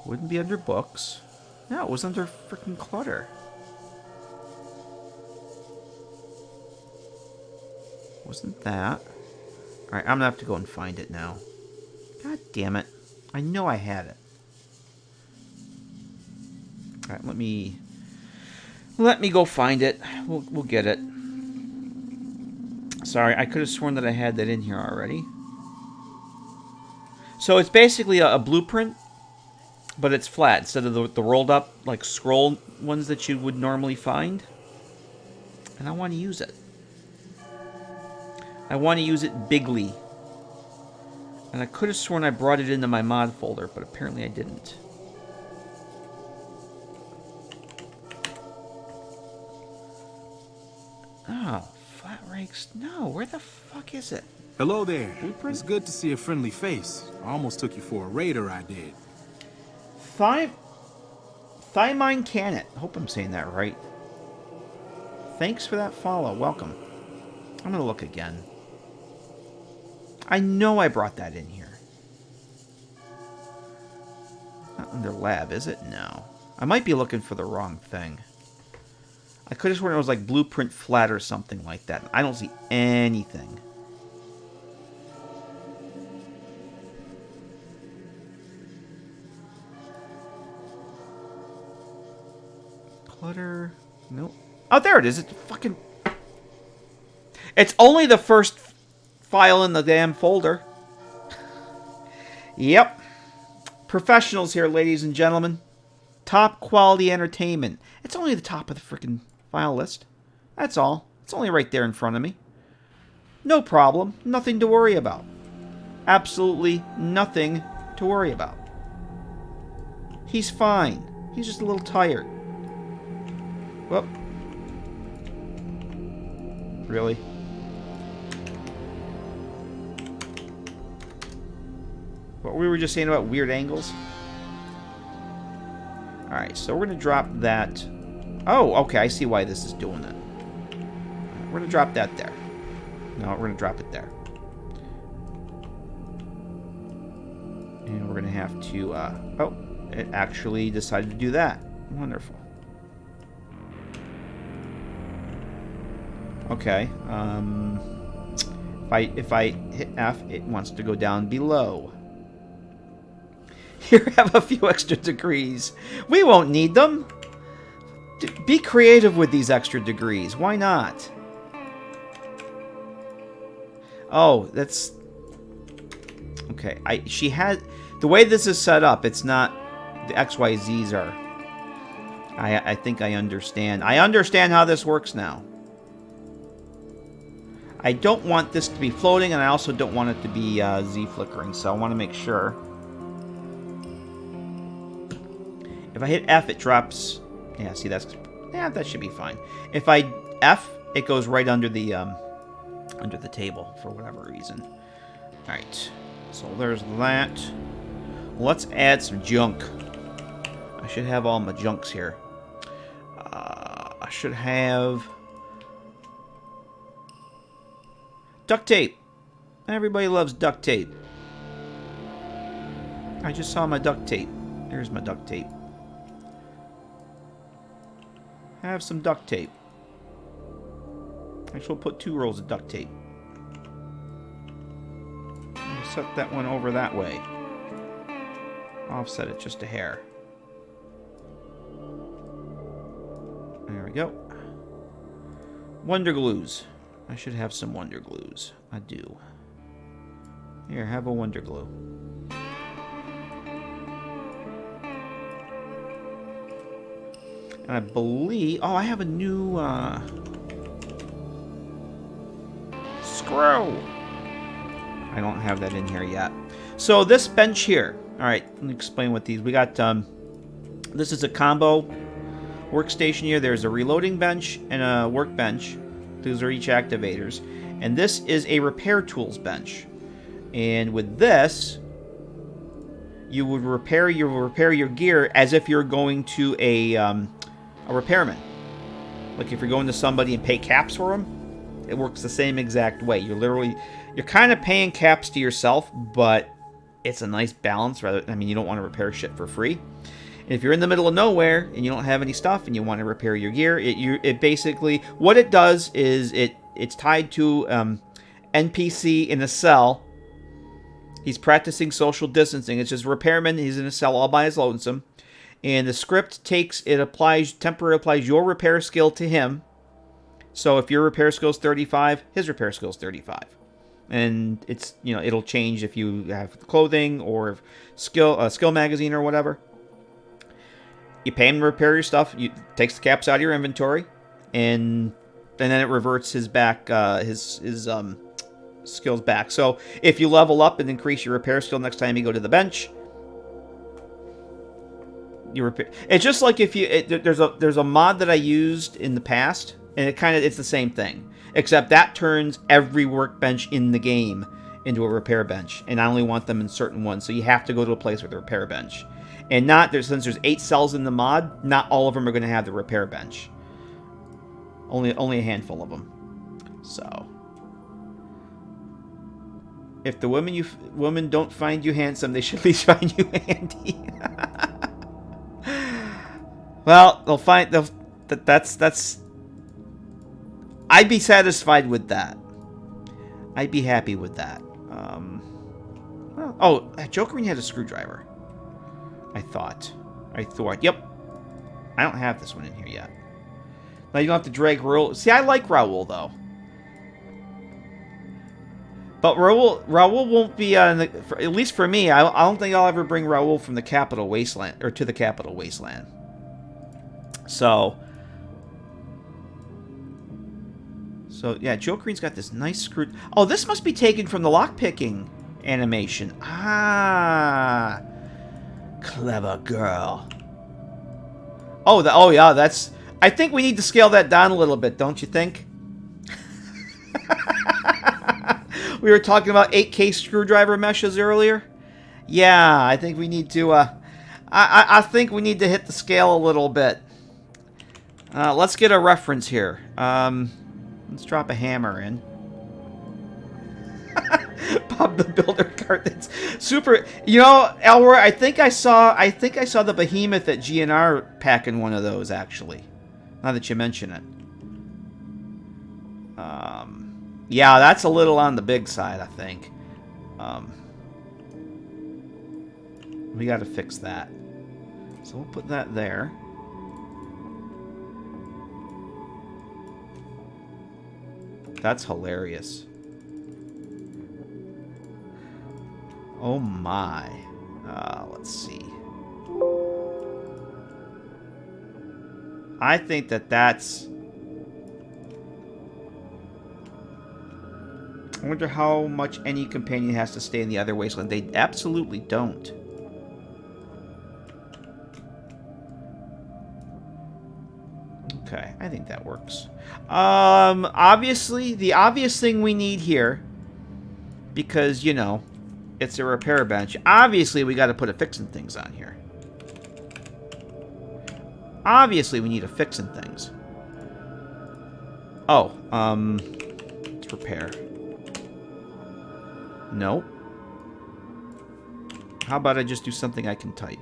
Wouldn't be under books. No, it was under freaking clutter. Wasn't that? Alright, I'm gonna have to go and find it now. God damn it. I know I had it. Alright, let me go find it. We'll get it. Sorry, I could have sworn that I had that in here already. So it's basically a blueprint, but it's flat instead of the rolled up like scroll ones that you would normally find. And I want to use it. I want to use it bigly. And I could have sworn I brought it into my mod folder, but apparently I didn't. Oh, flat rakes. No, where the fuck is it? Hello there. Blueprint? It's good to see a friendly face. I almost took you for a raider, I did. Thymine Canet. Hope I'm saying that right. Thanks for that follow. Welcome. I'm gonna look again. I know I brought that in here. Not under lab, is it? No. I might be looking for the wrong thing. I could have sworn it was like blueprint flat or something like that. I don't see anything. Clutter. Nope. Oh, there it is. It's fucking... It's only the first file in the damn folder. Yep. Professionals here, ladies and gentlemen. Top quality entertainment. It's only the top of the freaking file list. That's all. It's only right there in front of me. No problem. Nothing to worry about. Absolutely nothing to worry about. He's fine. He's just a little tired. Whoop. Really? What we were just saying about weird angles? Alright, so we're going to drop that. Oh, okay, I see why this is doing it. We're going to drop that there. No, we're going to drop it there. And we're going to have to... oh, it actually decided to do that. Wonderful. Okay. If I hit F, it wants to go down below. Here, have a few extra degrees. We won't need them. Be creative with these extra degrees. Why not? Oh, that's... Okay, she had... The way this is set up, it's not... The XYZs are... I think I understand. I understand how this works now. I don't want this to be floating, and I also don't want it to be Z flickering, so I want to make sure. If I hit F, it drops... Yeah, see, that's... Yeah, that should be fine. If I F, it goes right under the table, for whatever reason. Alright, so there's that. Let's add some junk. I should have all my junks here. I should have... Duct tape. Everybody loves duct tape. I just saw my duct tape. There's my duct tape. Have some duct tape. Actually, we'll put 2 rolls of duct tape. I'll set that one over that way. Offset it just a hair. There we go. Wonder glues. I should have some wonder glues. I do. Here, have a wonder glue. And I believe... Oh, I have a new... screw! I don't have that in here yet. So this bench here. Alright, let me explain what these... We got... this is a combo workstation here. There's a reloading bench and a workbench. Those are each activators. And this is a repair tools bench. And with this, you would repair your gear as if you're going to a repairman. Like if you're going to somebody and pay caps for them, it works the same exact way. You're kind of paying caps to yourself, but it's a nice balance. You don't want to repair shit for free. And if you're in the middle of nowhere and you don't have any stuff and you want to repair your gear, it basically, what it does is it's tied to NPC in a cell. He's practicing social distancing. It's just a repairman. He's in a cell all by his lonesome. And the script temporarily applies your repair skill to him. So if your repair skill is 35, his repair skill is 35. And it's, it'll change if you have clothing or skill magazine or whatever. You pay him to repair your stuff. You takes the caps out of your inventory, and then it reverts his skills back. So if you level up and increase your repair skill next time you go to the bench, you repair. It's just like if there's a mod that I used in the past, and it's the same thing, except that turns every workbench in the game into a repair bench, and I only want them in certain ones. So you have to go to a place with a repair bench. And since there's 8 cells in the mod, not all of them are going to have the repair bench. Only a handful of them. So, if the women don't find you handsome, they should at least find you handy. Well, they'll find that's. I'd be satisfied with that. I'd be happy with that. Joe Green had a screwdriver. I thought. Yep. I don't have this one in here yet. Now you don't have to drag Raul. See, I like Raul though. But Raul won't be at least for me. I don't think I'll ever bring Raul from the Capital Wasteland to the Capital Wasteland. So yeah, Joe Green's got this nice screw. Oh, this must be taken from the lockpicking animation. Ah. Clever girl. Oh yeah, that's... I think we need to scale that down a little bit, don't you think? We were talking about 8K screwdriver meshes earlier. Yeah, I think we need to... I think we need to hit the scale a little bit. Let's get a reference here. Let's drop a hammer in. Bob the Builder card. That's super. Elroy, I think I saw the Behemoth at GNR packing one of those actually. Now that you mention it. Yeah, that's a little on the big side, I think. We got to fix that. So we'll put that there. That's hilarious. Oh my. Let's see. I think that's... I wonder how much any companion has to stay in the other wasteland. They absolutely don't. Okay, I think that works. Obviously, the obvious thing we need here, because, it's a repair bench. Obviously, we got to put a fixing things on here. Obviously, we need a fixing things. Oh, let's repair. No. How about I just do something I can type?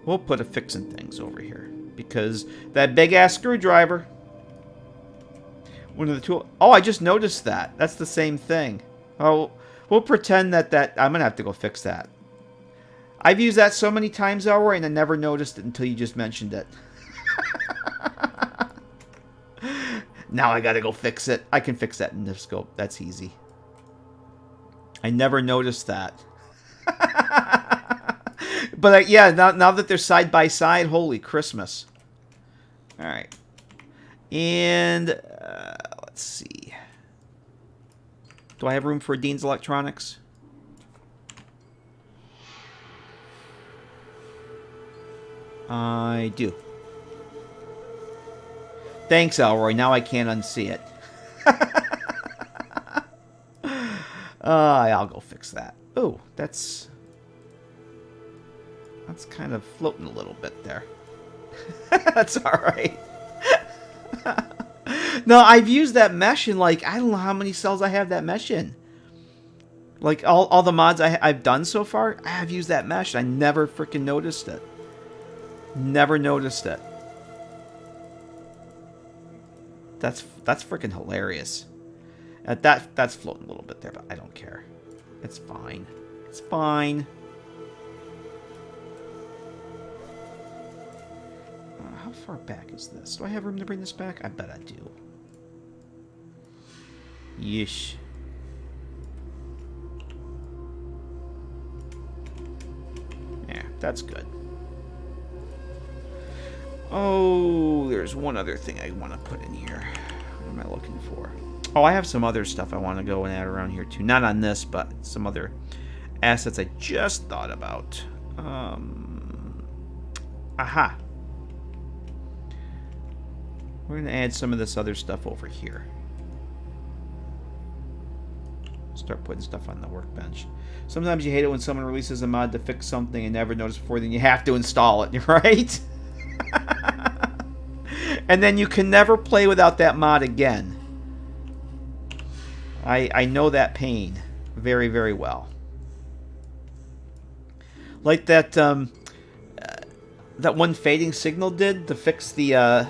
We'll put a fixing things over here. Because that big-ass screwdriver... One of the tools... Oh, I just noticed that. That's the same thing. Oh, we'll pretend that I'm going to have to go fix that. I've used that so many times, Elroy, and I never noticed it until you just mentioned it. Now I got to go fix it. I can fix that in the scope. That's easy. I never noticed that. But yeah, now that they're side by side, holy Christmas. All right. And let's see. Do I have room for Dean's Electronics? I do. Thanks, Elroy. Now I can't unsee it. I'll go fix that. Oh, that's kind of floating a little bit there. That's all right. No, I've used that mesh in, like, I don't know how many cells I have that mesh in. Like, all the mods I've done so far, I've used that mesh. I never freaking noticed it. Never noticed it. That's freaking hilarious. That's floating a little bit there, but I don't care. It's fine. It's fine. How far back is this? Do I have room to bring this back? I bet I do. Yeesh. Yeah, that's good. Oh, there's one other thing I want to put in here. What am I looking for? Oh, I have some other stuff I want to go and add around here too. Not on this, but some other assets I just thought about. Aha. We're going to add some of this other stuff over here. Start putting stuff on the workbench. Sometimes you hate it when someone releases a mod to fix something and never notice before, then you have to install it, right? And then you can never play without that mod again. I know that pain very, very well. Like that that one Fading Signal did to fix the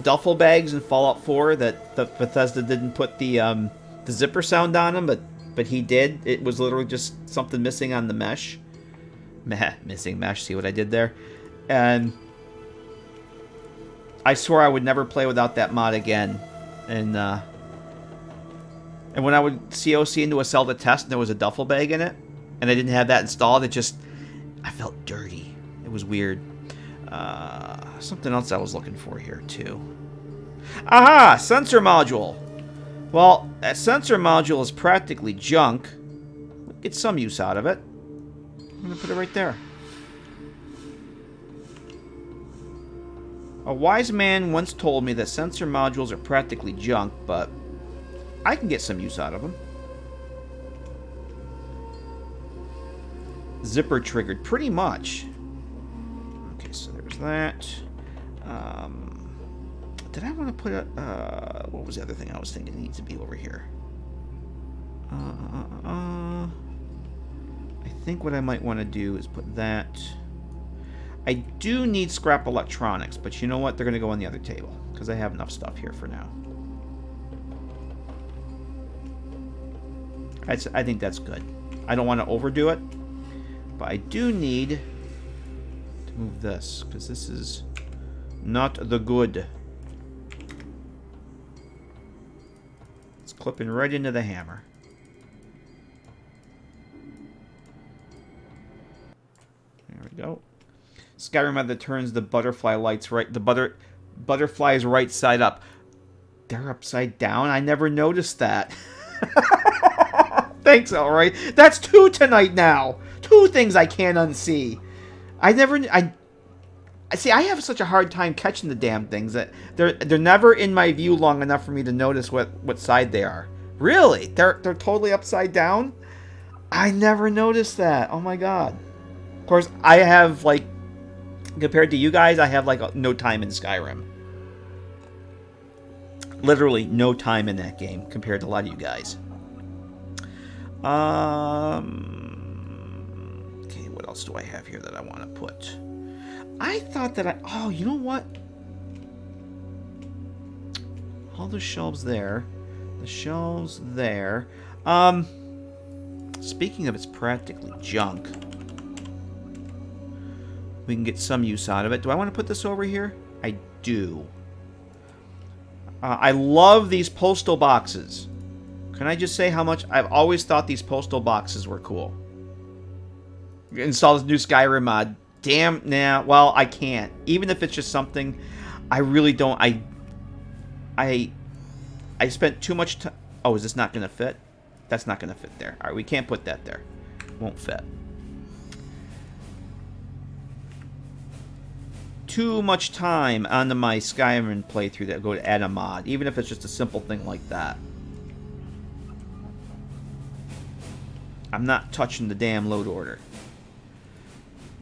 duffel bags in Fallout 4 that Bethesda didn't put the zipper sound on them, but he did. It was literally just something missing on the mesh. Missing mesh. See what I did there? And I swore I would never play without that mod again. And when I would COC into a cell to test and there was a duffel bag in it, and I didn't have that installed, I felt dirty. It was weird. Something else I was looking for here, too. Aha! Sensor module! Well, that sensor module is practically junk. Get some use out of it. I'm going to put it right there. A wise man once told me that sensor modules are practically junk, but I can get some use out of them. Zipper triggered, pretty much. Okay, so there's that. Did I want to put a... what was the other thing I was thinking needs to be over here? I think what I might want to do is put that... I do need scrap electronics, but you know what? They're going to go on the other table, because I have enough stuff here for now. I think that's good. I don't want to overdo it, but I do need to move this, because this is not the good. It's clipping right into the hammer. There we go. Skyrim method turns the butterfly lights right. The butterfly's right side up. They're upside down. I never noticed that. Thanks, alright. That's 2 tonight now. 2 things I can't unsee. I see. I have such a hard time catching the damn things that they're never in my view long enough for me to notice what side they are. Really, they're totally upside down. I never noticed that. Oh my god. Of course, I have like. Compared to you guys, I have like no time in Skyrim. Literally no time in that game compared to a lot of you guys. Okay, what else do I have here that I want to put? I thought that oh, you know what? All the shelves there. The shelves there. Speaking of, it's practically junk. We can get some use out of it. Do I want to put this over here? I do. I love these postal boxes. Can I just say how much I've always thought these postal boxes were cool? Install this new Skyrim mod. Damn, nah, well, I can't. Even if it's just something, I really don't. I spent too much time. Oh, is this not going to fit? That's not going to fit there. All right, we can't put that there. Won't fit. Too much time onto my Skyrim playthrough that go to add a mod, even if it's just a simple thing like that. I'm not touching the damn load order.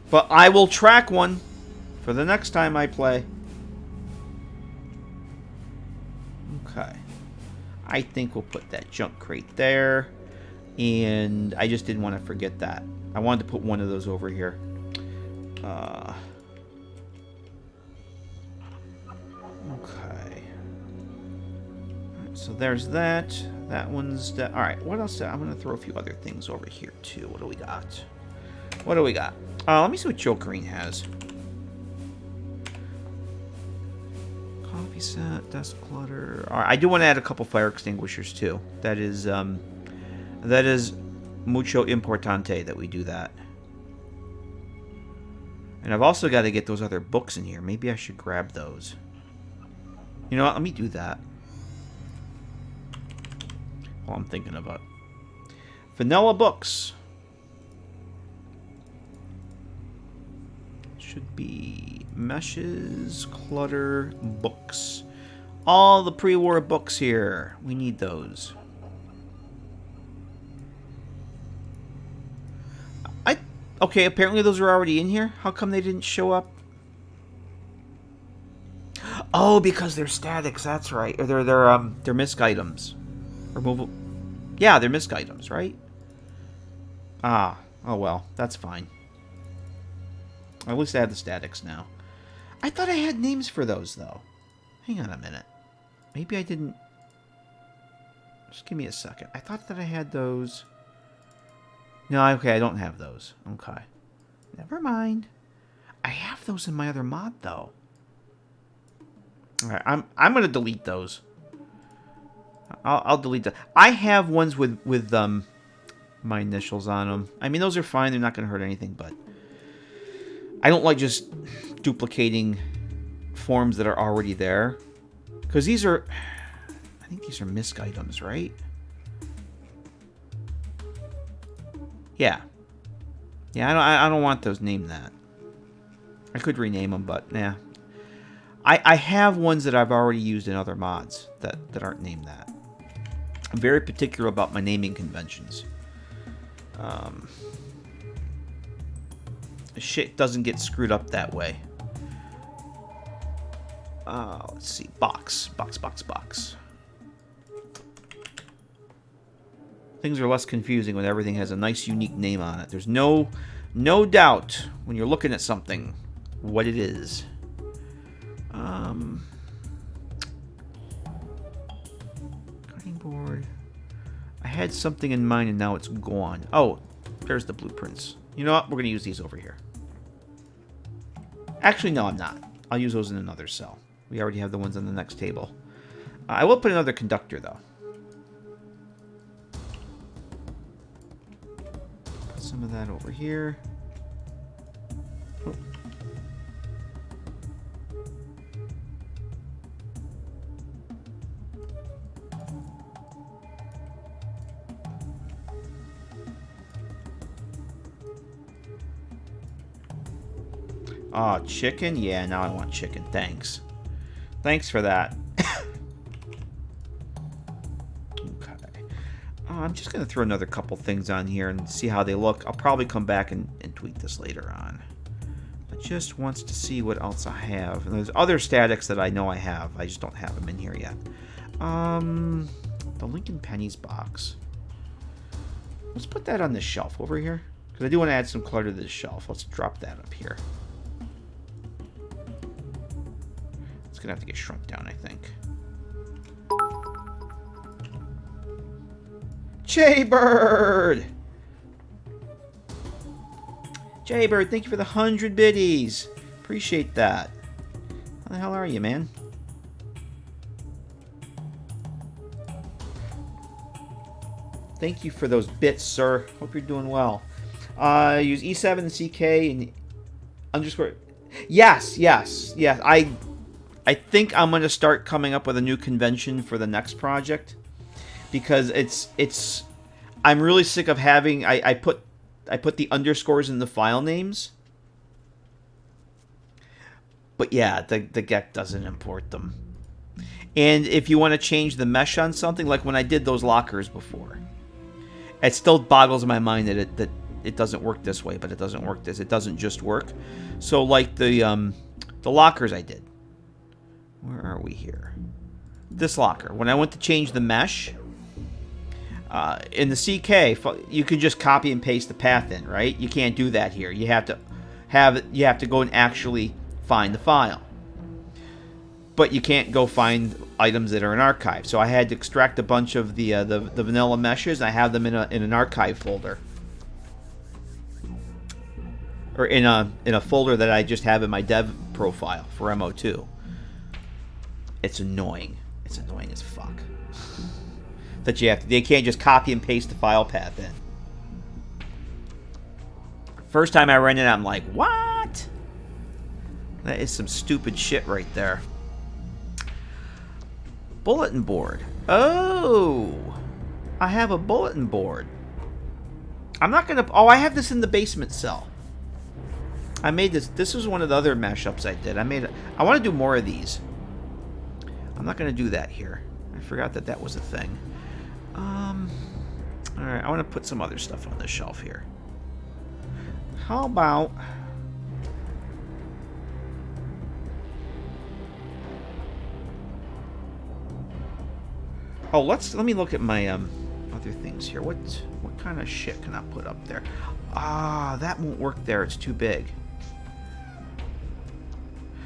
But I will track one for the next time I play. Okay. I think we'll put that junk crate there. And I just didn't want to forget that. I wanted to put one of those over here. Okay. So there's that. That one's... Alright, what else? I'm going to throw a few other things over here, too. What do we got? What do we got? Let me see what Joe Green has. Coffee set, desk clutter. Alright, I do want to add a couple fire extinguishers, too. That is mucho importante that we do that. And I've also got to get those other books in here. Maybe I should grab those. You know what? Let me do that. Well, I'm thinking about vanilla books. Should be meshes, clutter, books. All the pre-war books here. We need those. Okay, apparently those are already in here. How come they didn't show up? Oh, because they're statics. That's right. Or they're misc items. Removal. Yeah, they're misc items, right? Ah, oh well, that's fine. At least I have the statics now. I thought I had names for those, though. Hang on a minute. Maybe I didn't. Just give me a second. I thought that I had those. No, okay, I don't have those. Okay. Never mind. I have those in my other mod, though. Alright, I'm gonna delete those. I'll delete them. I have ones with my initials on them. I mean, those are fine. They're not gonna hurt anything, but I don't like just duplicating forms that are already there. Because these are... I think these are misc items, right? Yeah. Yeah, I don't want those named that. I could rename them, but nah. I have ones that I've already used in other mods that aren't named that. I'm very particular about my naming conventions. Shit doesn't get screwed up that way. Let's see. Box. Things are less confusing when everything has a nice, unique name on it. There's no doubt when you're looking at something what it is. Cutting board. I had something in mind and now it's gone. Oh, there's the blueprints. You know what? We're going to use these over here. Actually, no, I'm not. I'll use those in another cell. We already have the ones on the next table. I will put another conductor, though. Put some of that over here. Oh. Oh, chicken? Yeah, now I want chicken. Thanks. Thanks for that. Okay. I'm just going to throw another couple things on here and see how they look. I'll probably come back and tweak this later on. I just wants to see what else I have. And there's other statics that I know I have. I just don't have them in here yet. The Lincoln Pennies box. Let's put that on this shelf over here. Because I do want to add some clutter to this shelf. Let's drop that up here. It's going to have to get shrunk down, I think. Jaybird! Jaybird, thank you for the 100 biddies. Appreciate that. How the hell are you, man? Thank you for those bits, sir. Hope you're doing well. Use E7 and CK and underscore. Yes. I think I'm going to start coming up with a new convention for the next project because it's. I'm really sick of having. I put the underscores in the file names. But yeah, the GECK doesn't import them. And if you want to change the mesh on something, like when I did those lockers before, it still boggles my mind that it doesn't work this way, but it doesn't work this. It doesn't just work. So like the lockers I did. Where are we here? This locker. When I went to change the mesh, in the CK, you can just copy and paste the path in, right? You can't do that here. You have to go and actually find the file. But you can't go find items that are in archive. So I had to extract a bunch of the vanilla meshes. And I have them in an archive folder, or in a folder that I just have in my dev profile for MO2. It's annoying. It's annoying as fuck. That they can't just copy and paste the file path in. First time I ran it, I'm like, what? That is some stupid shit right there. Bulletin board. Oh, I have a bulletin board. I'm not gonna. Oh, I have this in the basement cell. I made this. This was one of the other mashups I did. I want to do more of these. I'm not gonna do that here. I forgot that was a thing. All right. I want to put some other stuff on this shelf here. How about? Oh, let me look at my other things here. What kind of shit can I put up there? Ah, that won't work there. It's too big.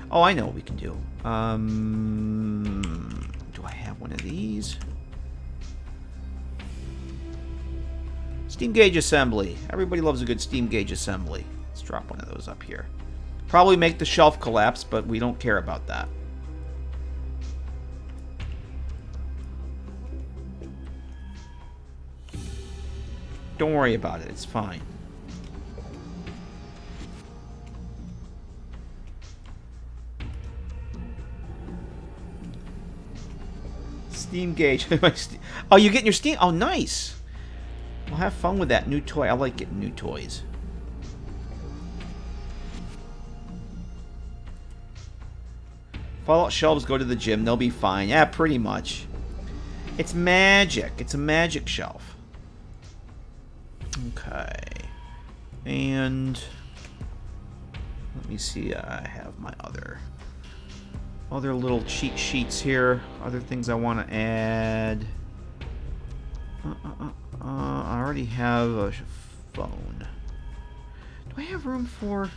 Oh, I know what we can do. Do I have one of these? Steam gauge assembly. Everybody loves a good steam gauge assembly. Let's drop one of those up here. Probably make the shelf collapse, but we don't care about that. Don't worry about it. It's fine. Steam gauge. Oh, you're getting your steam. Oh, nice. Well, have fun with that new toy. I like getting new toys. Fallout shelves go to the gym. They'll be fine. Yeah, pretty much. It's magic. It's a magic shelf. Okay. And let me see. I have my other little cheat sheets here. Other things I want to add. I already have a phone. Do I have room for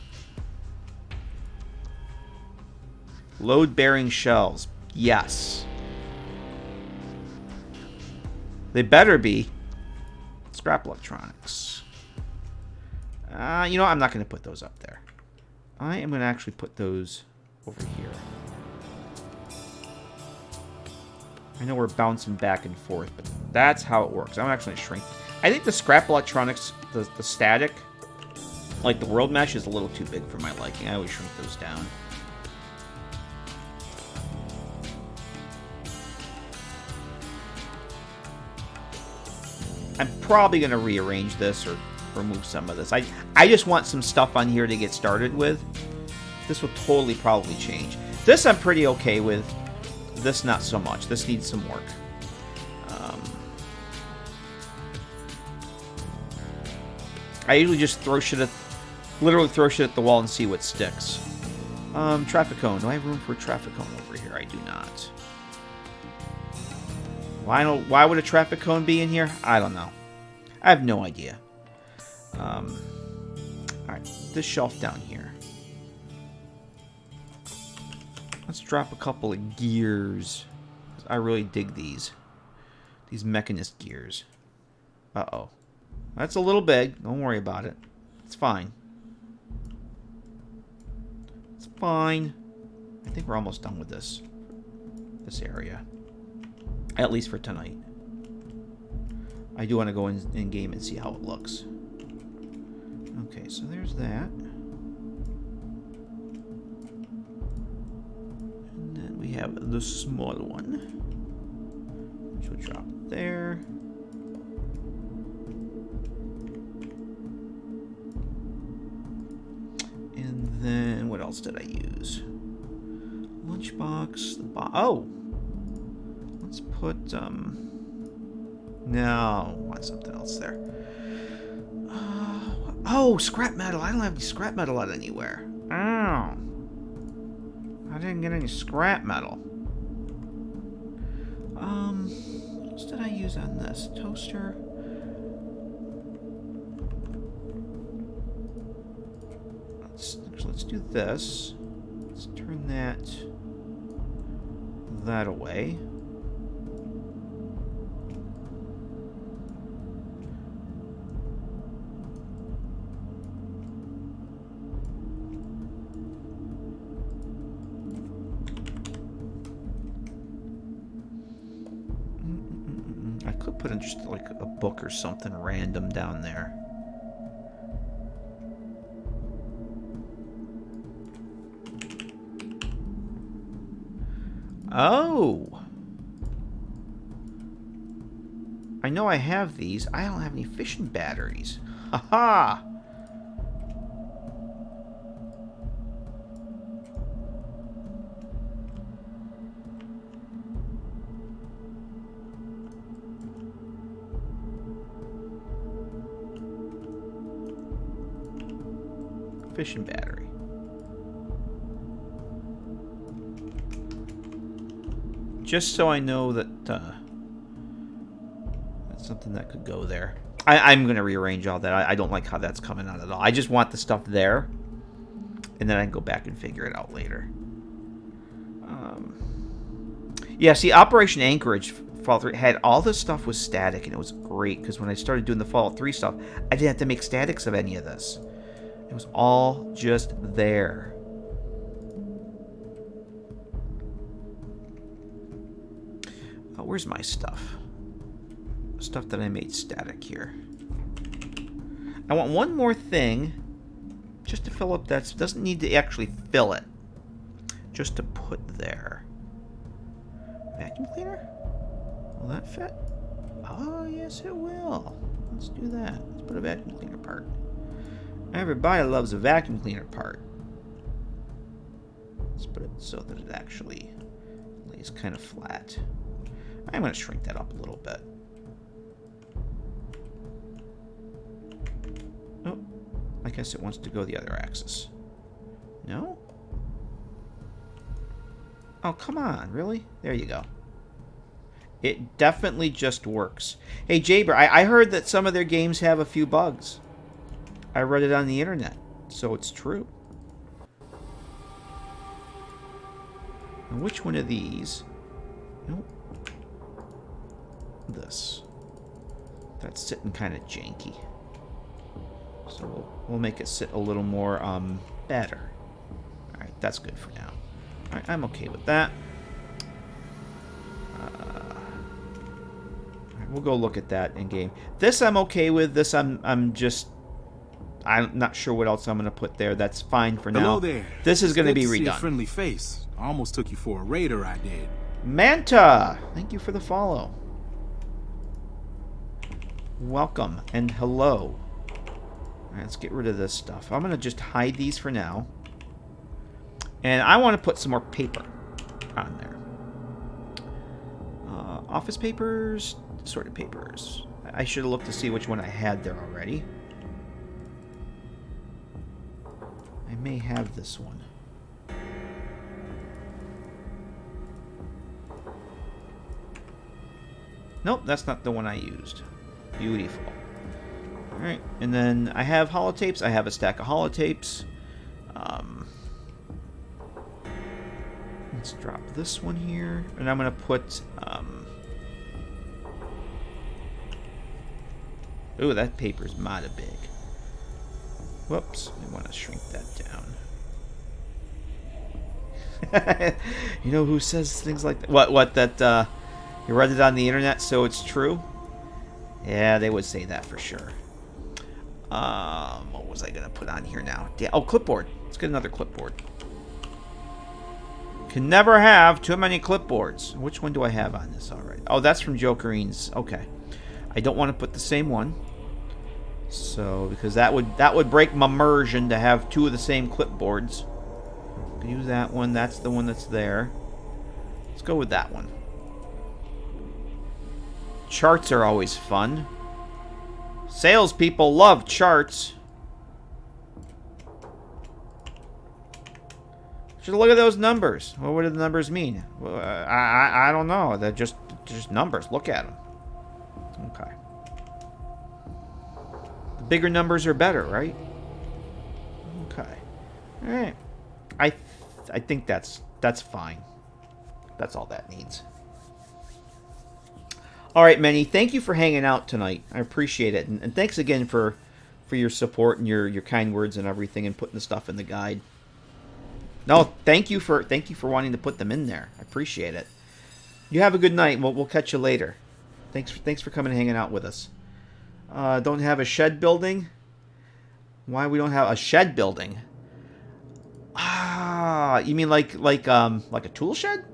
load-bearing shelves? Yes. They better be. Scrap electronics. You know, I'm not going to put those up there. I am going to actually put those over here. I know we're bouncing back and forth, but that's how it works. I'm actually going to shrink. I think the scrap electronics, the static, like the world mesh, is a little too big for my liking. I always shrink those down. I'm probably going to rearrange this or remove some of this. I just want some stuff on here to get started with. This will totally probably change. This I'm pretty okay with. This not so much. This needs some work. I usually just literally throw shit at the wall and see what sticks. Traffic cone. Do I have room for a traffic cone over here? I do not. Why would a traffic cone be in here? I don't know. I have no idea. Alright, this shelf down here. Let's drop a couple of gears. I really dig these. These mechanist gears. Uh-oh. That's a little big. Don't worry about it. It's fine. It's fine. I think we're almost done with this area. At least for tonight. I do want to go in game and see how it looks. Okay, so there's that. And then we have the small one, which will drop there. And then what else did I use? Lunchbox. Oh, let's put no, I want something else there. Oh, scrap metal. I don't have any scrap metal out anywhere. Oh. I didn't get any scrap metal. What else did I use on this? Toaster. Let's do this. Let's turn that away. I could put in just like a book or something random down there. Oh! I know I have these. I don't have any fishing batteries. Haha! Fishing battery. Just so I know that that's something that could go there. I'm going to rearrange all that. I don't like how that's coming out at all. I just want the stuff there, and then I can go back and figure it out later. Yeah, see, Operation Anchorage Fallout 3 had all this stuff was static, and it was great, because when I started doing the Fallout 3 stuff, I didn't have to make statics of any of this. It was all just there. Where's my stuff? Stuff that I made static here. I want one more thing just to fill up that. Doesn't need to actually fill it. Just to put there. Vacuum cleaner? Will that fit? Oh, yes it will. Let's do that. Let's put a vacuum cleaner part. Everybody loves a vacuum cleaner part. Let's put it so that it actually lays kind of flat. I'm going to shrink that up a little bit. Oh, I guess it wants to go the other axis. No? Oh, come on, really? There you go. It definitely just works. Hey, Jaber, I heard that some of their games have a few bugs. I read it on the internet, so it's true. Now, which one of these? Nope. This. That's sitting kind of janky. So we'll make it sit a little more better. Alright, that's good for now. Alright, I'm okay with that. Alright, we'll go look at that in game. This I'm okay with. This I'm not sure what else I'm gonna put there. That's fine for now. Hello there. This is gonna be See a redone. friendly face. I almost took you for a raider, I did. Manta! Thank you for the follow. Welcome and hello. Alright, let's get rid of this stuff. I'm going to just hide these for now. And I want to put some more paper on there. Office papers, sorted papers. I should have looked to see which one I had there already. I may have this one. Nope, that's not the one I used. Beautiful. Alright, and then I have holotapes. I have a stack of holotapes. Let's drop this one here. And I'm going to put... ooh, that paper's mighty big. Whoops, I want to shrink that down. You know who says things like that? What, that you read it on the internet, so it's true? Yeah, they would say that for sure. What was I going to put on here now? Oh, clipboard. Let's get another clipboard. Can never have too many clipboards. Which one do I have on this already? Oh, that's from Joe Green's. Okay. I don't want to put the same one. So, because that would break my immersion to have two of the same clipboards. Use that one. That's the one that's there. Let's go with that one. Charts are always fun. Salespeople love charts. Just look at those numbers. What do the numbers mean? Well, I don't know. They're just numbers. Look at them. Okay. The bigger numbers are better, right? Okay. All right. I think that's fine. That's all that needs. All right, Manny. Thank you for hanging out tonight. I appreciate it, and thanks again for your support and your kind words and everything, and putting the stuff in the guide. No, thank you for wanting to put them in there. I appreciate it. You have a good night. We'll catch you later. Thanks for coming and hanging out with us. Don't have a shed building. Why we don't have a shed building? Ah, you mean like a tool shed?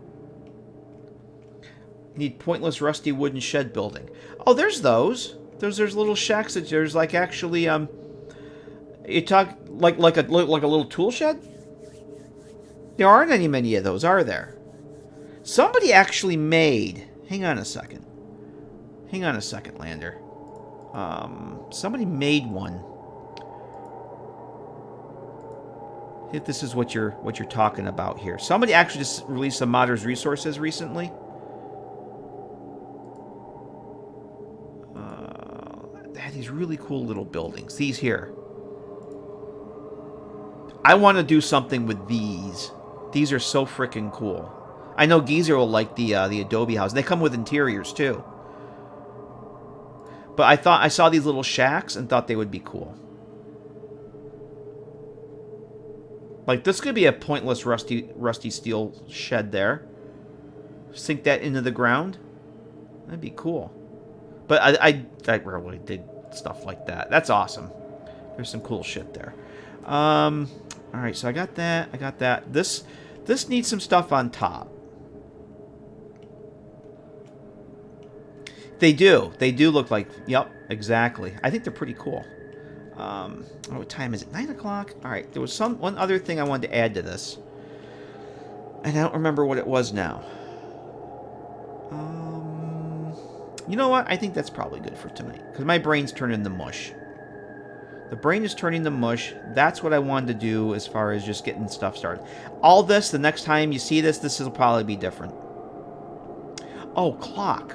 You need pointless rusty wooden shed building. Oh, there's those. There's little shacks that there's like actually you talk like a little tool shed? There aren't many of those, are there? Somebody actually made... Hang on a second. Hang on a second, Lander. Somebody made one. If this is what you're talking about here. Somebody actually just released some Modders Resources recently. They had these really cool little buildings. These here. I want to do something with these. These are so freaking cool. I know Geezer will like the Adobe house. They come with interiors too. But I saw these little shacks and thought they would be cool. Like this could be a pointless rusty steel shed there. Sink that into the ground. That'd be cool. But I rarely did stuff like that. That's awesome. There's some cool shit there. All right, so I got that. I got that. This needs some stuff on top. They do. They do look like... Yep, exactly. I think they're pretty cool. What time is it? 9 o'clock? All right, there was one other thing I wanted to add to this. And I don't remember what it was now. You know what? I think that's probably good for tonight. Because my brain's turning to mush. The brain is turning to mush. That's what I wanted to do as far as just getting stuff started. All this, the next time you see this will probably be different. Oh, clock.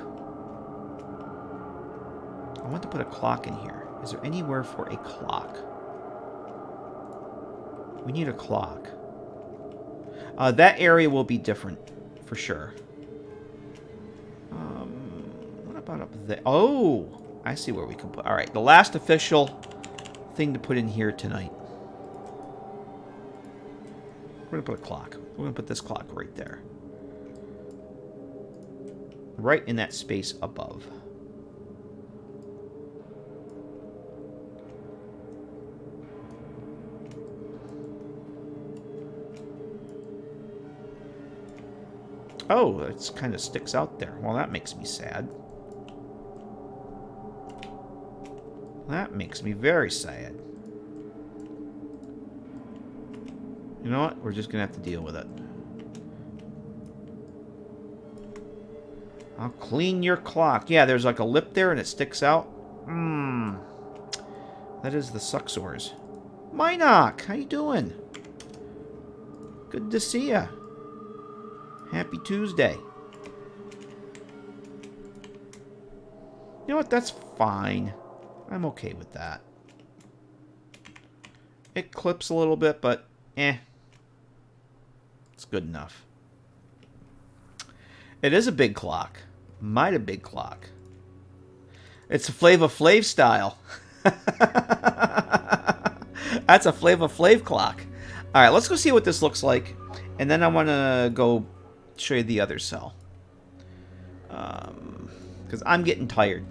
I want to put a clock in here. Is there anywhere for a clock? We need a clock. That area will be different, for sure. What about up there? Oh, I see where we can put... All right, the last official... thing to put in here tonight. We're going to put a clock. We're going to put this clock right there. Right in that space above. Oh, it kind of sticks out there. Well, that makes me sad. That makes me very sad. You know what? We're just going to have to deal with it. I'll clean your clock. Yeah, there's like a lip there and it sticks out. That is the Suxors. Minoc, how you doing? Good to see ya. Happy Tuesday. You know what? That's fine. I'm okay with that. It clips a little bit, but it's good enough. It is a big clock. Might a big clock. It's a Flava Flav style. That's a Flava Flav clock. All right, let's go see what this looks like, and then I want to go show you the other cell. Because I'm getting tired.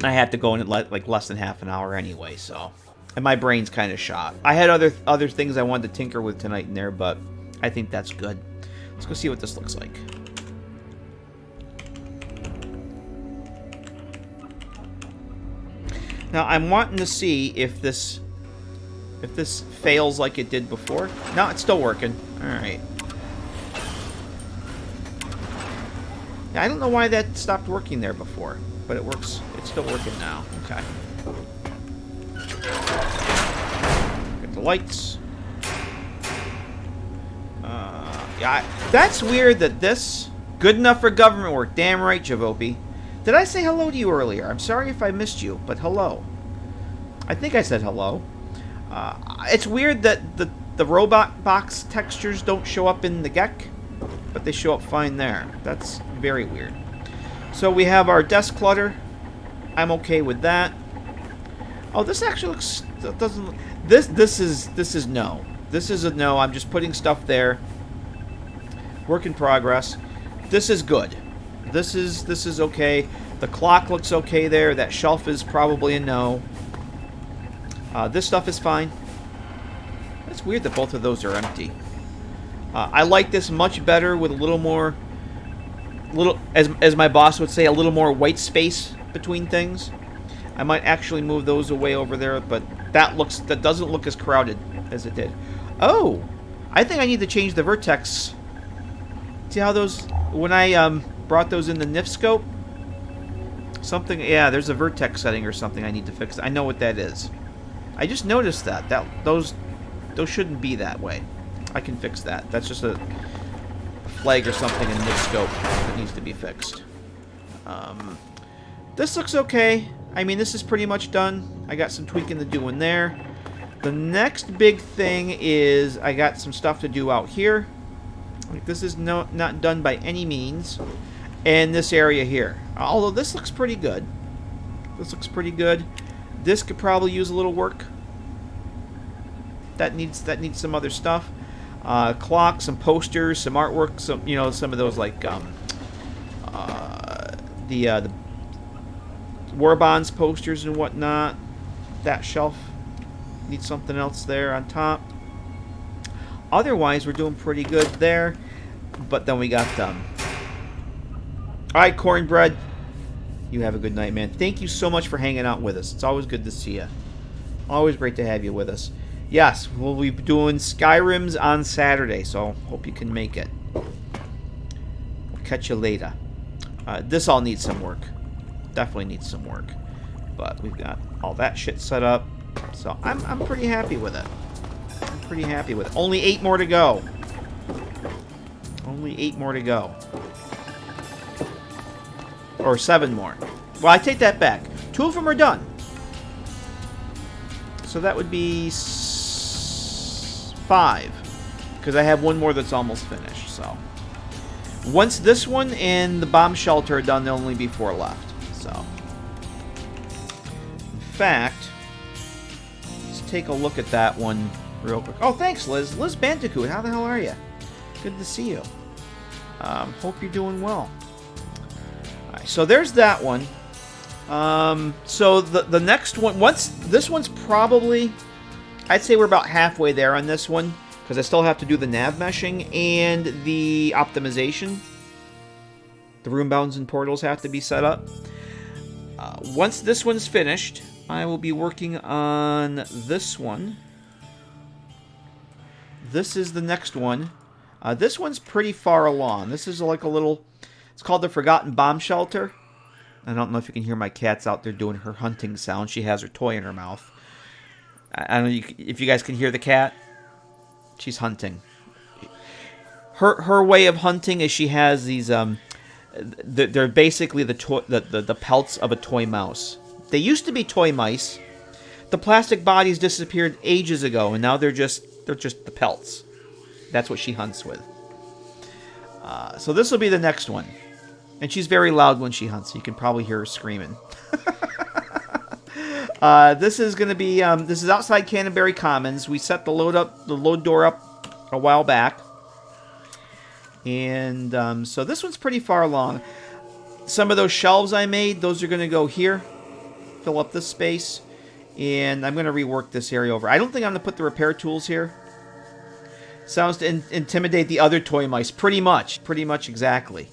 I had to go in at like less than half an hour anyway, so, and my brain's kind of shot. I had other things I wanted to tinker with tonight in there, but I think that's good. Let's go see what this looks like. Now I'm wanting to see if this fails like it did before. No, it's still working. All right. I don't know why that stopped working there before, but it works. It's still working now. Okay. Get the lights. Yeah, that's weird that this... Good enough for government work. Damn right, Javopi. Did I say hello to you earlier? I'm sorry if I missed you, but hello. I think I said hello. It's weird that the robot box textures don't show up in the GECK, but they show up fine there. That's very weird. So we have our desk clutter. I'm okay with that. Oh, this actually looks... Doesn't... This is no. This is a no. I'm just putting stuff there. Work in progress. This is good. This is okay. The clock looks okay there. That shelf is probably a no. This stuff is fine. It's weird that both of those are empty. I like this much better with a little more, as my boss would say, a little more white space between things. I might actually move those away over there, but that doesn't look as crowded as it did. Oh, I think I need to change the vertex. See how those, when I brought those in the NIF scope, something, yeah, there's a vertex setting or something I need to fix. I know what that is. I just noticed that those shouldn't be that way. I can fix that. That's just a flag or something in NIF scope that needs to be fixed. This looks okay. I mean, this is pretty much done. I got some tweaking to do in there. The next big thing is I got some stuff to do out here. Like, this is not done by any means. And this area here. Although this looks pretty good. This looks pretty good. This could probably use a little work. That needs some other stuff. Clock, some posters, some artwork, some of those like the war bonds posters and whatnot. That shelf needs something else there on top. Otherwise, we're doing pretty good there. But then we got Alright, Cornbread. You have a good night, man. Thank you so much for hanging out with us. It's always good to see you. Always great to have you with us. Yes, we'll be doing Skyrims on Saturday, so hope you can make it. We'll catch you later. This all needs some work. Definitely needs some work. But we've got all that shit set up. So I'm pretty happy with it. I'm pretty happy with it. Only 8 more to go. Only 8 more to go. Or 7 more. Well, I take that back. 2 of them are done. So that would be 5. Because I have 1 more that's almost finished. So once this one and the bomb shelter are done, there'll only be 4 left. So in fact, let's take a look at that one real quick. Oh, thanks, Liz. Liz Bandicoot, how the hell are you? Good to see you. Hope you're doing well. So there's that one. So the next one, once this one's probably, I'd say we're about halfway there on this one, because I still have to do the nav meshing and the optimization. The room bounds and portals have to be set up. Once this one's finished, I will be working on this one. This is the next one. This one's pretty far along. This is like a little... It's called the Forgotten Bomb Shelter. I don't know if you can hear my cat's out there doing her hunting sound. She has her toy in her mouth. I don't know if you guys can hear the cat. She's hunting. Her way of hunting is she has these they're basically the pelts of a toy mouse. They used to be toy mice. The plastic bodies disappeared ages ago, and now they're just the pelts. That's what she hunts with. So this will be the next one. And she's very loud when she hunts. You can probably hear her screaming. This is going to be... this is outside Canterbury Commons. We set the load door up a while back. And so this one's pretty far along. Some of those shelves I made, those are going to go here. Fill up this space. And I'm going to rework this area over. I don't think I'm going to put the repair tools here. Sounds to intimidate the other toy mice. Pretty much exactly.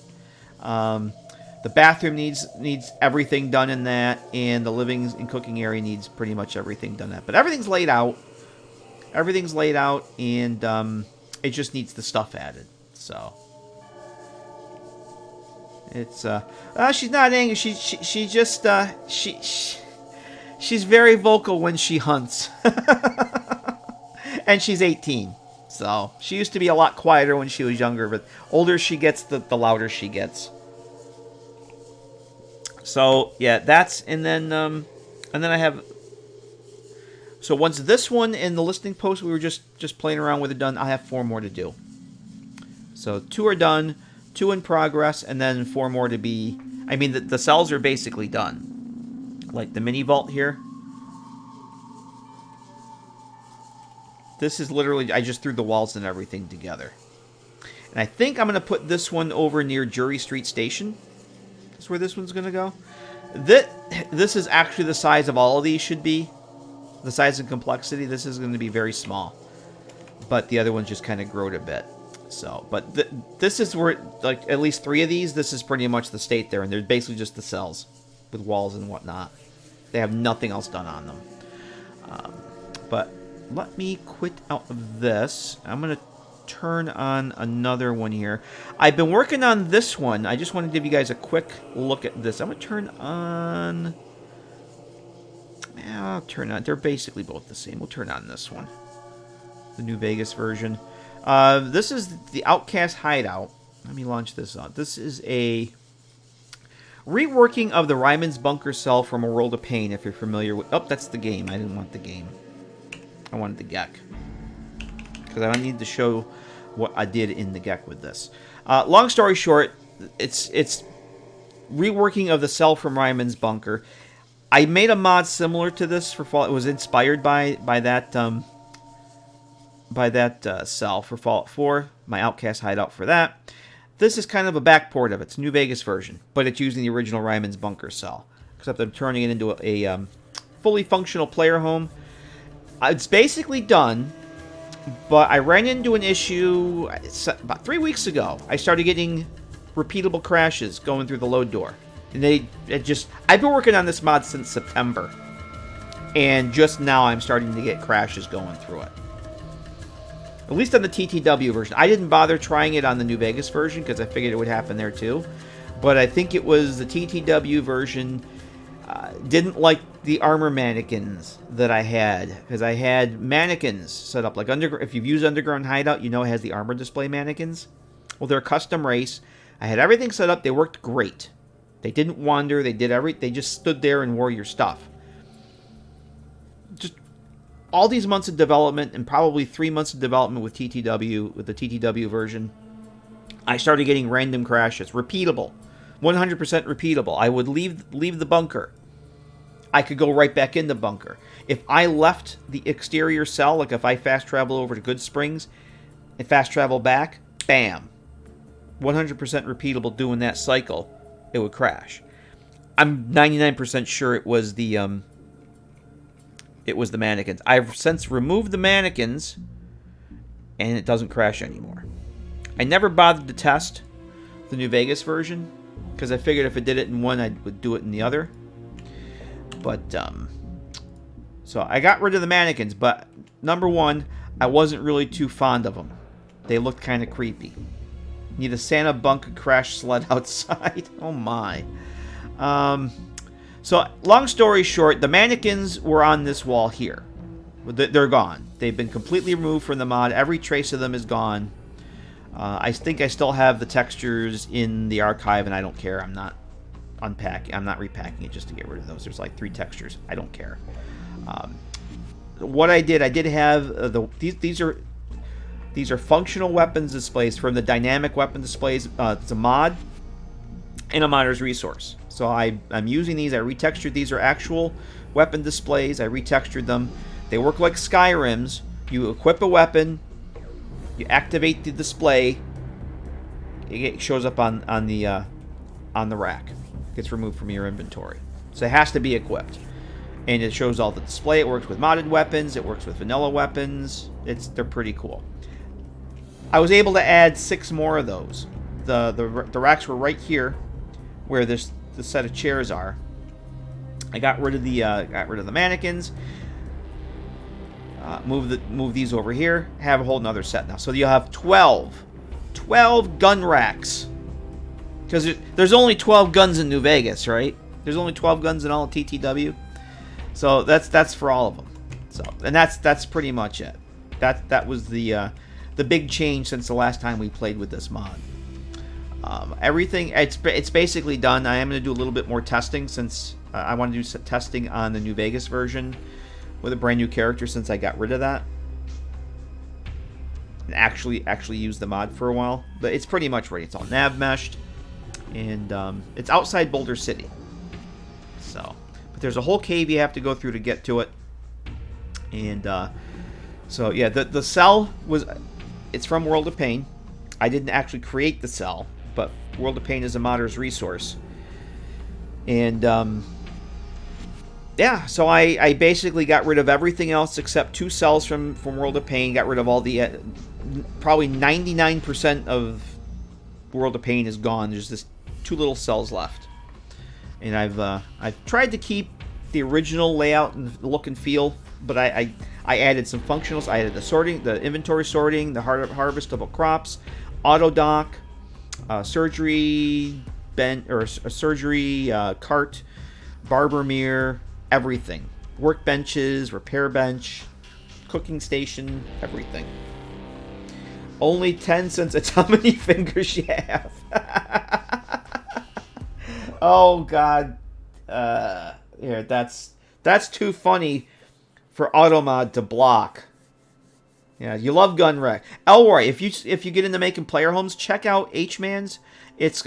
The bathroom needs everything done in that, and the living and cooking area needs pretty much everything done in that. But everything's laid out. And it just needs the stuff added. So it's she's not angry. She just she's very vocal when she hunts, and she's 18. So she used to be a lot quieter when she was younger, but older she gets, the louder she gets. So yeah, that's and then I have. So once this one and the listing post we were just playing around with it done, I have 4 more to do. So 2 are done, 2 in progress, and then 4 more to be. I mean, the cells are basically done. Like the mini vault here. This is literally, I just threw the walls and everything together. And I think I'm going to put this one over near Jury Street Station. That's where this one's going to go. This is actually the size of all of these should be. The size and complexity. This is going to be very small. But the other ones just kind of growed a bit. So, but this is where, like, at least 3 of these, this is pretty much the state there. And they're basically just the cells with walls and whatnot. They have nothing else done on them. But let me quit out of this. I'm going to turn on another one here. I've been working on this one. I just want to give you guys a quick look at this. I'm going to turn on... Yeah, I'll turn on... They're basically both the same. We'll turn on this one. The new Vegas version. This is the Outcast Hideout. Let me launch this out. This is a reworking of the Ryman's Bunker cell from A World of Pain, if you're familiar with... Oh, that's the game. I didn't want the game. I wanted the GECK. Because I need to show what I did in the GECK with this. Long story short, it's reworking of the cell from Ryman's Bunker. I made a mod similar to this for Fallout. It was inspired by that cell for Fallout 4. My Outcast Hideout for that. This is kind of a backport of it. It's a New Vegas version, but it's using the original Ryman's Bunker cell. Except I'm turning it into a fully functional player home. It's basically done, but I ran into an issue about 3 weeks ago. I started getting repeatable crashes going through the load door. And I've been working on this mod since September. And just now I'm starting to get crashes going through it. At least on the TTW version. I didn't bother trying it on the New Vegas version because I figured it would happen there too. But I think it was the TTW version didn't like the armor mannequins that I had. Because I had mannequins set up. Like if you've used Underground Hideout, you know it has the armor display mannequins. Well, they're a custom race. I had everything set up. They worked great. They didn't wander. They just stood there and wore your stuff. Just all these months of development and probably 3 months of development with TTW, with the TTW version, I started getting random crashes. Repeatable. 100% repeatable. I would leave the bunker. I could go right back in the bunker. If I left the exterior cell, like if I fast travel over to Good Springs and fast travel back, bam. 100% repeatable doing that cycle, it would crash. I'm 99% sure it was the mannequins. I've since removed the mannequins, and it doesn't crash anymore. I never bothered to test the New Vegas version, because I figured if it did it in one, I would do it in the other. But, so I got rid of the mannequins, but number one, I wasn't really too fond of them. They looked kind of creepy. Need a Santa bunker crash sled outside. Oh my. So, long story short, the mannequins were on this wall here. They're gone. They've been completely removed from the mod. Every trace of them is gone. I think I still have the textures in the archive, and I don't care. I'm not repacking it just to get rid of those. There's like 3 textures. I don't care. What I did have these are functional weapons displays from the dynamic weapon displays. It's a mod and a modder's resource. So I'm using these. I retextured. These are actual weapon displays. I retextured them. They work like Skyrim's. You equip a weapon, you activate the display, it shows up on the rack. It gets removed from your inventory. So it has to be equipped. And it shows all the display. It works with modded weapons. It works with vanilla weapons. They're pretty cool. I was able to add 6 more of those. The racks were right here, where the set of chairs are. I got rid of the mannequins. Move these over here. Have a whole nother set now. So you'll have 12 gun racks. Because there's only 12 guns in New Vegas, right? There's only 12 guns in all of TTW. So that's for all of them. So and that's pretty much it. That was the big change since the last time we played with this mod. Everything it's basically done. I am going to do a little bit more testing since I want to do testing on the New Vegas version with a brand new character since I got rid of that. And actually use the mod for a while. But it's pretty much ready. It's all nav meshed. And it's outside Boulder City. So, but there's a whole cave you have to go through to get to it. And so yeah, the cell it's from World of Pain. I didn't actually create the cell, but World of Pain is a modder's resource. And yeah, so I basically got rid of everything else except 2 cells from World of Pain. Got rid of all the probably 99% of World of Pain is gone. There's just 2 little cells left, and I've tried to keep the original layout and look and feel, but I added some functionals. I added the inventory sorting, the harvestable crops, auto dock, surgery surgery cart, barber mirror, everything, workbenches, repair bench, cooking station, everything. Only 10 cents. It's how many fingers you have. Oh God. Here, that's too funny for Automod to block. Yeah, you love gun wreck. Elroy, if you get into making player homes, check out H-Man's. It's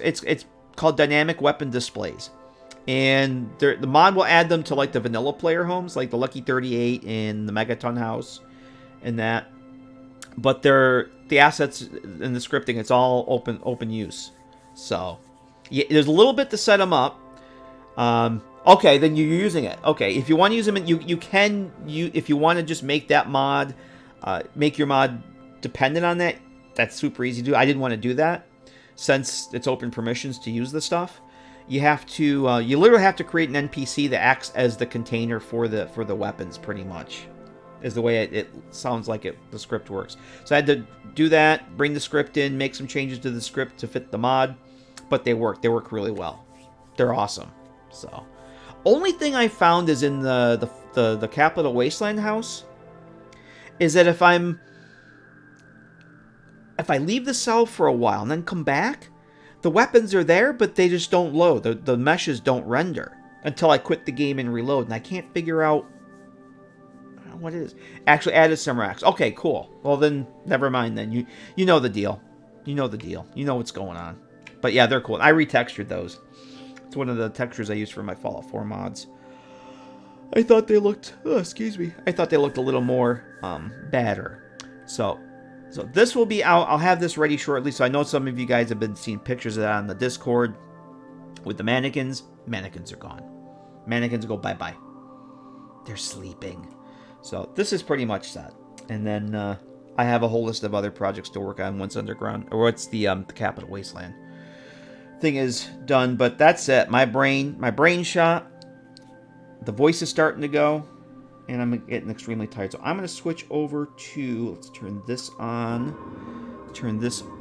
called Dynamic Weapon Displays. And the mod will add them to like the vanilla player homes, like the Lucky 38 and the Megaton House and that. But the assets and the scripting, it's all open use. So yeah, there's a little bit to set them up. Okay, then you're using it. Okay, if you want to use them, if you want to just make that mod, make your mod dependent on that, that's super easy to do. I didn't want to do that since it's open permissions to use the stuff. You have to, you literally have to create an NPC that acts as the container for the weapons, pretty much, is the way it sounds like the script works. So I had to do that, bring the script in, make some changes to the script to fit the mod, but they work. They work really well. They're awesome. So, only thing I found is in the Capital Wasteland house is that if I leave the cell for a while and then come back, the weapons are there, but they just don't load. The meshes don't render until I quit the game and reload, and I can't figure out what it is. Actually added some racks. Okay, cool. Well then, never mind then. You know the deal. You know the deal. You know what's going on. But yeah, they're cool. I retextured those. It's one of the textures I used for my Fallout 4 mods. I thought they looked, I thought they looked a little more badder. So this will be out. I'll have this ready shortly. So I know some of you guys have been seeing pictures of that on the Discord with the mannequins. Mannequins are gone. Mannequins go bye-bye. They're sleeping. So this is pretty much set. And then I have a whole list of other projects to work on once underground, or once the Capital Wasteland thing is done. But that's it. My brain shot. The voice is starting to go, and I'm getting extremely tired. So I'm going to switch over to, let's turn this on. Turn this on.